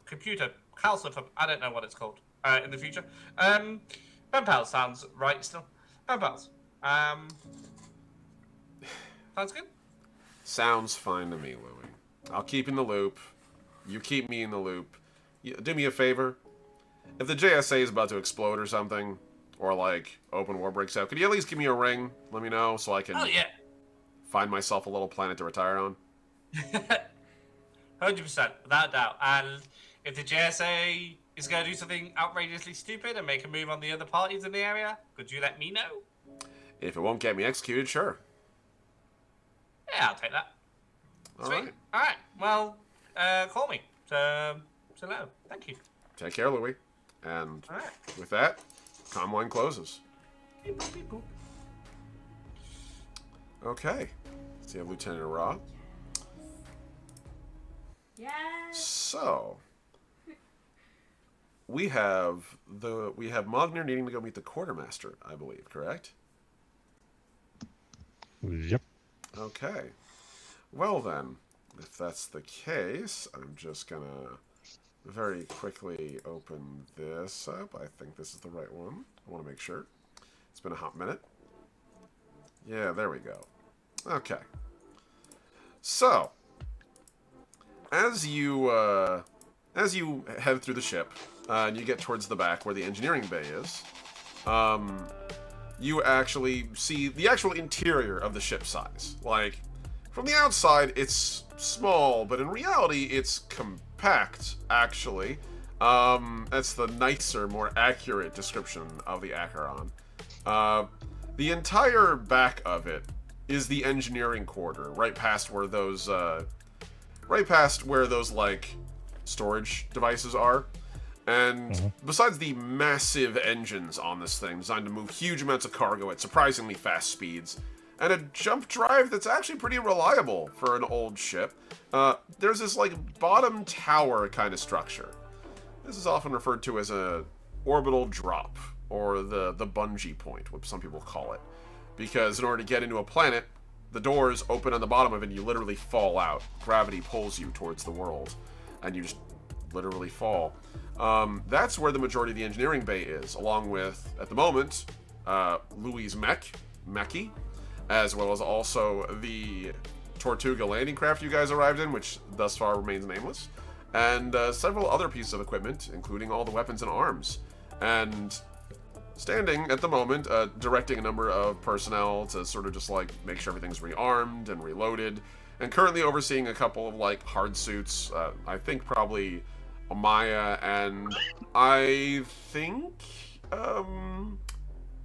S3: computer calcifer. I don't know what it's called in the future. Pen pals sounds right still. Pen pals. Sounds good.
S1: Sounds fine to me, Louie. I'll keep in the loop. You keep me in the loop. Do me a favor. If the JSA is about to explode or something, or like open war breaks out, could you at least give me a ring? Let me know so I can find myself a little planet to retire on.
S3: 100%, without a doubt. And if the JSA is going to do something outrageously stupid and make a move on the other parties in the area, could you let me know?
S1: If it won't get me executed, sure.
S3: Yeah, I'll take that. Sweet. All right. Well, call me. So no. Thank you.
S1: Take care, Louie. And with that, comm line closes.
S3: Beep, boop, beep, boop.
S1: Okay. So you have Lieutenant Ra.
S4: Yes.
S1: So we have Mogner needing to go meet the quartermaster, I believe, correct?
S2: Yep.
S1: Okay. Well then, if that's the case, I'm just gonna very quickly open this up. I think this is the right one. I want to make sure. It's been a hot minute. Yeah, there we go. Okay. So, as you head through the ship, and you get towards the back where the engineering bay is, you actually see the actual interior of the ship size. Like, from the outside, it's small, but in reality, it's compact, actually. That's the nicer, more accurate description of the Acheron. The entire back of it is the engineering quarter, right past where those, like, storage devices are. And besides the massive engines on this thing, designed to move huge amounts of cargo at surprisingly fast speeds, and a jump drive that's actually pretty reliable for an old ship, there's this, like, bottom tower kind of structure. This is often referred to as a orbital drop, or the bungee point, what some people call it. Because in order to get into a planet, the doors open on the bottom of it and you literally fall out. Gravity pulls you towards the world, and you just literally fall. That's where the majority of the engineering bay is, along with, at the moment, Louis' BECKY, as well as also the Tortuga landing craft you guys arrived in, which thus far remains nameless, and several other pieces of equipment, including all the weapons and arms. And standing at the moment, directing a number of personnel to sort of just like make sure everything's rearmed and reloaded, and currently overseeing a couple of like hard suits. I think probably Amaya, and I think,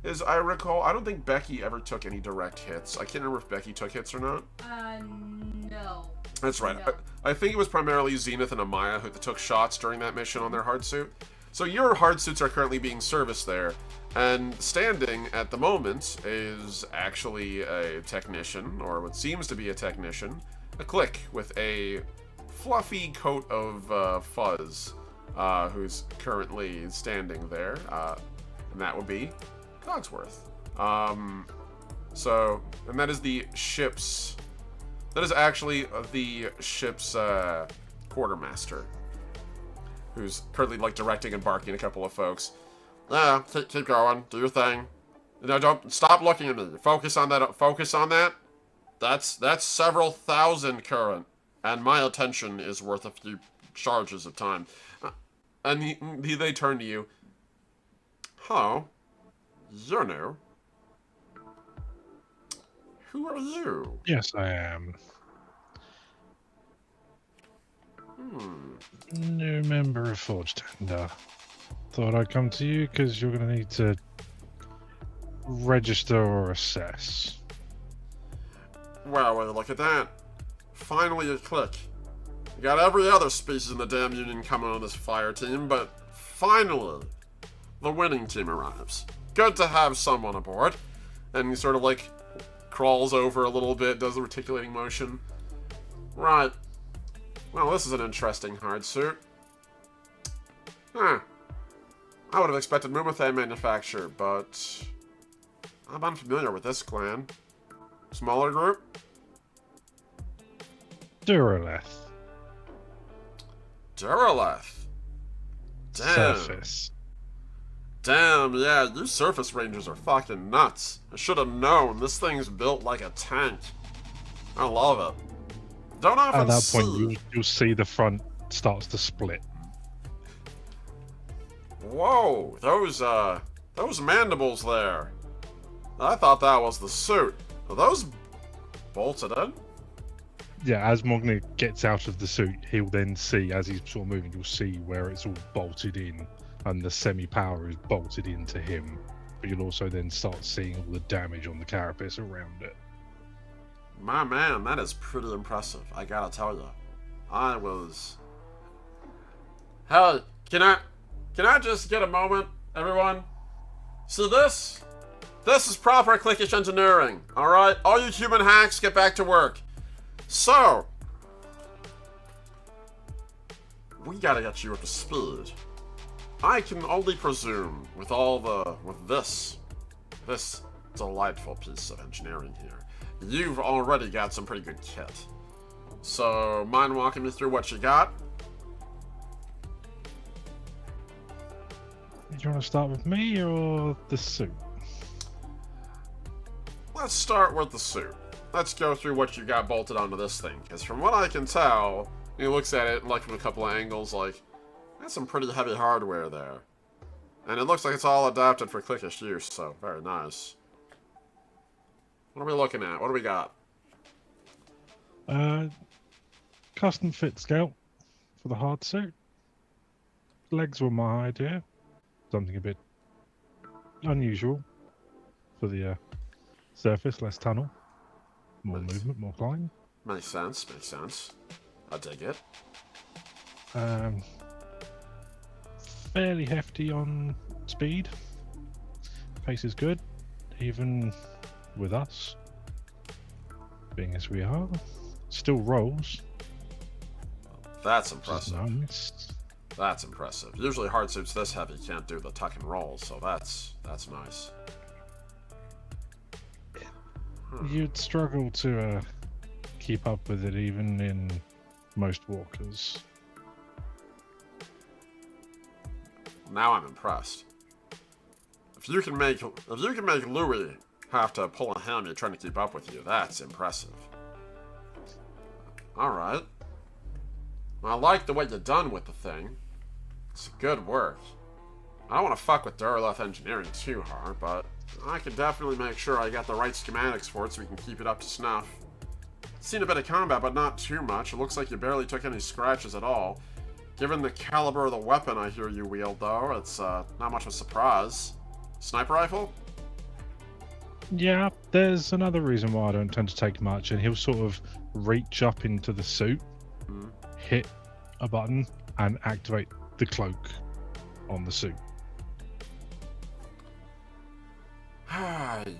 S1: as I recall, I don't think BECKY ever took any direct hits. I can't remember if BECKY took hits or not.
S4: No.
S1: That's right.
S4: No.
S1: I think it was primarily Zenith and Amaya who took shots during that mission on their hard suit. So your hard suits are currently being serviced there, and standing at the moment is actually a technician, or what seems to be a technician, a click with a fluffy coat of fuzz, who's currently standing there, and that would be Cogsworth. And that is the ship's, that is actually the ship's quartermaster, who's currently like directing and barking a couple of folks. Yeah, keep going, do your thing. No, don't stop looking at me. Focus on that. Focus on that. That's several thousand current, and my attention is worth a few charges of time. And they turn to you. Hello, you're new. Who are you?
S2: Yes, I am. New member of Forge Tender. Thought I'd come to you because you're going to need to register or assess.
S1: Well, look at that. Finally a click. You got every other species in the damn Union coming on this fire team, but finally, the winning team arrives. Good to have someone aboard. And he sort of like crawls over a little bit, does the reticulating motion. Right. Well, this is an interesting hard suit. Huh. I would have expected Mumathe manufacture, but I'm unfamiliar with this clan. Smaller group?
S2: Duraleth.
S1: Duraleth. Damn.
S2: Surface.
S1: Damn, yeah, you surface rangers are fucking nuts. I should have known. This thing's built like a tank. I love it. Don't often
S2: At that
S1: see...
S2: point, you'll see the front starts to split.
S1: Whoa, those mandibles there. I thought that was the suit. Are those bolted in?
S2: Yeah, as Mogni gets out of the suit, he'll then see, as he's sort of moving, you'll see where it's all bolted in, and the semi-power is bolted into him. But you'll also then start seeing all the damage on the carapace around it.
S1: My man, that is pretty impressive, I gotta tell you. I was... Hey, can I just get a moment, everyone? See this? This is proper clickish engineering, alright? All you human hacks, get back to work. So, we gotta get you up to speed. I can only presume, with this delightful piece of engineering here, you've already got some pretty good kit. So, mind walking me through what you got?
S2: Do you want to start with me or the suit?
S1: Let's start with the suit. Let's go through what you got bolted onto this thing, because from what I can tell, he looks at it like from a couple of angles, like, that's some pretty heavy hardware there. And it looks like it's all adapted for clickish use, so very nice. What are we looking at? What do we got?
S2: Custom fit scout for the hard suit. Legs were my idea. Something a bit unusual for the surface, less tunnel. More movement, more climb.
S1: Makes sense, makes sense. I dig it.
S2: Fairly hefty on speed. Pace is good, even with us. Being as we are. Still rolls.
S1: That's impressive.
S2: Nice.
S1: That's impressive. Usually hard suits this heavy can't do the tuck and roll, so that's nice.
S2: You'd struggle to keep up with it even in most walkers.
S1: Now I'm impressed. If you can make Louis have to pull a hammy trying to keep up with you, that's impressive. Alright. I like the way you're done with the thing. It's good work. I don't want to fuck with Duraleth engineering too hard, but I can definitely make sure I got the right schematics for it so we can keep it up to snuff. Seen a bit of combat, but not too much. It looks like you barely took any scratches at all. Given the caliber of the weapon I hear you wield, though, it's not much of a surprise. Sniper rifle?
S2: Yeah, there's another reason why I don't tend to take much, and he'll sort of reach up into the suit, hit a button, and activate the cloak on the suit.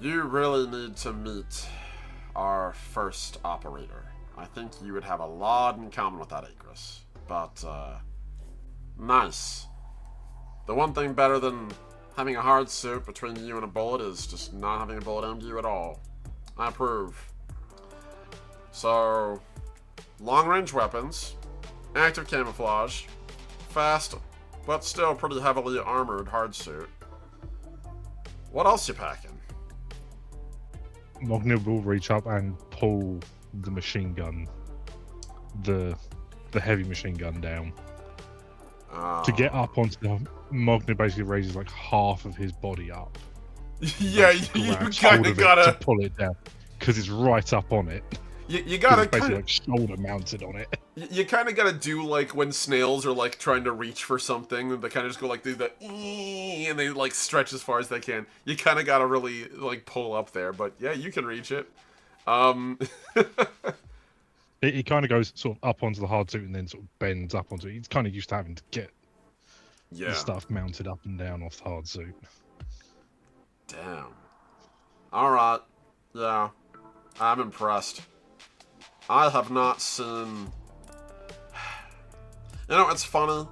S1: You really need to meet our first operator. I think you would have a lot in common with that Acris. But, nice. The one thing better than having a hard suit between you and a bullet is just not having a bullet aimed at you at all. I approve. So, long-range weapons, active camouflage, fast, but still pretty heavily armored hard suit. What else you packing?
S2: Mogni will reach up and pull the machine gun, the heavy machine gun down. To get up onto the... Mogni basically raises like half of his body up.
S1: Yeah, you kind of gotta...
S2: to pull it down, because it's right up on it.
S1: You gotta
S2: it's basically like shoulder mounted on it.
S1: You kind of gotta do like when snails are like trying to reach for something, and they kind of just go like do the and they like stretch as far as they can. You kind of gotta really like pull up there, but yeah, you can reach it.
S2: He kind of goes sort of up onto the hard suit and then sort of bends up onto it. He's kind of used to having to get the stuff mounted up and down off the hard suit.
S1: Damn. All right. Yeah, I'm impressed. I have not seen... You know, it's funny.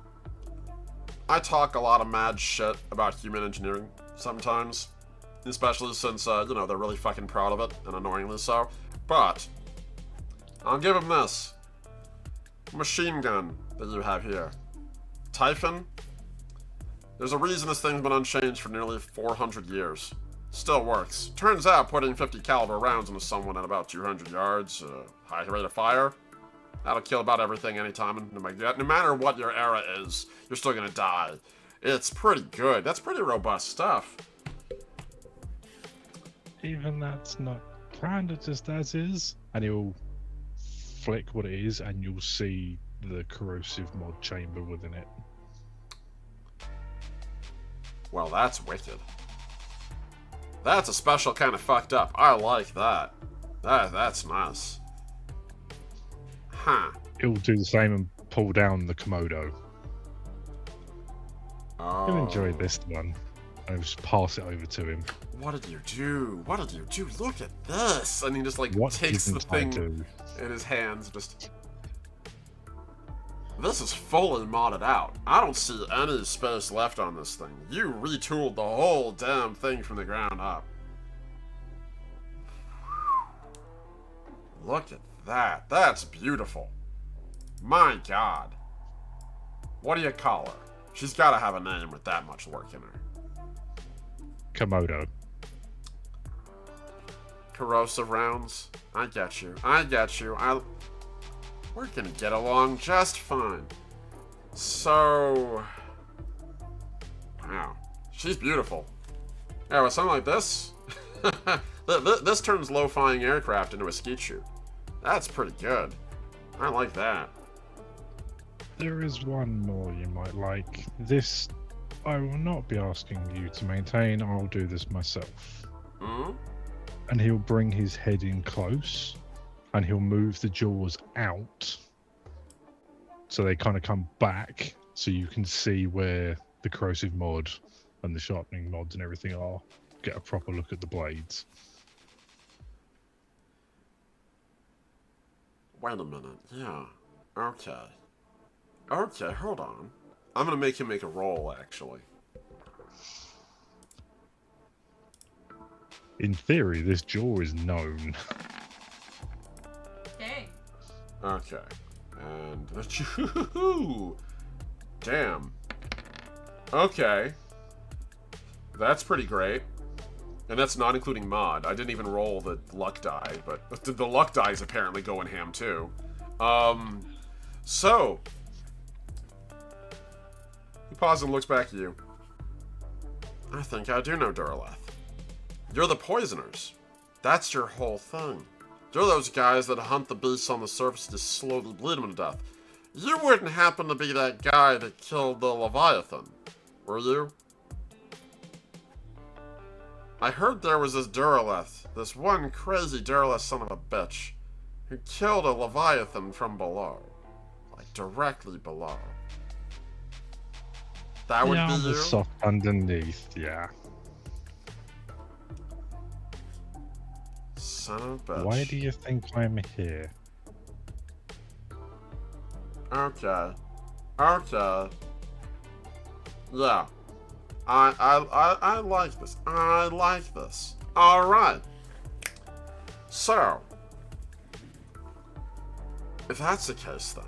S1: I talk a lot of mad shit about human engineering sometimes. Especially since, you know, they're really fucking proud of it, and annoyingly so. But, I'll give them this. Machine gun that you have here. Typhon? There's a reason this thing's been unchanged for nearly 400 years. Still works. Turns out putting 50 caliber rounds into someone at about 200 yards, high rate of fire, that'll kill about everything anytime, and no matter what your era is, you're still gonna die. It's pretty good. That's pretty robust stuff.
S2: Even that's not kind of just as is, and he'll flick what it is, and you'll see the corrosive mod chamber within it.
S1: Well, that's wicked. That's a special kind of fucked up. I like that. That's nice. Huh.
S2: He'll do the same and pull down the Komodo.
S1: Oh.
S2: He'll enjoy this one. And just pass it over to him.
S1: What did you do? What did you do? Look at this! And he just like
S2: What
S1: takes the
S2: didn't I
S1: thing
S2: do?
S1: in his hands. Just. This is fully modded out. I don't see any space left on this thing. You retooled the whole damn thing from the ground up. Look at that. That's beautiful. My god. What do you call her? She's gotta have a name with that much work in her.
S2: Komodo.
S1: Corrosive rounds. I get you. I get you. We're gonna get along just fine. So... Wow. She's beautiful. Yeah, with something like this... this turns low-flying aircraft into a skeet shoot. That's pretty good. I like that.
S2: There is one more you might like. This, I will not be asking you to maintain. I'll do this myself.
S1: Hmm?
S2: And he'll bring his head in close, and he'll move the jaws out, so they kind of come back, so you can see where the corrosive mod and the sharpening mods and everything are. Get a proper look at the blades.
S1: Wait a minute. Yeah. Okay. Okay, hold on. I'm gonna make him make a roll, actually.
S2: In theory, this jaw is known.
S4: Dang.
S1: Okay. And... Damn. Okay. That's pretty great. And that's not including mod. I didn't even roll the luck die, but the luck die is apparently going ham too. So... He pauses and looks back at you. I think I do know Duraleth. You're the poisoners. That's your whole thing. You're those guys that hunt the beasts on the surface to slowly bleed them to death. You wouldn't happen to be that guy that killed the Leviathan, were you? I heard there was this Duraleth, this one crazy Duraleth son of a bitch, who killed a Leviathan from below. Like, directly below. That would be you?
S2: Soft underneath, yeah.
S1: Son of a bitch.
S2: Why do you think I'm here?
S1: Okay. Okay. Yeah. I like this. I like this. Alright. So. If that's the case then,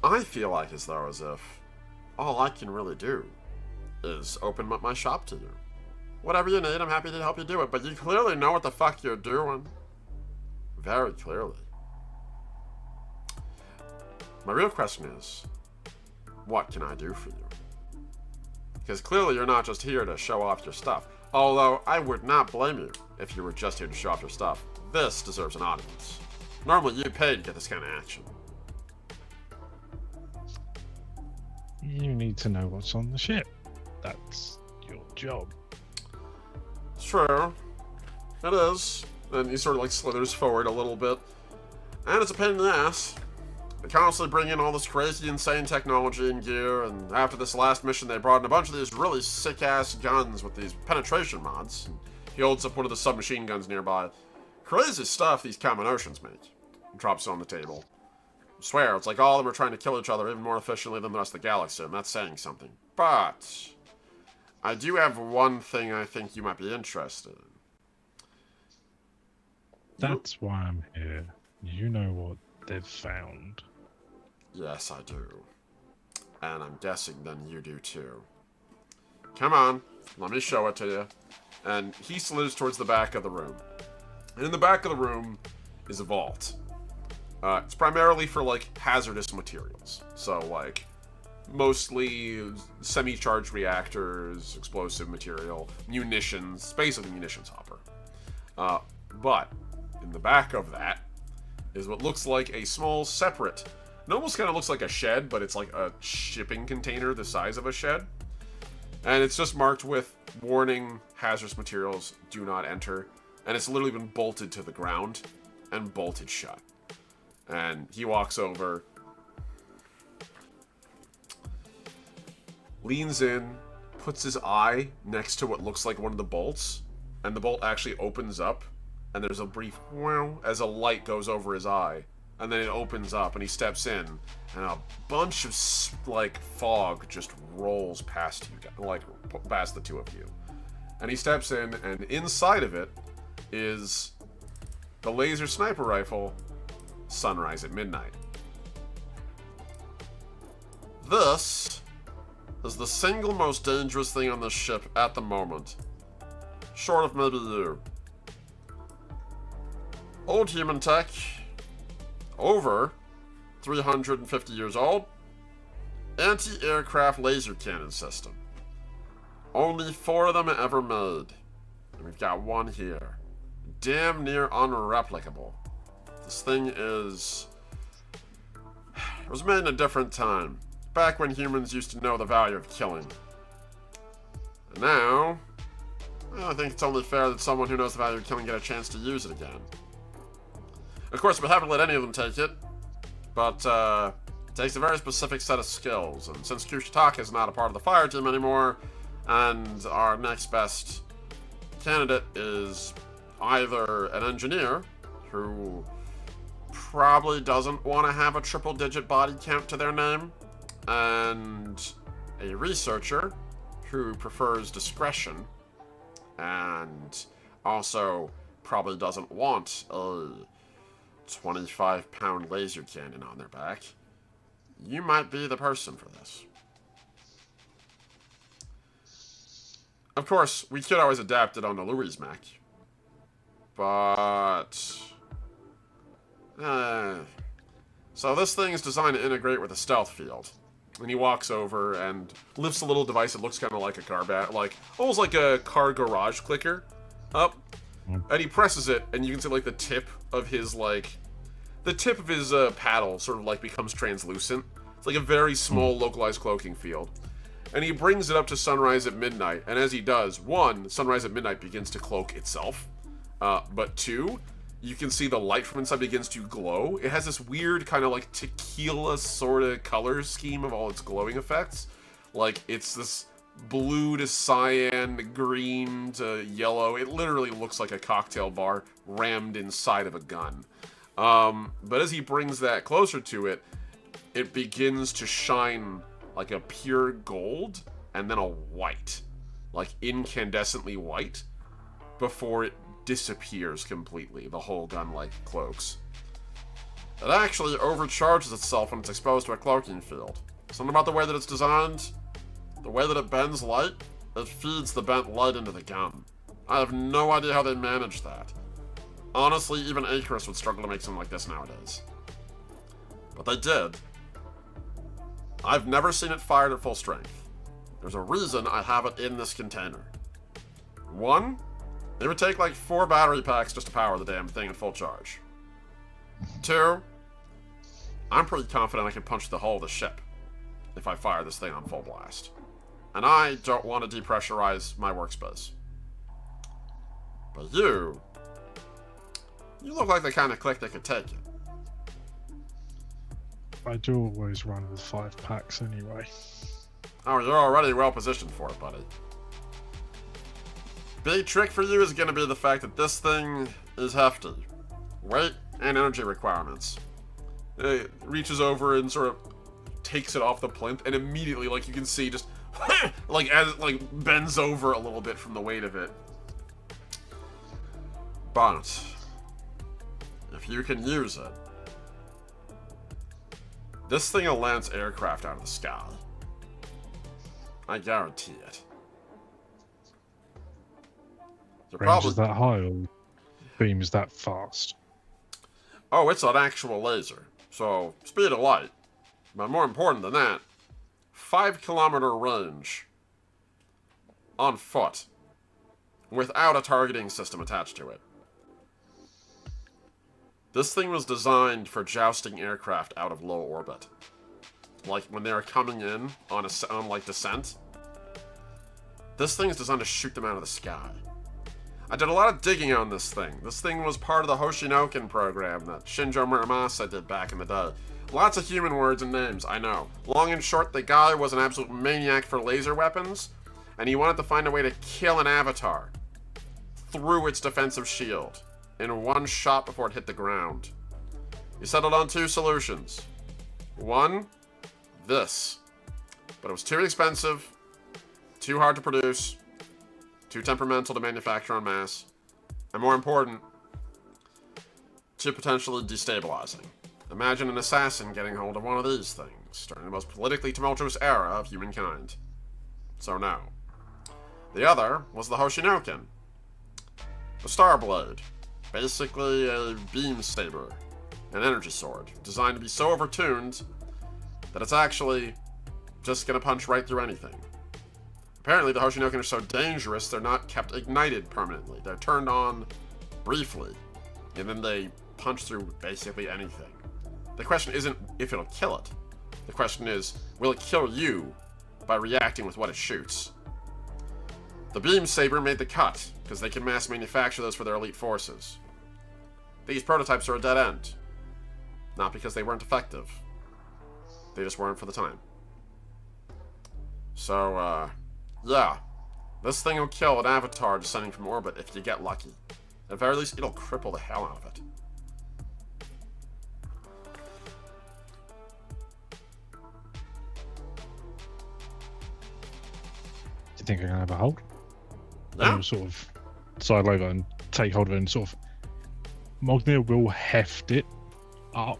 S1: I feel like as if all I can really do is open up my shop to you. Whatever you need, I'm happy to help you do it, but you clearly know what the fuck you're doing. Very clearly. My real question is, what can I do for you? Because clearly you're not just here to show off your stuff. Although, I would not blame you if you were just here to show off your stuff. This deserves an audience. Normally you pay to get this kind of action.
S2: You need to know what's on the ship. That's your job.
S1: It's true. It is. And he sort of like slithers forward a little bit. And it's a pain in the ass. They constantly bring in all this crazy, insane technology and gear, and after this last mission they brought in a bunch of these really sick-ass guns with these penetration mods. And he holds up one of the submachine guns nearby. Crazy stuff these Kaminotians make. He drops it on the table. I swear, it's like all of them are trying to kill each other even more efficiently than the rest of the galaxy, and that's saying something. But I do have one thing I think you might be interested in.
S2: That's why I'm here. You know what they've found.
S1: Yes, I do. And I'm guessing then you do too. Come on, let me show it to you. and he slithers towards the back of the room. And in the back of the room is a vault. It's primarily for, like, hazardous materials. So, like, mostly semi-charged reactors, explosive material, munitions, basically munitions hopper. But in the back of that is what looks like a small separate... It almost kind of looks like a shed, but it's like a shipping container the size of a shed. And it's just marked with warning, hazardous materials, do not enter. And it's literally been bolted to the ground and bolted shut. And he walks over, leans in, puts his eye next to what looks like one of the bolts, and the bolt actually opens up, and there's a brief wow as a light goes over his eye, and then it opens up, and he steps in, and a bunch of, like, fog just rolls past you, like, past the two of you. And he steps in, and inside of it is the laser sniper rifle, Sunrise at Midnight. This is the single most dangerous thing on this ship at the moment. Short of maybe you. Old human tech, over 350 years old, anti-aircraft laser cannon system. Only 4 of them ever made. And we've got one here. Damn near unreplicable. This thing is... It was made in a different time. Back when humans used to know the value of killing. And now... I think it's only fair that someone who knows the value of killing get a chance to use it again. Of course, we haven't let any of them take it. But, it takes a very specific set of skills. And since Kushitaka is not a part of the fire team anymore, and our next best candidate is either an engineer, who probably doesn't want to have a triple-digit body count to their name, and a researcher who prefers discretion, and also probably doesn't want a 25-pound laser cannon on their back, you might be the person for this. Of course, we could always adapt it on the Rulesmithed, but... So this thing is designed to integrate with a stealth field. And he walks over and lifts a little device that looks kind of like a car like almost like a car garage clicker up. And he presses it, and you can see like the tip of his paddle sort of like becomes translucent. It's like a very small localized cloaking field. And he brings it up to Sunrise at Midnight, and as he does, 1, Sunrise at Midnight begins to cloak itself. But 2, you can see the light from inside begins to glow. It has this weird kind of like tequila sort of color scheme of all its glowing effects. Like, it's this blue to cyan, green to yellow. It literally looks like a cocktail bar rammed inside of a gun. But as he brings that closer to it, it begins to shine like a pure gold and then a white. Like incandescently white before it disappears completely. The whole gun like cloaks. It actually overcharges itself when it's exposed to a cloaking field. Something about the way that it's designed, the way that it bends light, it feeds the bent light into the gun. I have no idea how they manage that. Honestly, even Icarus would struggle to make something like this nowadays. But they did. I've never seen it fired at full strength. There's a reason I have it in this container. 1, it would take like 4 battery packs just to power the damn thing at full charge. 2, I'm pretty confident I can punch the hull of the ship if I fire this thing on full blast. And I don't want to depressurize my workspace. But you look like the kind of clique that could take it.
S2: I do always run with 5 packs anyway.
S1: Oh, you're already well positioned for it, buddy. Big trick for you is going to be the fact that this thing is hefty. Weight and energy requirements. It reaches over and sort of takes it off the plinth, and immediately, like, you can see just like as it like bends over a little bit from the weight of it. But if you can use it, this thing will lance aircraft out of the sky. I guarantee it. You're
S2: Range
S1: probably...
S2: is that high or beam is that fast?
S1: Oh, it's an actual laser. So, speed of light. But more important than that, 5-kilometer range. On foot. Without a targeting system attached to it. This thing was designed for jousting aircraft out of low orbit. Like, when they were coming in on descent. This thing is designed to shoot them out of the sky. I did a lot of digging on this thing. This thing was part of the Hoshinoken program that Shinjo Muramasa did back in the day. Lots of human words and names, I know. Long and short, the guy was an absolute maniac for laser weapons, and he wanted to find a way to kill an avatar through its defensive shield in one shot before it hit the ground. He settled on 2 solutions. One, this. But it was too expensive, too hard to produce, too temperamental to manufacture en masse, and more important, too potentially destabilizing. Imagine an assassin getting hold of one of these things during the most politically tumultuous era of humankind. So no. The other was the Hoshinoken. The Starblade. Basically a beam saber. An energy sword. Designed to be so overtuned that it's actually just gonna punch right through anything. Apparently the Hoshinoken are so dangerous they're not kept ignited permanently. They're turned on briefly, and then they punch through basically anything. The question isn't if it'll kill it. The question is, will it kill you by reacting with what it shoots? The beam saber made the cut, because they can mass manufacture those for their elite forces. These prototypes are a dead end. Not because they weren't effective. They just weren't for the time. So, yeah. This thing will kill an avatar descending from orbit if you get lucky. At the very least, it'll cripple the hell out of it.
S2: Do you think I can have a hold?
S1: Yeah.
S2: Sort of side over and take hold of it and sort of... Mognir will heft it up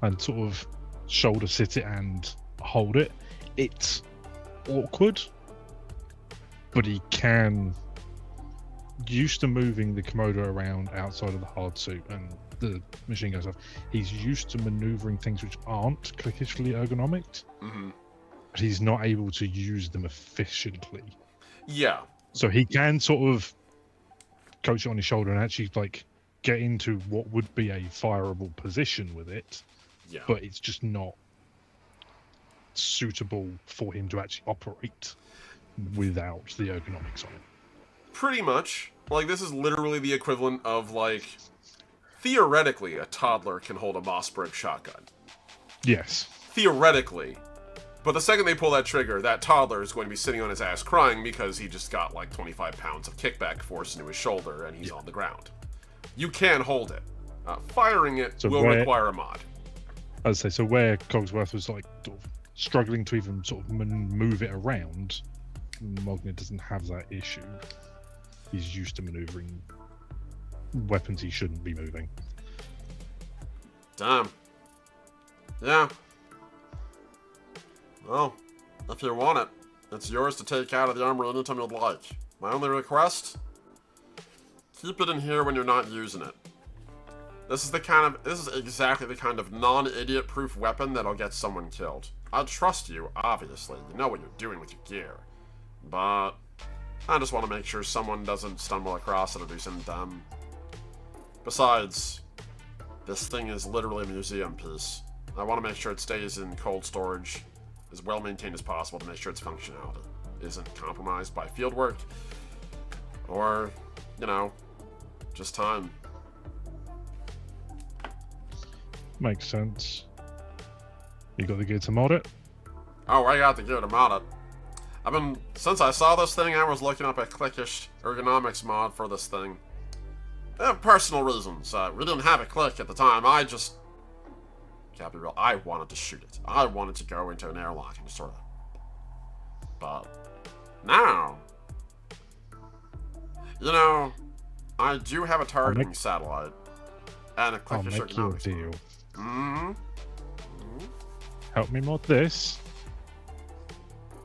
S2: and sort of shoulder sit it and hold it. It's awkward, but he can... Used to moving the Komodo around outside of the hard suit and the machine gun stuff. He's used to maneuvering things which aren't clickishly ergonomic.
S1: Mm-hmm.
S2: But he's not able to use them efficiently.
S1: Yeah.
S2: So he can sort of coach it on his shoulder and actually like get into what would be a fireable position with it.
S1: Yeah.
S2: But it's just not suitable for him to actually operate without the ergonomics on it.
S1: Pretty much. Like, this is literally the equivalent of, like, theoretically, a toddler can hold a Mossberg shotgun.
S2: Yes.
S1: Theoretically. But the second they pull that trigger, that toddler is going to be sitting on his ass crying because he just got, like, 25 pounds of kickback force into his shoulder and he's on the ground. You can hold it. Firing it will require a mod.
S2: I'd say, so where Cogsworth was, like, sort of struggling to even sort of move it around, Mognir doesn't have that issue. He's used to maneuvering weapons he shouldn't be moving.
S1: Damn. Yeah. Well, if you want it, it's yours to take out of the armory anytime you'd like. My only request? Keep it in here when you're not using it. This is exactly the kind of non-idiot proof weapon that'll get someone killed. I trust you, obviously. You know what you're doing with your gear. But I just want to make sure someone doesn't stumble across it or do something dumb. Besides, this thing is literally a museum piece. I want to make sure it stays in cold storage, as well maintained as possible to make sure its functionality isn't compromised by fieldwork, or, you know, just time.
S2: Makes sense. You got the gear to mod it?
S1: Oh, I got the gear to mod it. Since I saw this thing, I was looking up a clickish ergonomics mod for this thing. Personal reasons. We didn't have a click at the time. Can't be real, I wanted to shoot it. I wanted to go into an airlock and sort of. But now, you know, I do have a targeting satellite and a clickish ergonomics
S2: I'll make you a deal.
S1: Mm-hmm.
S2: Help me mod this.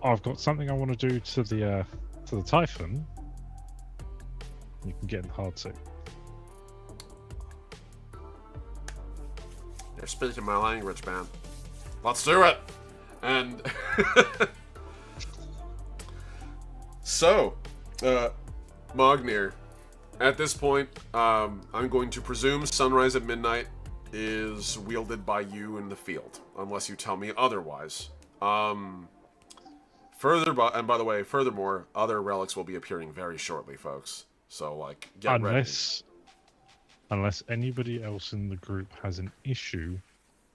S2: I've got something I want to do to the Typhon. You can get in the hard seat.
S1: You're speaking my language, man. Let's do it! And... So, Mognir, at this point, I'm going to presume Sunrise at Midnight is wielded by you in the field, unless you tell me otherwise. Furthermore, other relics will be appearing very shortly, folks. So, like, get ready.
S2: Unless anybody else in the group has an issue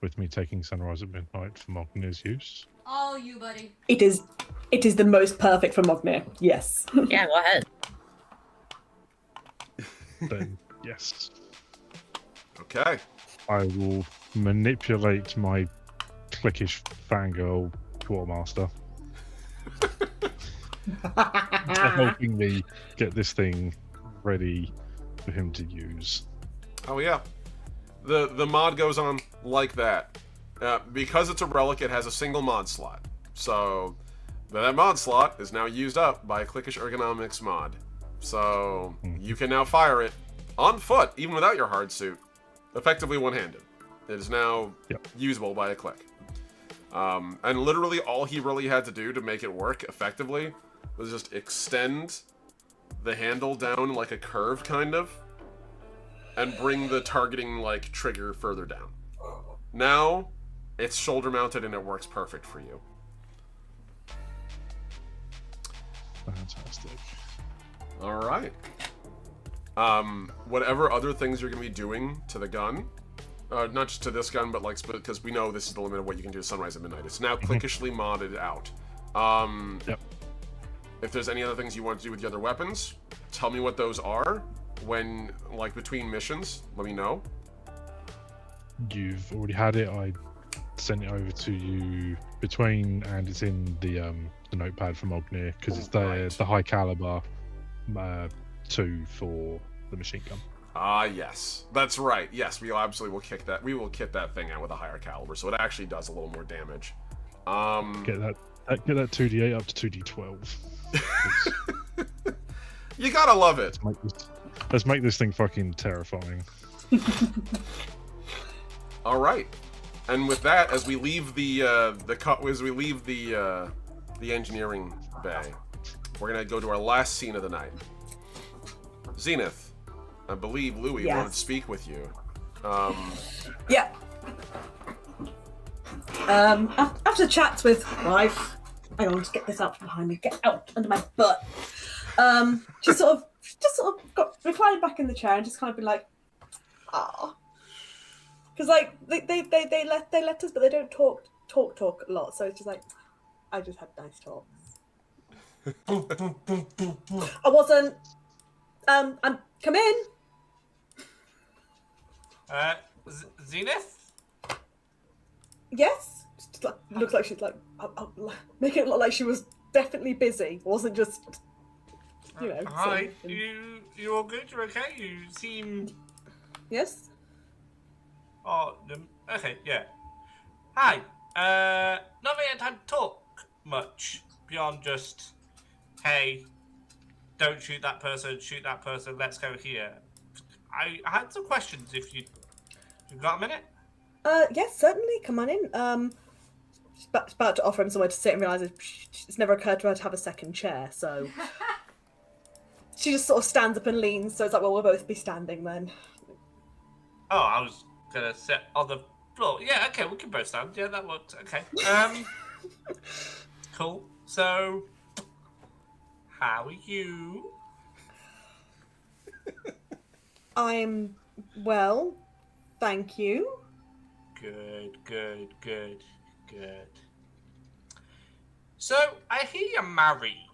S2: with me taking Sunrise at Midnight for Mognir's use.
S4: All you, buddy.
S7: It is the most perfect for Mognir. Yes.
S5: Yeah, go ahead.
S2: Then yes.
S1: Okay.
S2: I will manipulate my cliquish fangirl quartermaster to helping me get this thing ready for him to use.
S1: Oh yeah. The mod goes on like that. Because it's a relic, it has a single mod slot. So that mod slot is now used up by a Cliquish Ergonomics mod. So you can now fire it on foot, even without your hard suit, effectively one-handed. It is now usable by a click. And literally all he really had to do to make it work effectively was just extend the handle down like a curve, kind of, and bring the targeting like trigger further down. Now it's shoulder mounted and it works perfect for you.
S2: Fantastic.
S1: All right. Whatever other things you're going to be doing to the gun, not just to this gun, but like, because we know this is the limit of what you can do to Sunrise at Midnight. It's now clickishly modded out.
S2: Yep.
S1: If there's any other things you want to do with the other weapons, tell me what those are. When, like, between missions, let me know.
S2: You've already had it. I sent it over to you between, and it's in the notepad for Mognir, because it's the high caliber 2 for the machine gun.
S1: Ah, yes, that's right. Yes, we absolutely will kick that. We will kit that thing out with a higher caliber, so it actually does a little more damage.
S2: Get that 2d8 up to 2d12.
S1: You gotta love it.
S2: Let's make this thing fucking terrifying.
S1: All right, and with that, as we leave the engineering bay, we're gonna go to our last scene of the night. Zenith, I believe Louis wanted to speak with you.
S7: Yeah. After chats with wife, hang on, just get this out from behind me. Get out under my butt. Just sort of got reclined back in the chair and just kind of been like, ah, because like they let us, but they don't talk a lot. So it's just like, I just had nice talks. I wasn't. Come in.
S3: Zenith?
S7: Yes. Looks like she's like making it look like she was definitely busy. Wasn't just, you know.
S3: Hi. You all good? You okay? You seem.
S7: Yes.
S3: Oh, okay, yeah. Hi. Not really had time to talk much beyond just, hey, don't shoot that person, let's go here. I had some questions if you've got a minute?
S7: Yes, certainly. Come on in. She's about to offer him somewhere to sit and realises it's never occurred to her to have a second chair, so she just sort of stands up and leans, so it's like, well, we'll both be standing then.
S3: Oh, I was gonna sit on the floor. Yeah, okay, we can both stand. Yeah, that works. Okay. Cool. So, how are you?
S7: I'm well, thank you.
S3: Good. So, I hear you're married.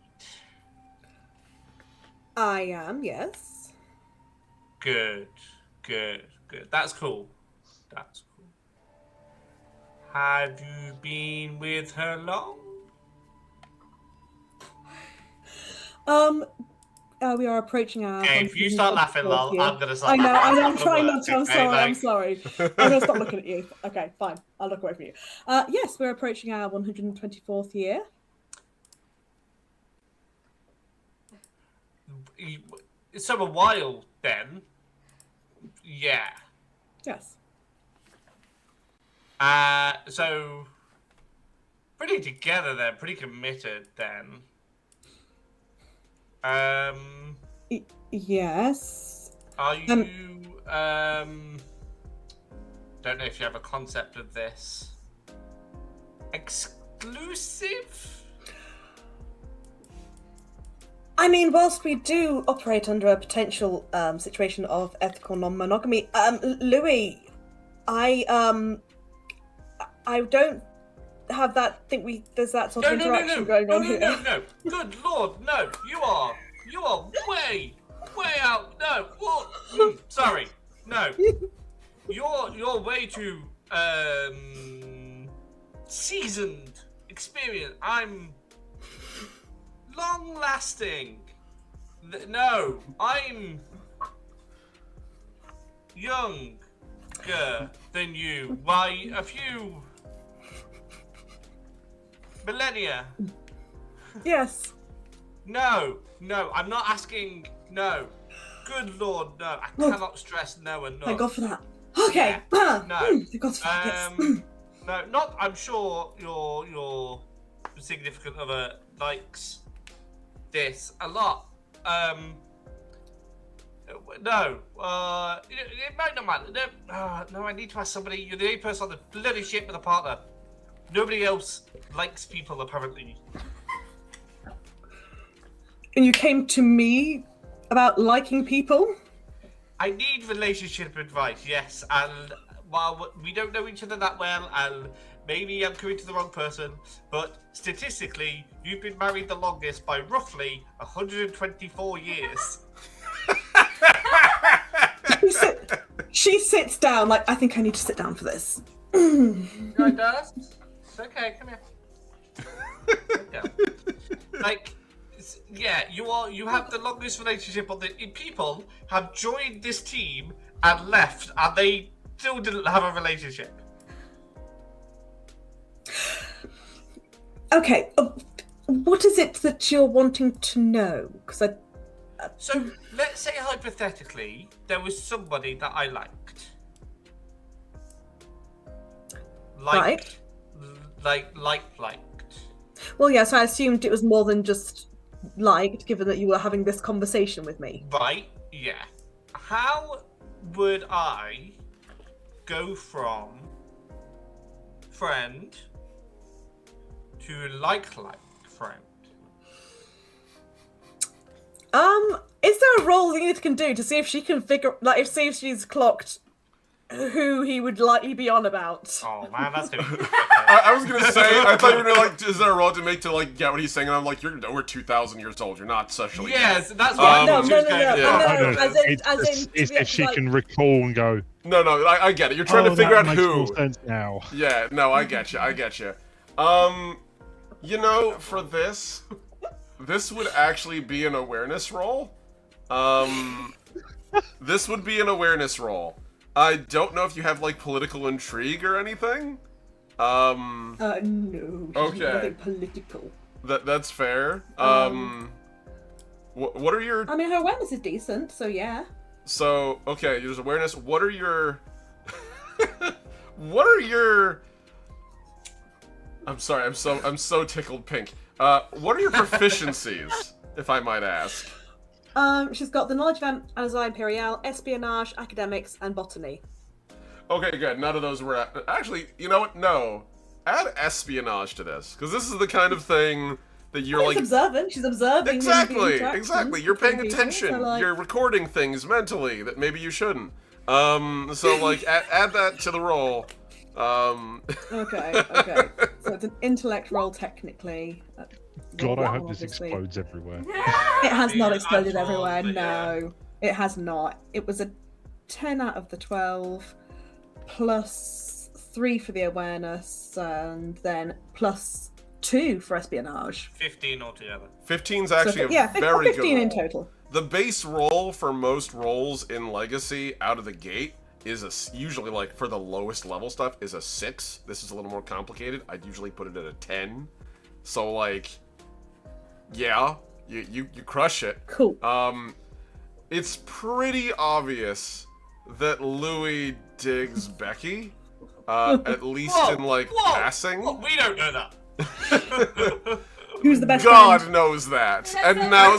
S7: I am, yes.
S3: Good. That's cool. Have you been with her long?
S7: We are approaching our...
S3: Okay, if you start laughing, lol, I'm gonna start
S7: I know, I'm
S3: laughing.
S7: trying not to, I'm
S3: Okay,
S7: sorry,
S3: like-
S7: I'm sorry. I'm gonna stop looking at you. Okay, fine, I'll look away from you. Yes, we're approaching our 124th year.
S3: So a while then. Yeah.
S7: Yes.
S3: So pretty together then, pretty committed then.
S7: Yes.
S3: Are you don't know if you have a concept of this. Exclusive?
S7: I mean, whilst we do operate under a potential situation of ethical non-monogamy, Louis, I don't have that. There's that sort of interaction going on here.
S3: No. Good lord, no. You are way out. No, what? Sorry, no. You're way too seasoned, experienced. I'm long-lasting. No, I'm younger than you by a few millennia.
S7: Yes.
S3: No, I'm not asking. No, good lord, no. I cannot stress no enough.
S7: Thank God for that. Okay.
S3: Yeah, no.
S7: Thank God for that. Yes.
S3: No, not. I'm sure your significant other likes this a lot. No. It might not matter. No, I need to ask somebody. You're the only person on the bloody ship with a partner. Nobody else likes people, apparently.
S7: And you came to me about liking people?
S3: I need relationship advice, yes. And while we don't know each other that well, and maybe I'm coming to the wrong person, but statistically, you've been married the longest by roughly 124 years.
S7: She sits down like, I think I need to sit down for this.
S3: No, does? It's okay, come here. Yeah. Like, yeah, you have the longest relationship on the. People have joined this team and left, and they still didn't have a relationship.
S7: Okay, what is it that you're wanting to know? Because
S3: So let's say hypothetically there was somebody that I liked.
S7: Right.
S3: Liked.
S7: Well, yes, I assumed it was more than just liked, given that you were having this conversation with me.
S3: Right, yeah. How would I go from friend to like friend?
S7: Is there a roll that you can do to see if she can figure, see if she's clocked who he would likely be on about?
S3: Oh man, that's gonna be
S1: I was gonna say, I thought you were gonna is there a roll to make to get what he's saying? And I'm like, you're over 2,000 years old. You're not sexually.
S3: Yes, that's what
S7: No,
S2: It's if she can recall and go.
S1: No, I get it. You're trying to figure out
S2: makes
S1: who.
S2: more sense now.
S1: Yeah, no, I get you. You know, for this would actually be an awareness roll. This would be an awareness roll. I don't know if you have political intrigue or anything.
S7: No.
S1: Okay.
S7: Nothing political.
S1: That's fair. What are your?
S7: I mean, her awareness is decent, so yeah.
S1: So okay, there's awareness. What are your? What are your? I'm sorry. I'm so tickled pink. What are your proficiencies, if I might ask?
S7: She's got the knowledge of Anazai Imperial, espionage, academics, and botany.
S1: Okay, good. None of those were actually. You know what? No, add espionage to this because this is the kind of thing that you're
S7: She's observant. She's observing.
S1: Exactly. You're paying attention.
S7: People, so,
S1: You're recording things mentally that maybe you shouldn't. So add that to the roll.
S7: Okay. So it's an intellect roll technically.
S2: God, I hope this
S7: obviously.
S2: explodes everywhere.
S7: It has not exploded
S3: Actual,
S7: everywhere.
S3: but yeah.
S7: No, it has not. It was a 10 out of the 12, plus 3 for the awareness, and then plus 2 for espionage.
S3: 15 altogether.
S1: 15's actually a very
S7: 15
S1: good
S7: in
S1: roll.
S7: total.
S1: The base roll for most rolls in Legacy out of the gate is usually for the lowest level stuff is a 6. This is a little more complicated. I'd usually put it at a 10. So yeah, you crush it.
S7: Cool.
S1: it's pretty obvious that Louis digs Becky, at least in like passing.
S3: Whoa, we don't know that.
S7: Who's the best
S1: God
S7: friend?
S1: knows that, and now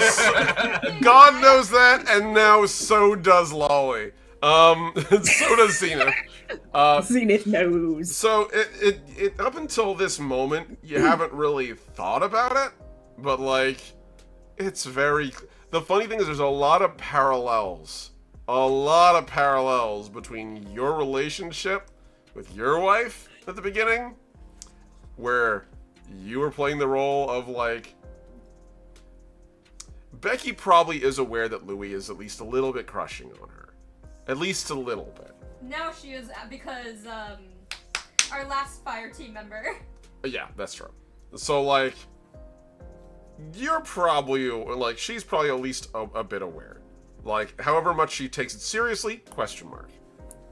S1: God knows that, and now so does Lolly. So does Zenith.
S7: Zenith knows.
S1: So it up until this moment, you haven't really thought about it, but like, it's very. The funny thing is, there's a lot of parallels between your relationship with your wife at the beginning, where you were playing the role of like. Becky probably is aware that Louis is at least a little bit crushing on her. At least a little bit.
S4: Now she is because our last fire team member.
S1: Yeah, that's true. So like, you're probably like, she's probably at least a bit aware. Like, however much she takes it seriously, question mark.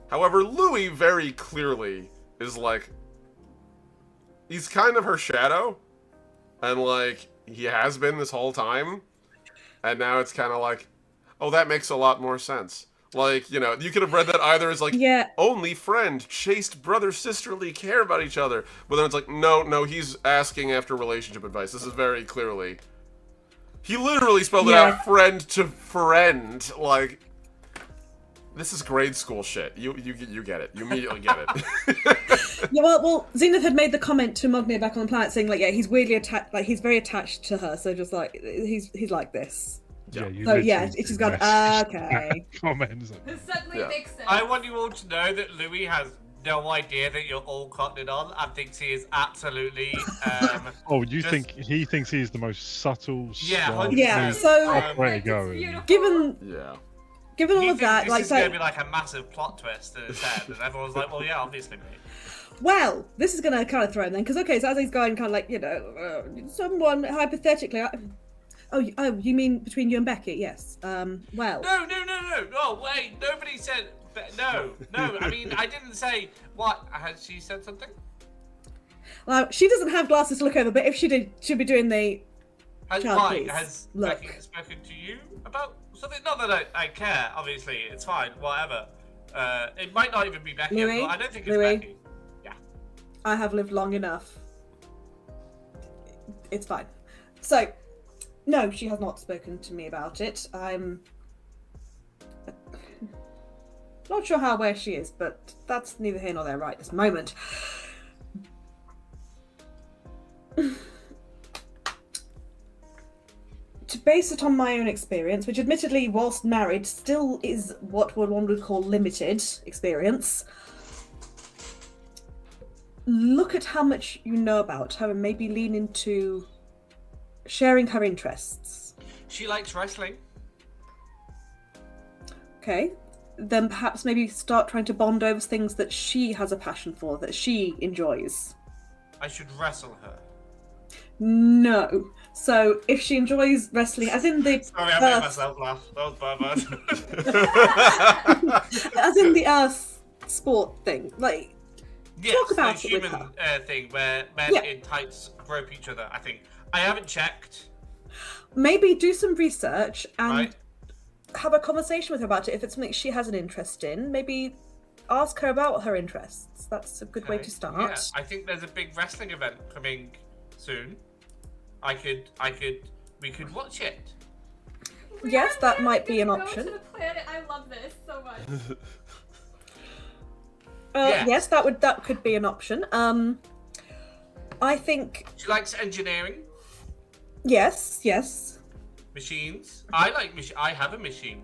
S1: However, Louis very clearly is like, he's kind of her shadow, and like, he has been this whole time, and now it's kind of like, oh, that makes a lot more sense. Like, you know, you could have read that either as like, only friend, chaste brother, sisterly, care about each other. But then it's like, no, he's asking after relationship advice. This is very clearly. He literally spelled it out, friend to friend. Like, this is grade school shit. You get it. You immediately get it.
S7: Yeah, well, Zenith had made the comment to Mogne back on the planet saying like, yeah, he's weirdly attached, like he's very attached to her. So just like, he's like this.
S2: Yeah,
S7: So yeah, it's just gone. Okay.
S2: Comments.
S4: This suddenly makes sense.
S3: I want you all to know that Louis has no idea that you're all cottoning on and thinks he is absolutely.
S2: Oh, you think he thinks he's the most subtle?
S3: Yeah,
S7: so
S2: way to go.
S7: Given all of that,
S3: this
S7: like,
S3: is
S7: so,
S3: going to be like a massive plot twist in his head, and everyone's like, "Well, yeah, obviously, mate."
S7: well, this is gonna kind of throw him then, because okay, so as he's going, kind of like, you know, someone hypothetically. Oh, you mean between you and Becky? Yes. Well.
S3: No. Oh, wait. Nobody said. No. I mean, I didn't say. What? Has she said something?
S7: Well, she doesn't have glasses to look over, but if she did, she'd be doing the.
S3: Has
S7: Look.
S3: Becky spoken to you about something? Not that I care. Obviously, it's fine. Whatever. It might not even be Becky.
S7: Louis,
S3: I don't think it's Becky. Yeah.
S7: I have lived long enough. It's fine. So. No, she has not spoken to me about it. I'm not sure how aware she is, but that's neither here nor there right this moment. To base it on my own experience, which admittedly, whilst married, still is what one would call limited experience, look at how much you know about her and maybe lean into sharing her interests.
S3: She likes wrestling.
S7: Okay. Then perhaps maybe start trying to bond over things that she has a passion for, that she enjoys.
S3: I should wrestle her.
S7: No. So if she enjoys wrestling, as in the
S3: Sorry, I made myself laugh. That was bad.
S7: as in the sport thing, like
S3: Yes,
S7: talk about
S3: the
S7: it with
S3: human
S7: her.
S3: thing where men in tights grope each other. I think I haven't checked.
S7: Maybe do some research and
S3: Right.
S7: have a conversation with her about it. If it's something she has an interest in, maybe ask her about her interests. That's a good way to start.
S3: Yeah, I think there's a big wrestling event coming soon. We could watch it.
S7: Yes, that might be an
S4: Go
S7: option.
S4: to the planet. I love this so much.
S3: Yes.
S7: Yes, that could be an option. I think
S3: She likes engineering,
S7: yes,
S3: machines. I like I have a machine.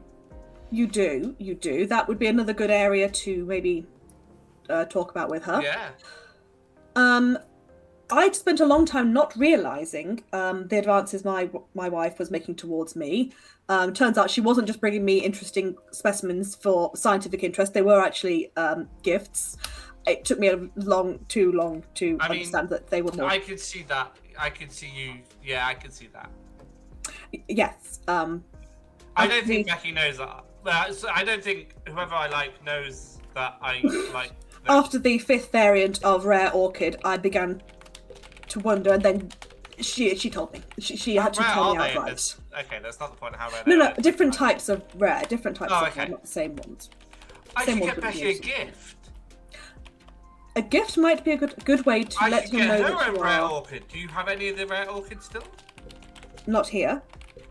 S7: you do. That would be another good area to maybe talk about with her.
S3: Yeah.
S7: I'd spent a long time not realizing the advances my wife was making towards me. Turns out she wasn't just bringing me interesting specimens for scientific interest; they were actually gifts. It took me too long to understand that they were more.
S3: I could see that. I could see you. Yeah, I could see that.
S7: Yes.
S3: I don't think Becky knows that. I don't think whoever I like knows that I like.
S7: After the 5th variant of Rare Orchid, I began to wonder, and then She told me. She had to
S3: How
S7: tell me
S3: rare are they?
S7: outright.
S3: Okay, that's not the point of how rare
S7: No,
S3: they
S7: no,
S3: are.
S7: different types of rare, different types
S3: Oh,
S7: of
S3: okay.
S7: rare, not the same ones.
S3: I
S7: Same
S3: should
S7: ones
S3: get
S7: with
S3: Becky a
S7: yours.
S3: gift.
S7: A gift might be a good way to
S3: I
S7: let
S3: should
S7: him
S3: get
S7: know
S3: her
S7: that
S3: a
S7: you
S3: rare
S7: are
S3: orchid. Do you have any of the rare orchids still?
S7: not here.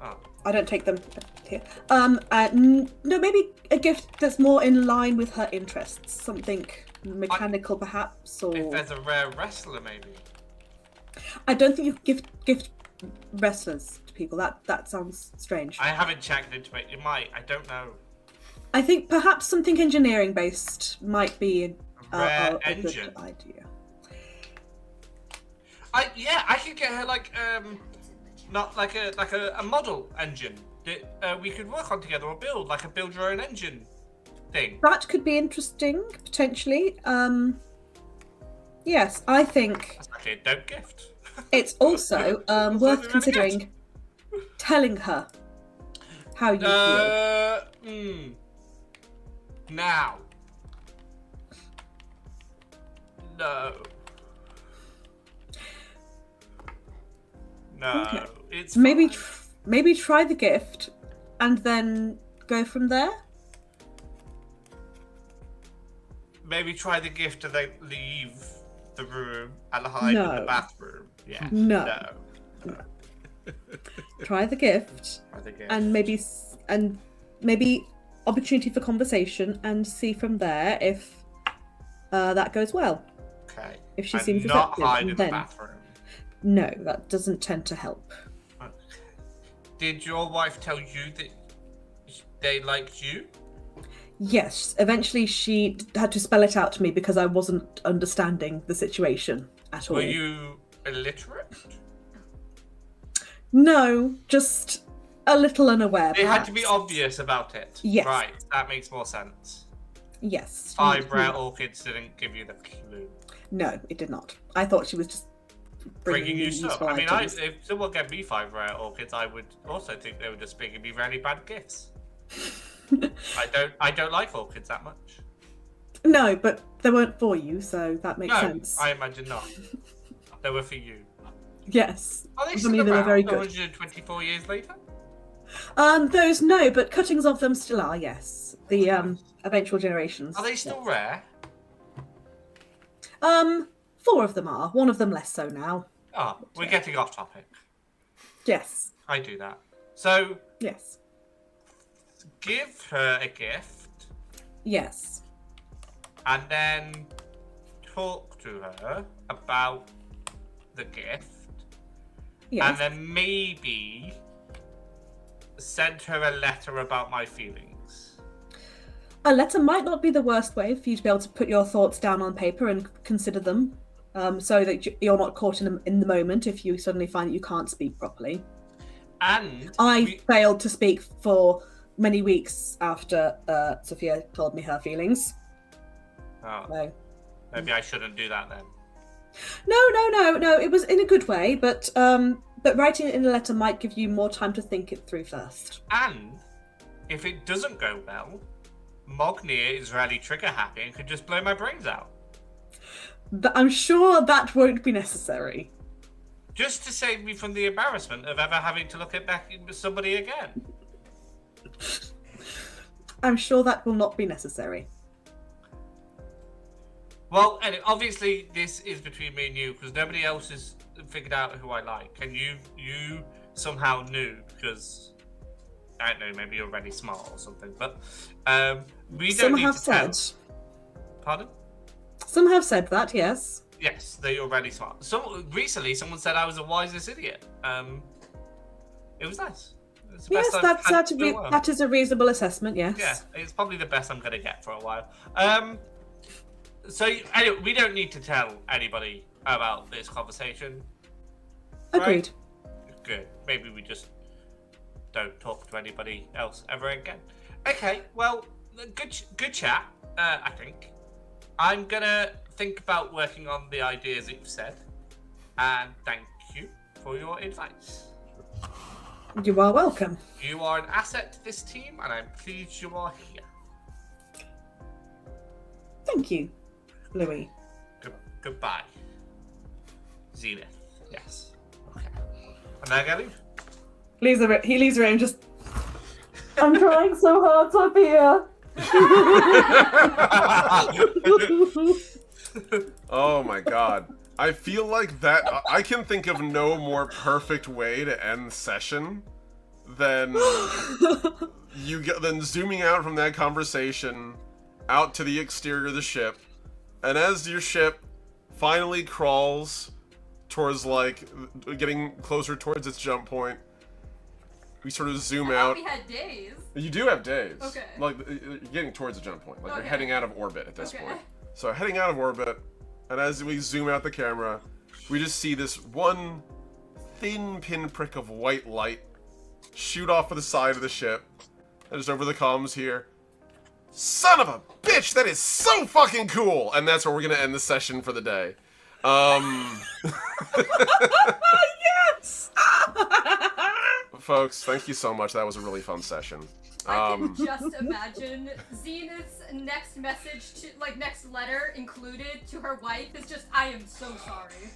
S3: Oh.
S7: I don't take them here. No, maybe a gift that's more in line with her interests. Something mechanical, perhaps, or
S3: If there's a rare wrestler, maybe.
S7: I don't think you gift wrestlers to people. That sounds strange.
S3: I haven't checked into it. You might. I don't know.
S7: I think perhaps something engineering based might be
S3: Rare
S7: a good
S3: engine.
S7: idea.
S3: I could get her not like a model engine that we could work on together or build like a build your own engine thing.
S7: That could be interesting potentially. Yes, I think
S3: That's actually a dope gift.
S7: it's also
S3: That's
S7: worth
S3: really
S7: considering telling her how you feel.
S3: Now. No. No.
S7: Okay.
S3: It's
S7: Maybe
S3: fine.
S7: maybe try the gift and then go from there.
S3: Maybe try the gift and then leave the room and hide in the
S7: No.
S3: bathroom. Yeah.
S7: No. Try the gift
S3: Try the gift.
S7: and maybe opportunity for conversation and see from there if that goes well.
S3: Okay.
S7: If she
S3: And
S7: seems
S3: not
S7: receptive,
S3: hide in the
S7: then
S3: bathroom.
S7: no, that doesn't tend to help.
S3: Okay. Did your wife tell you that they liked you?
S7: Yes, eventually she had to spell it out to me because I wasn't understanding the situation at all.
S3: Were you illiterate?
S7: No, just a little unaware.
S3: It had to be
S7: perhaps.
S3: obvious about it.
S7: Yes.
S3: Right, that makes more sense.
S7: Yes.
S3: 5 rare orchids didn't give you the clue.
S7: No, it did not. I thought she was just
S3: Bringing you stuff.
S7: useful
S3: I mean,
S7: items.
S3: if someone gave me 5 rare orchids, I would also think they were just bringing me really bad gifts. I don't like orchids that much.
S7: No, but they weren't for you, so that makes
S3: No,
S7: sense.
S3: I imagine not. They were for you.
S7: Yes.
S3: Are they
S7: For
S3: still
S7: me, they were
S3: around
S7: very good.
S3: 124 years later?
S7: Those no, but cuttings of them still are. Yes, the eventual generations.
S3: Are they still rare?
S7: 4 of them are. 1 of them less so now.
S3: Oh, we're getting off topic.
S7: Yes.
S3: I do that. So,
S7: Yes.
S3: give her a gift
S7: Yes.
S3: and then talk to her about the gift.
S7: Yes.
S3: And then maybe send her a letter about my feelings.
S7: A letter might not be the worst way for you to be able to put your thoughts down on paper and consider them, so that you're not caught in the moment if you suddenly find that you can't speak properly.
S3: And
S7: I failed to speak for many weeks after Sophia told me her feelings.
S3: Oh,
S7: So.
S3: maybe I shouldn't do that then.
S7: No. It was in a good way, but writing it in a letter might give you more time to think it through first.
S3: And if it doesn't go well, Mognir is really trigger happy and could just blow my brains out.
S7: But I'm sure that won't be necessary.
S3: Just to save me from the embarrassment of ever having to look at Becky with somebody again.
S7: I'm sure that will not be necessary.
S3: Well, and obviously this is between me and you because nobody else has figured out who I like, and you somehow knew because I don't know, maybe you're really smart or something. But we don't
S7: Some
S3: need
S7: have
S3: to tell.
S7: said.
S3: Pardon?
S7: Some have said that, yes.
S3: Yes, that you're really smart. Recently, someone said I was the wisest idiot. It was nice. It's the
S7: Yes,
S3: best I've had in a while.
S7: that is a reasonable assessment, yes.
S3: Yeah, it's probably the best I'm going to get for a while. So anyway, we don't need to tell anybody about this conversation.
S7: Agreed.
S3: Right? Good. Maybe we just don't talk to anybody else ever again. Okay, well, good chat, I think. I'm going to think about working on the ideas that you've said. And thank you for your advice.
S7: You are welcome.
S3: You are an asset to this team, and I'm pleased you are here.
S7: Thank you, Louis.
S3: Goodbye. Zenith. Yes. Okay. And I gotta leave.
S7: He leaves the room just. I'm trying so hard, Sophia.
S1: Oh my god. I feel like that. I can think of no more perfect way to end the session than than zooming out from that conversation out to the exterior of the ship, and as your ship finally crawls towards, like, getting closer towards its jump point, we sort of zoom out.
S4: We had days.
S1: You do have days.
S4: Okay.
S1: Like, you're getting towards the jump point. Like, you're
S4: Okay.
S1: heading out of orbit at this
S4: Okay.
S1: point. So, heading out of orbit, and as we zoom out the camera, we just see this one thin pinprick of white light shoot off of the side of the ship. And just over the comms here. Son of a bitch, that is so fucking cool! And that's where we're gonna end the session for the day.
S7: Yes!
S1: Folks, thank you so much. That was a really fun session.
S4: I can just imagine Zenith's next message to, like, next letter included to her wife is just, I am so sorry.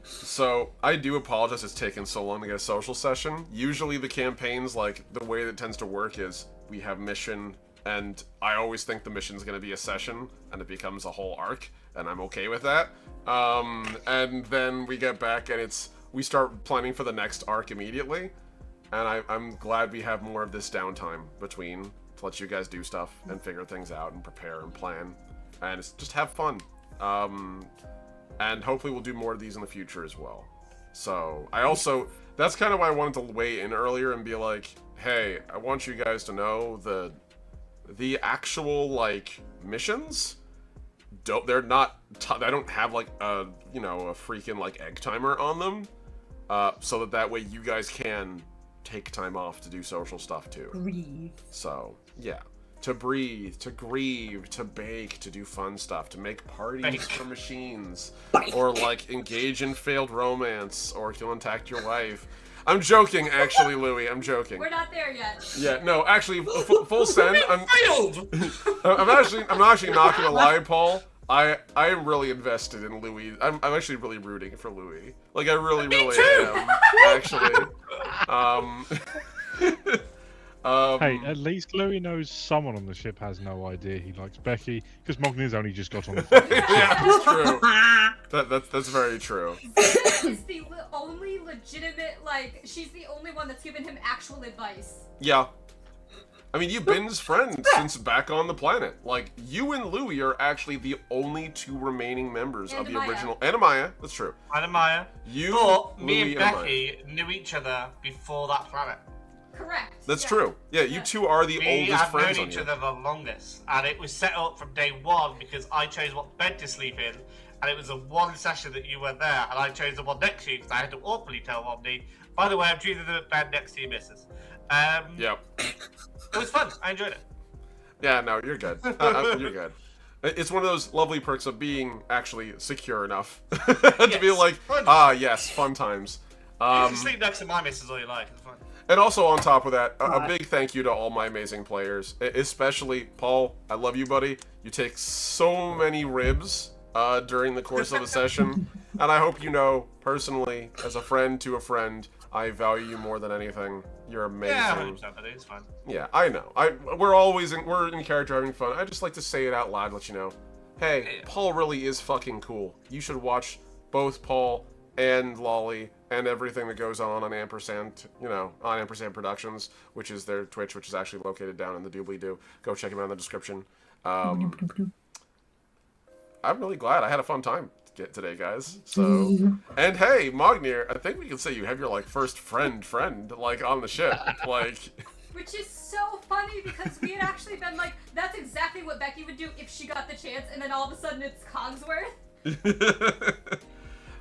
S1: So, I do apologize it's taken so long to get a social session. Usually the campaigns, like, the way that it tends to work is we have mission, and I always think the mission's gonna be a session, and it becomes a whole arc, and I'm okay with that. And then we get back, and we start planning for the next arc immediately, and I'm glad we have more of this downtime between to let you guys do stuff and figure things out and prepare and plan, and just have fun. And hopefully we'll do more of these in the future as well. So, that's kind of why I wanted to weigh in earlier and be like, hey, I want you guys to know the actual, like, missions, they're not, I don't have, like, a freaking, like, egg timer on them, so that way you guys can take time off to do social stuff too.
S7: Breathe.
S1: So, yeah. To breathe, to grieve, to bake, to do fun stuff, to make parties for machines, or, like, engage in failed romance, or to contact your wife. I'm joking, actually, Louie. I'm joking.
S4: We're not there yet.
S1: Yeah, no, actually, full send.
S3: Failed!
S1: I'm actually not gonna lie, Paul. I am really invested in Louis. I'm actually really rooting for Louis. Like, I really am. Actually.
S2: Hey, at least Louis knows someone on the ship has no idea he likes Becky, because Mogni's only just got on the phone.
S1: Yeah, that's true. That's very true.
S4: Is the only legitimate, like, she's the only one that's given him actual advice.
S1: Yeah. I mean, you've been his friend since back on the planet. Like, you and Louis are actually the only two remaining members of the original. And Amaya, that's true.
S3: And Amaya.
S1: You,
S3: But me
S1: Louis,
S3: and Becky knew each other before that planet.
S4: Correct.
S1: That's true. Yeah, you two are the
S3: We
S1: oldest
S3: have
S1: friends
S3: known
S1: on
S3: each
S1: here.
S3: other the longest, and it was set up from day one because I chose what bed to sleep in, and it was a one session that you were there, and I chose the one next to you because I had to awkwardly tell Omni, by the way, I'm choosing the bed next to your missus.
S1: Yep.
S3: It was fun. I enjoyed it.
S1: Yeah, no, you're good. You're good. It's one of those lovely perks of being actually secure enough to be like, yes, fun times.
S3: You can sleep next to my missus all you like. It's fun.
S1: And also on top of that, a big thank you to all my amazing players, especially Paul. I love you, buddy. You take so many ribs during the course of a session, and I hope you know personally, as a friend to a friend, I value you more than anything. You're amazing.
S3: Yeah, 100%, buddy. It's fun.
S1: Yeah, I know. We're in character having fun. I just like to say it out loud, let you know. Hey, Paul really is fucking cool. You should watch both Paul and Lolly and everything that goes on Ampersand, on Ampersand Productions, which is their Twitch, which is actually located down in the doobly-doo. Go check them out in the description. I'm really glad. I had a fun time today, guys. So, and hey, Mognir, I think we can say you have your, like, first friend, like, on the ship. Like...
S4: Which is so funny because we had actually been like, that's exactly what Becky would do if she got the chance, and then all of a sudden it's Cogsworth.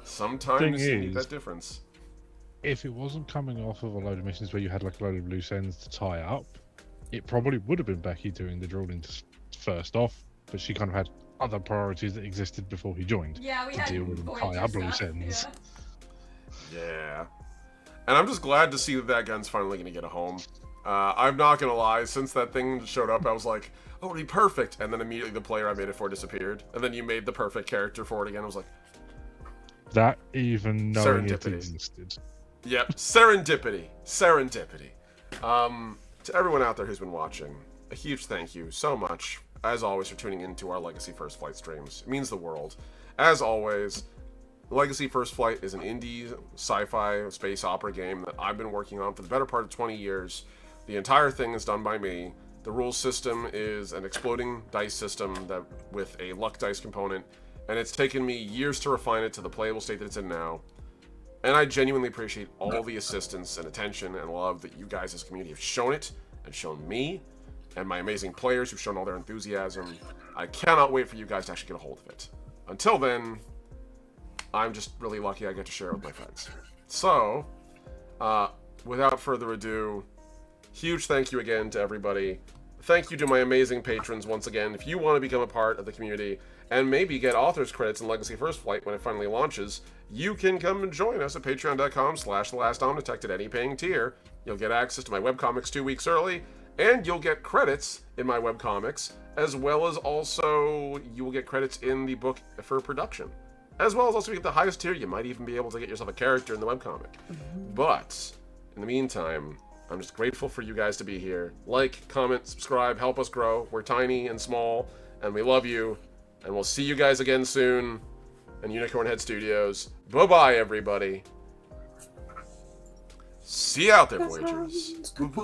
S1: Sometimes you need that difference.
S2: If it wasn't coming off of a load of missions where you had like a load of loose ends to tie up, it probably would have been Becky doing the drawing first off, but she kind of had other priorities that existed before he joined.
S4: Yeah, we
S2: to
S4: had
S2: deal with and tie up loose ends.
S1: Yeah. And I'm just glad to see that gun's finally going to get a home. I'm not going to lie, since that thing showed up, I was like, oh, it'll be perfect. And then immediately the player I made it for disappeared. And then you made the perfect character for it again. I was like,
S2: That even knowing it
S1: Serendipity.
S2: existed.
S1: Yep, serendipity. Serendipity. To everyone out there who's been watching, a huge thank you so much, as always, for tuning into our Legacy First Flight streams. It means the world. As always, Legacy First Flight is an indie sci-fi space opera game that I've been working on for the better part of 20 years. The entire thing is done by me. The rules system is an exploding dice system that with a luck dice component, and it's taken me years to refine it to the playable state that it's in now. And I genuinely appreciate all the assistance and attention and love that you guys as a community have shown it, and shown me, and my amazing players who've shown all their enthusiasm. I cannot wait for you guys to actually get a hold of it. Until then, I'm just really lucky I get to share it with my friends. So, without further ado, huge thank you again to everybody. Thank you to my amazing patrons once again. If you want to become a part of the community and maybe get author's credits in Legacy First Flight when it finally launches, you can come and join us at patreon.com/thelast@any paying tier. You'll get access to my webcomics 2 weeks early, and you'll get credits in my webcomics, as well as also you will get credits in the book for production. As well as also at the highest tier, you might even be able to get yourself a character in the webcomic. But, in the meantime, I'm just grateful for you guys to be here. Like, comment, subscribe, help us grow. We're tiny and small, and we love you. And we'll see you guys again soon in Unicorn Head Studios. Bye-bye, everybody. See you out there, Voyagers.